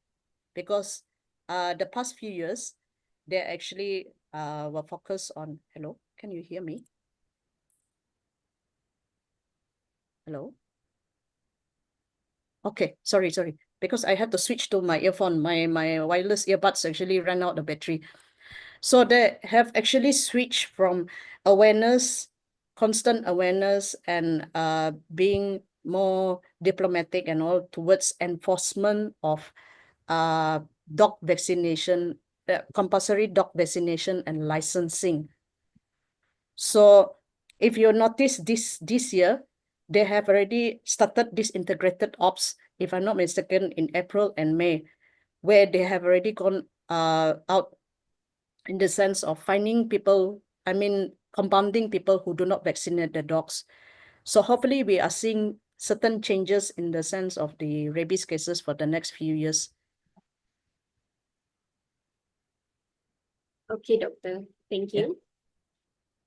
because the past few years, they actually were focused on. Hello, can you hear me? Hello? Okay, sorry, because I have to switch to my earphone. My wireless earbuds actually ran out the battery. So they have actually switched from awareness, constant awareness, and being more diplomatic and all, towards enforcement of dog vaccination, compulsory dog vaccination and licensing. So if you notice this year, they have already started this integrated ops, if I'm not mistaken, in April and May, where they have already gone out in the sense of finding people, compounding people who do not vaccinate their dogs. So hopefully we are seeing certain changes in the sense of the rabies cases for the next few years. Okay, Doctor. Thank Yeah. you.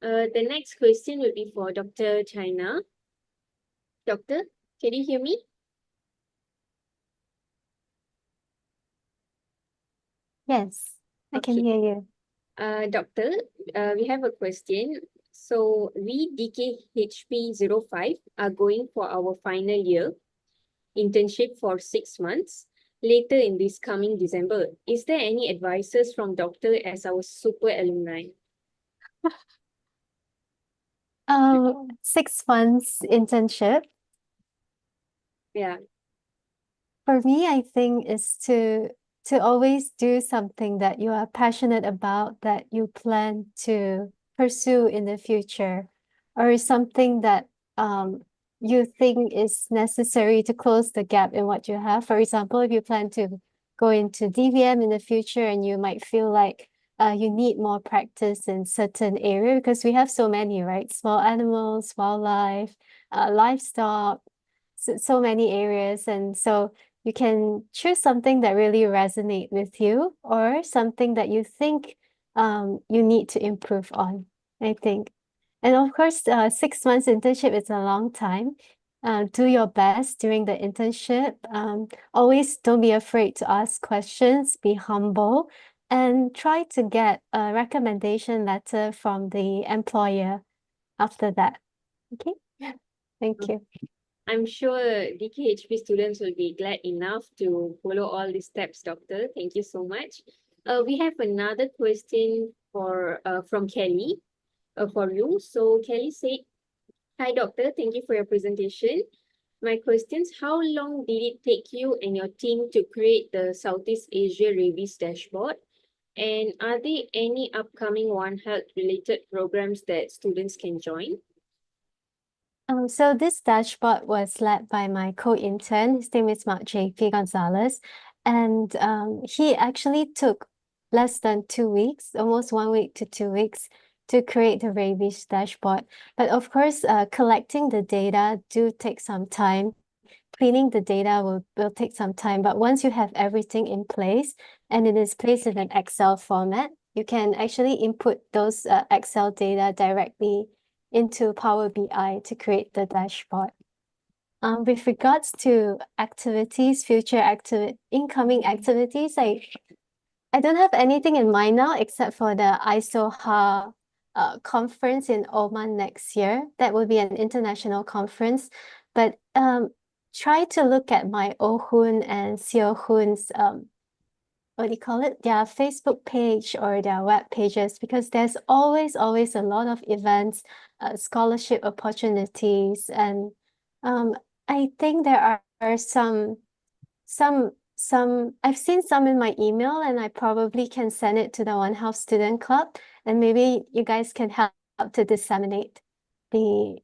The next question will be for Dr. China. Doctor, can you hear me? Yes, I can Okay. hear you. Doctor, we have a question. So we DKHP 05 are going for our final year internship for 6 months later in this coming December. Is there any advices from Doctor as our super alumni? 6 months internship. Yeah. For me, I think is to always do something that you are passionate about, that you plan to pursue in the future, or something that you think is necessary to close the gap in what you have. For example, if you plan to go into DVM in the future and you might feel like you need more practice in certain area, because we have so many, right? Small animals, wildlife, livestock, so many areas. And so you can choose something that really resonate with you, or something that you think you need to improve on, I think. And of course, 6 months internship is a long time. Do your best during the internship. Always don't be afraid to ask questions, be humble, and try to get a recommendation letter from the employer after that. Okay, thank you. I'm sure DKHP students will be glad enough to follow all these steps, Doctor. Thank you so much. We have another question from Kelly for you. So Kelly said, "Hi, Doctor. Thank you for your presentation. My questions: how long did it take you and your team to create the Southeast Asia Rabies Dashboard? And are there any upcoming One Health related programs that students can join?" So this dashboard was led by my co-intern. His name is Mark J.P. Gonzalez. And he actually took less than 2 weeks, almost 1 week to 2 weeks to create the rabies dashboard. But of course, collecting the data do take some time. Cleaning the data will take some time. But once you have everything in place and it is placed in an Excel format, you can actually input those Excel data directly into Power BI to create the dashboard. With regards to activities, incoming activities, I don't have anything in mind now except for the ISOHA conference in Oman next year. That will be an international conference. But try to look at my Ohun and Seohun's what do you call it? Their Facebook page or their web pages, because there's always a lot of events, scholarship opportunities, and I think there are some I've seen some in my email, and I probably can send it to the One Health Student Club, and maybe you guys can help to disseminate the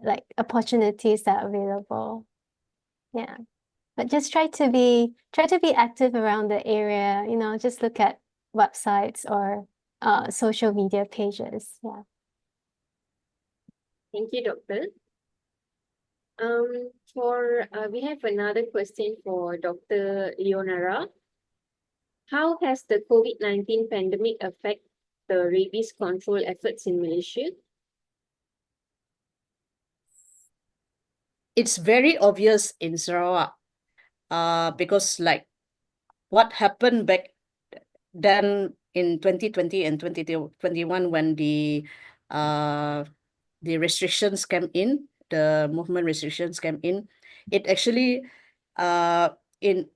like opportunities that are available. Yeah. But just try to be active around the area, you know, just look at websites or social media pages. Yeah. Thank you, Doctor. We have another question for Dr. Leonara. How has the COVID-19 pandemic affect the rabies control efforts in Malaysia? It's very obvious in Sarawak, because like what happened back then in 2020 and 2021 when the restrictions came in, the movement restrictions came in, it actually it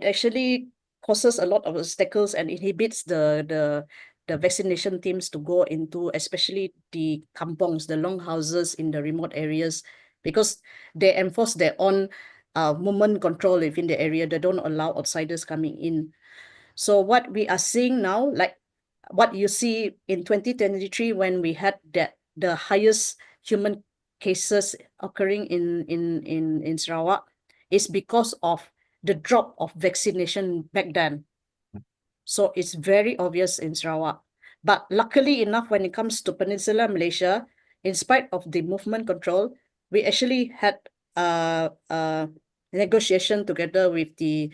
actually causes a lot of obstacles and inhibits the vaccination teams to go into especially the kampongs, the long houses in the remote areas, because they enforce their own movement control within the area. They don't allow outsiders coming in. So what we are seeing now, like what you see in 2023 when we had the highest human cases occurring in Sarawak, is because of the drop of vaccination back then. So it's very obvious in Sarawak. But luckily enough, when it comes to Peninsular Malaysia, in spite of the movement control, we actually had negotiation together with the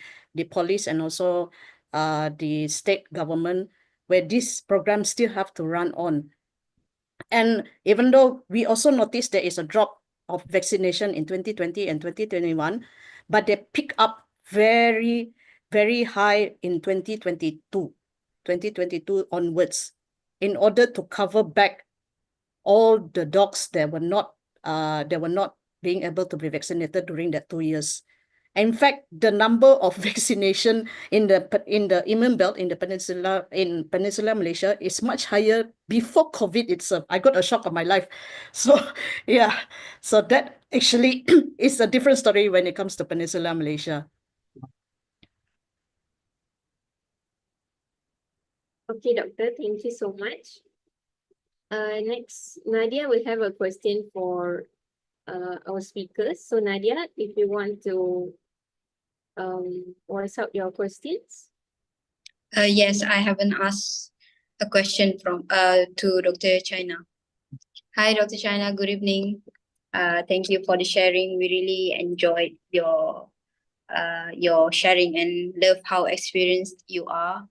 police and also the state government, where these programs still have to run on. And even though we also noticed there is a drop of vaccination in 2020 and 2021, but they pick up very, very high in 2022 onwards, in order to cover back all the dogs that were not being able to be vaccinated during that 2 years. In fact, the number of vaccination in the Immune Belt in Peninsular Malaysia is much higher before COVID itself. I got a shock of my life. So yeah, so that actually is a different story when it comes to Peninsular Malaysia. Okay, Doctor, thank you so much. Next, Nadia will have a question for our speakers. So Nadia, if you want to voice out your questions. Yes, I haven't asked a question from to Dr. China. Hi, Dr. China. Good evening. Thank you for the sharing. We really enjoyed your sharing and love how experienced you are.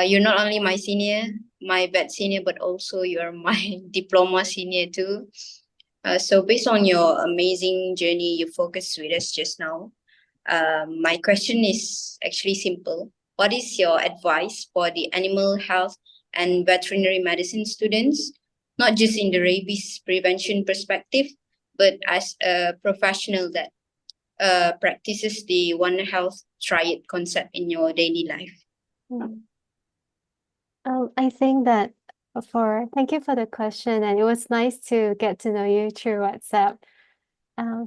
You're not only my senior, my batch senior, but also you're my diploma senior too. So based on your amazing journey you focused with us just now, my question is actually simple. What is your advice for the animal health and veterinary medicine students, not just in the rabies prevention perspective, but as a professional that practices the One Health Triad concept in your daily life? I think that thank you for the question, and it was nice to get to know you through WhatsApp.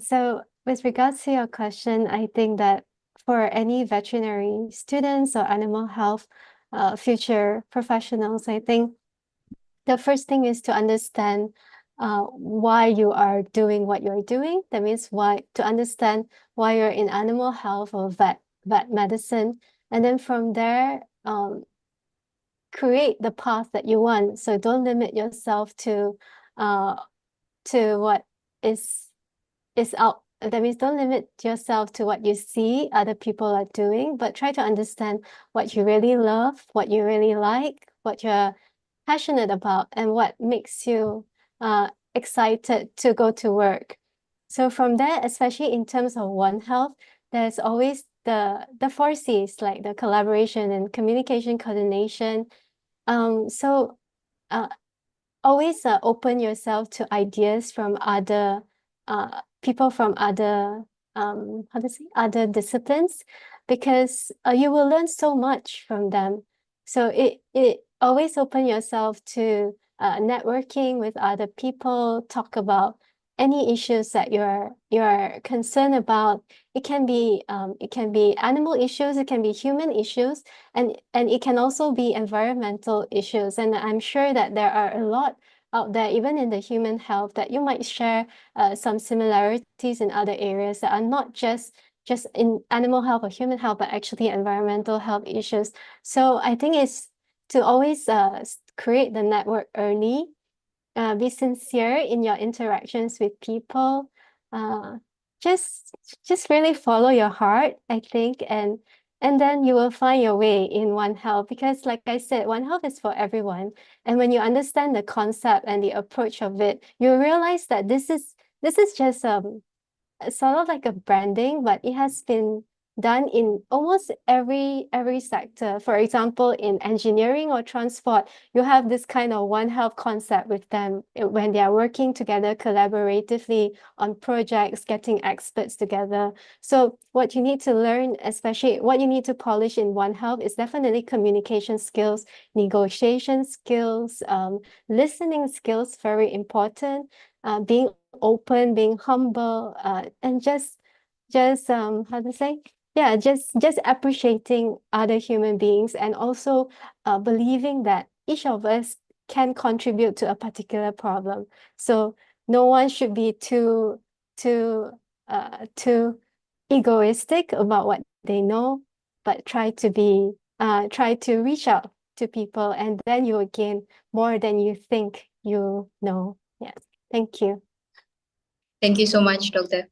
So with regards to your question, I think that for any veterinary students or animal health future professionals, I think the first thing is to understand why you are doing what you're doing. That means why, to understand why you're in animal health or vet medicine. And then from there, create the path that you want. So don't limit yourself to what is out. That means don't limit yourself to what you see other people are doing, but try to understand what you really love, what you really like, what you're passionate about, and what makes you excited to go to work. So from there, especially in terms of One Health, there's always the 4Cs, like the collaboration and communication coordination. So always open yourself to ideas from other people from other other disciplines, because you will learn so much from them. So it always open yourself to networking with other people, talk about any issues that you're concerned about. It can be animal issues, it can be human issues, and it can also be environmental issues. And I'm sure that there are a lot out there, even in the human health, that you might share some similarities in other areas that are not just in animal health or human health, but actually environmental health issues. So I think it's to always create the network early, be sincere in your interactions with people, just really follow your heart, I think, and then you will find your way in One Health, because like I said, One Health is for everyone. And when you understand the concept and the approach of it, you realize that this is just sort of like a branding, but it has been done in almost every sector. For example, in engineering or transport, you have this kind of One Health concept with them when they are working together collaboratively on projects, getting experts together. So what you need to learn, especially what you need to polish in One Health, is definitely communication skills, negotiation skills, listening skills, very important, being open, being humble, and just how to say? Yeah, just appreciating other human beings, and also believing that each of us can contribute to a particular problem. So no one should be too egoistic about what they know, but try to reach out to people, and then you will gain more than you think you know. Yeah. Thank you. Thank you so much, Doctor.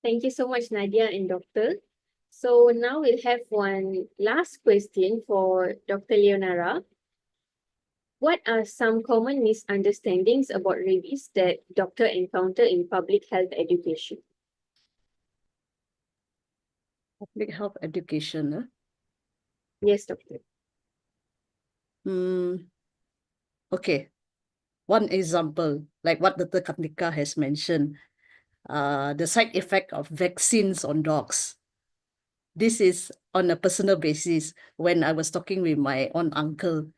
Thank you so much, Nadia and Doctor. So now we'll have one last question for Dr. Leonara. What are some common misunderstandings about rabies that doctor encounter in public health education? Public health education. Yes, Doctor. Okay. One example, like what Dr. Katika has mentioned, the side effect of vaccines on dogs. This is on a personal basis when I was talking with my own uncle,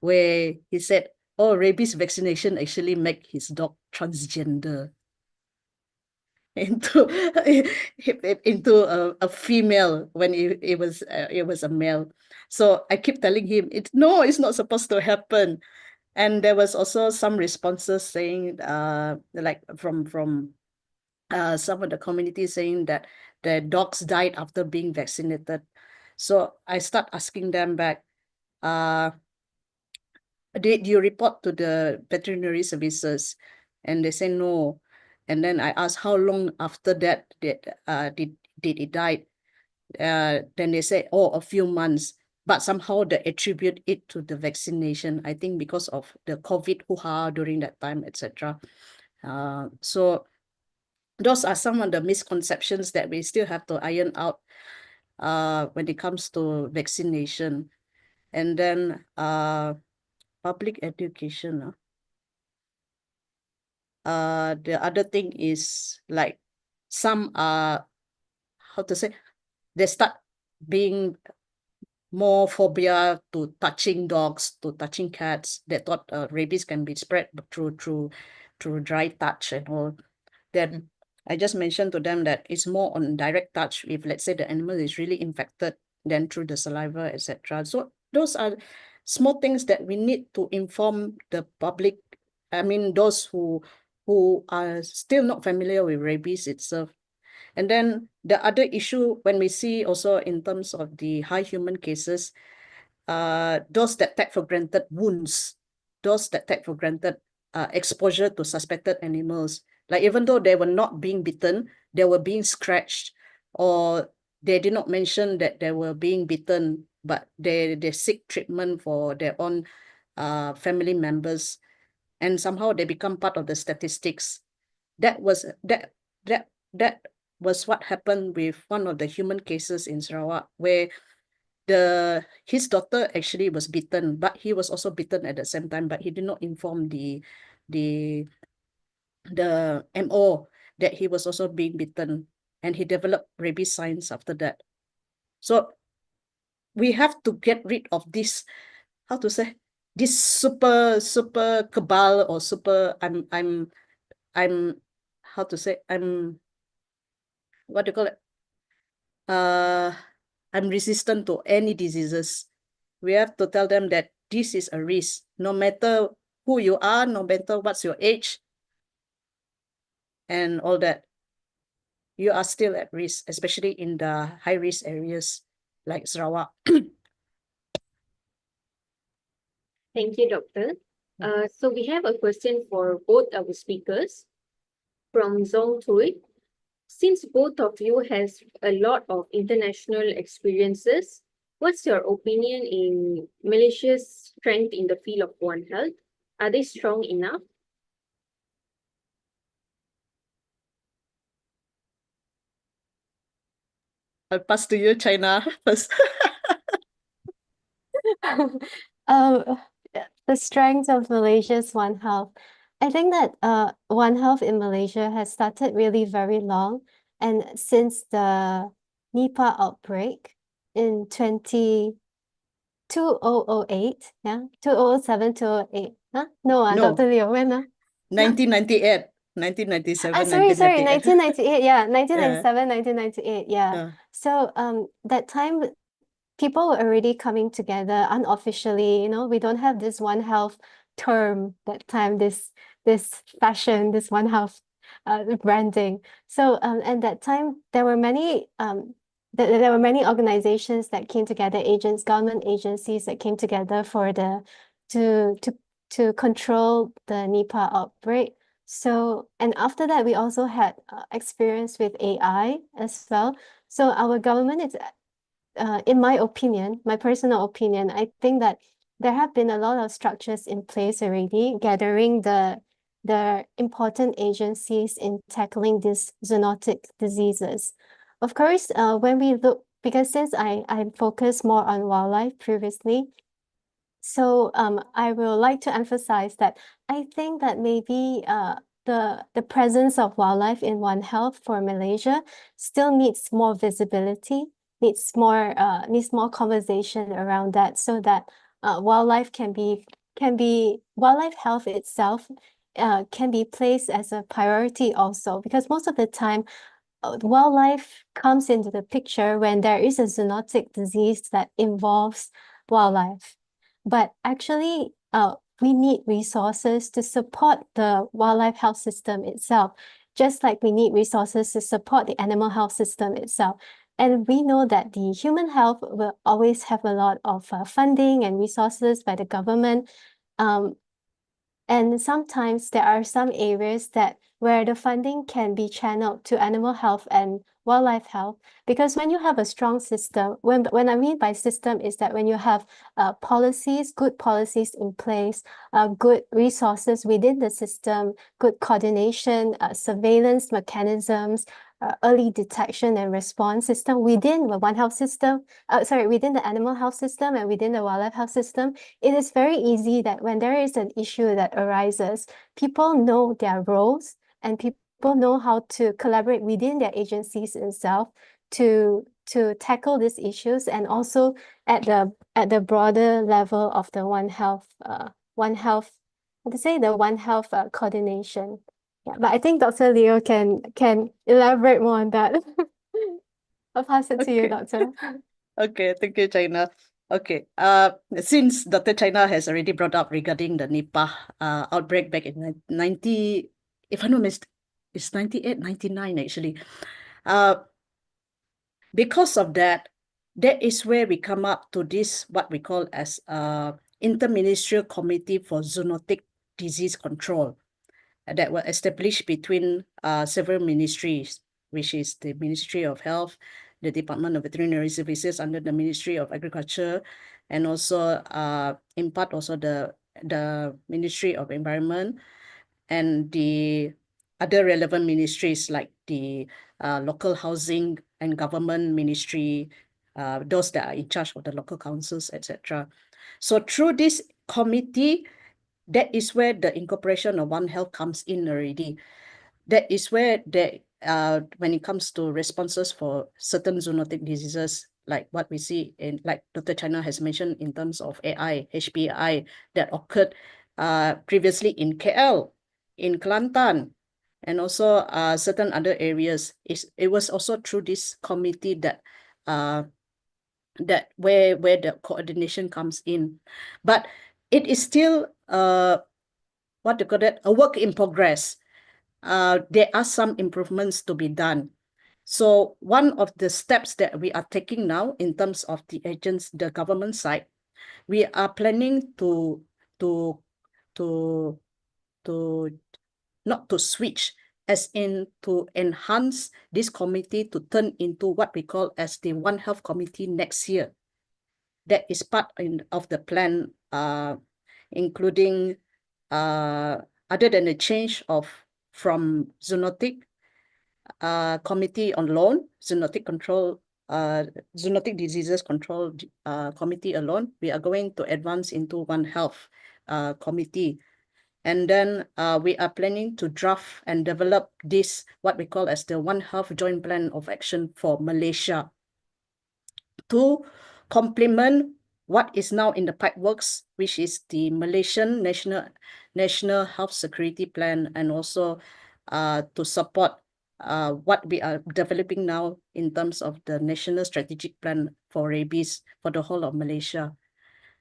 where he said, oh, rabies vaccination actually make his dog transgender into a female when it was a male. So I keep telling him, it's not supposed to happen. And there was also some responses saying, like from some of the community saying that the dogs died after being vaccinated. So I start asking them back, did you report to the veterinary services? And they say no. And then I asked how long after that did it die? Then they say, oh, a few months. But somehow they attribute it to the vaccination. I think because of the COVID hoo-ha during that time, etc. So those are some of the misconceptions that we still have to iron out when it comes to vaccination. And then public education. The other thing is like some how to say, they start being more phobia to touching dogs, to touching cats. They thought rabies can be spread through dry touch and all. Then I just mentioned to them that it's more on direct touch. If let's say the animal is really infected, then through the saliva, etc. So those are small things that we need to inform the public. I mean, those who are still not familiar with rabies itself. And then the other issue when we see also in terms of the high human cases, those that take for granted wounds, those that take for granted exposure to suspected animals. Like even though they were not being bitten, they were being scratched, or they did not mention that they were being bitten, but they seek treatment for their own family members, and somehow they become part of the statistics. That was what happened with one of the human cases in Sarawak, where his daughter actually was bitten, but he was also bitten at the same time, but he did not inform the MO that he was also being bitten, and he developed rabies signs after that. So we have to get rid of this, how to say, this super cabal, or super, I'm how to say, what do you call it? I'm resistant to any diseases. We have to tell them that this is a risk. No matter who you are, no matter what's your age, and all that, you are still at risk, especially in the high-risk areas like Sarawak. Thank you, Doctor. So we have a question for both our speakers from Zong Tui. Since both of you has a lot of international experiences, what's your opinion in Malaysia's strength in the field of One Health? Are they strong enough? I'll pass to you, China, first. Um, the strength of Malaysia's One Health. I think that One Health in Malaysia has started really very long, and since the Nipah outbreak in 2008, yeah, 2007, 2008. Huh? No, No. Dr. Leo, when? 1998, 1997, Sorry, 1998. 1998, yeah, Yeah. 1997, 1998, yeah. So that time people were already coming together unofficially, we don't have this One Health term that time, this fashion, this One Health branding. So at that time there were many there were many organizations that came together, government agencies that came together for to control the Nipah outbreak. So, and after that, we also had experience with AI as well. So our government is, in my opinion, my personal opinion, I think that there have been a lot of structures in place already, gathering the important agencies in tackling these zoonotic diseases. Of course, when we look, because since I focused more on wildlife previously, so I will like to emphasize that I think that maybe the presence of wildlife in One Health for Malaysia still needs more visibility, needs more conversation around that, so that wildlife wildlife health itself can be placed as a priority also, because most of the time wildlife comes into the picture when there is a zoonotic disease that involves wildlife. But actually, we need resources to support the wildlife health system itself, just like we need resources to support the animal health system itself. And we know that the human health will always have a lot of funding and resources by the government. And sometimes there are some areas where the funding can be channeled to animal health and wildlife health, because when you have a strong system, when I mean by system is that when you have good policies in place, good resources within the system, good coordination, surveillance mechanisms, early detection and response system within the One Health system, within the animal health system and within the wildlife health system, it is very easy that when there is an issue that arises, people know their roles and people know how to collaborate within their agencies itself to tackle these issues, and also at the broader level of the One Health, the One Health coordination. Yeah, but I think Dr. Leo can elaborate more on that. I'll pass it to you, Okay. Doctor. Okay, thank you, China. Okay. Since Dr. China has already brought up regarding the Nipah outbreak back in 90, if I'm not mistaken, it's 98, 99 actually. Because of that, that is where we come up to this, what we call as Interministerial Committee for Zoonotic Disease Control that were established between several ministries, which is the Ministry of Health, the Department of Veterinary Services under the Ministry of Agriculture, and also in part also the Ministry of Environment and the other relevant ministries like the local housing and government ministry, those that are in charge of the local councils, etc. So through this committee, that is where the incorporation of One Health comes in already. That is where when it comes to responses for certain zoonotic diseases, like what we see in, like Dr. China has mentioned in terms of AI, HPAI that occurred previously in KL, in Kelantan, and also certain other areas. It was also through this committee that where the coordination comes in. But it is still what do you call that, a work in progress. There are some improvements to be done. So one of the steps that we are taking now in terms of the agents, the government side, we are planning to not to switch, as in to enhance this committee to turn into what we call as the One Health Committee next year. That is part of the plan, including other than the change from zoonotic committee on loan, zoonotic control, zoonotic diseases control committee alone, we are going to advance into One Health committee. And then we are planning to draft and develop this, what we call as the One Health Joint Plan of Action for Malaysia, to complement what is now in the pipeworks, which is the Malaysian National Health Security Plan, and also to support what we are developing now in terms of the National Strategic Plan for Rabies for the whole of Malaysia.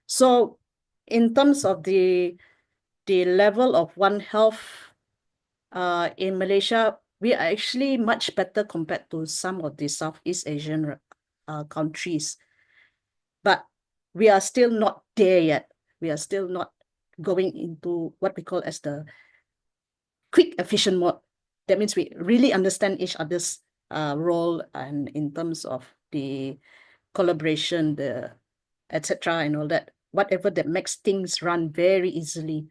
So in terms of the level of One Health in Malaysia, we are actually much better compared to some of the Southeast Asian countries. But we are still not there yet. We are still not going into what we call as the quick, efficient mode. That means we really understand each other's role, and in terms of the collaboration, the etc. and all that, whatever that makes things run very easily.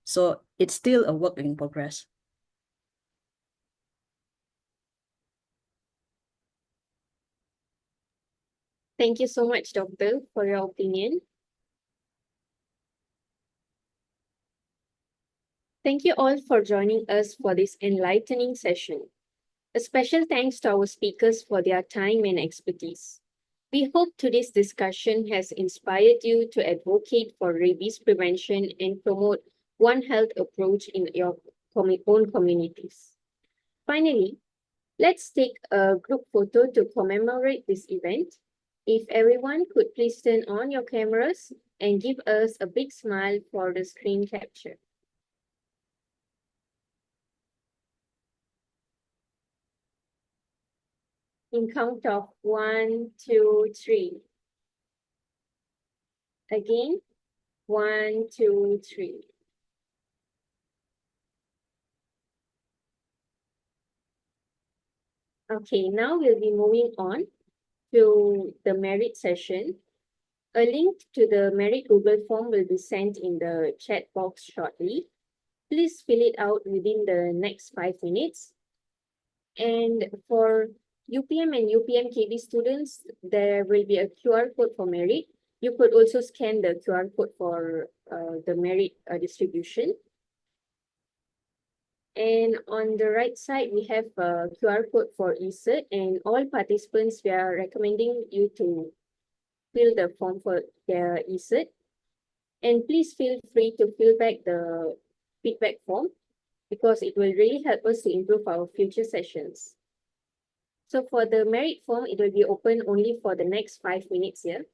So it's still a work in progress. Thank you so much, Doctor, for your opinion. Thank you all for joining us for this enlightening session. A special thanks to our speakers for their time and expertise. We hope today's discussion has inspired you to advocate for rabies prevention and promote One Health approach in your own communities. Finally, let's take a group photo to commemorate this event. If everyone could please turn on your cameras and give us a big smile for the screen capture. In count of 1, 2, 3. Again, 1, 2, 3. Okay, now we'll be moving on to the merit session. A link to the merit Google form will be sent in the chat box shortly. Please fill it out within the next 5 minutes. And for UPM and UPM KB students, there will be a QR code for merit. You could also scan the QR code for the merit distribution. And on the right side, we have a QR code for eCert, and all participants, we are recommending you to fill the form for their eCert. And please feel free to fill back the feedback form because it will really help us to improve our future sessions. So for the merit form, it will be open only for the next 5 minutes here.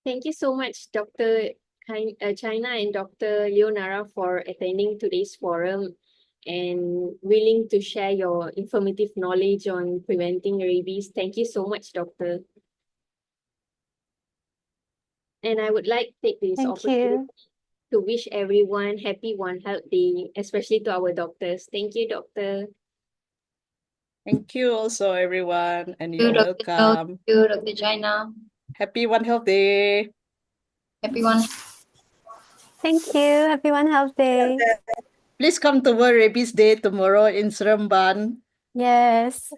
Thank you so much, Dr. China and Dr. Leonara, for attending today's forum and willing to share your informative knowledge on preventing rabies. Thank you so much, Doctor. And I would like to take this Thank opportunity you. to wish everyone happy One Health Day, especially to our doctors. Thank you, Doctor. Thank you also, everyone, and Thank you, you're Dr. Cho. welcome. Thank you, Dr. China. Happy One Health Day. Everyone. Thank you. Happy One Health Day. Please come to World Rabies Day tomorrow in Seremban. Yes.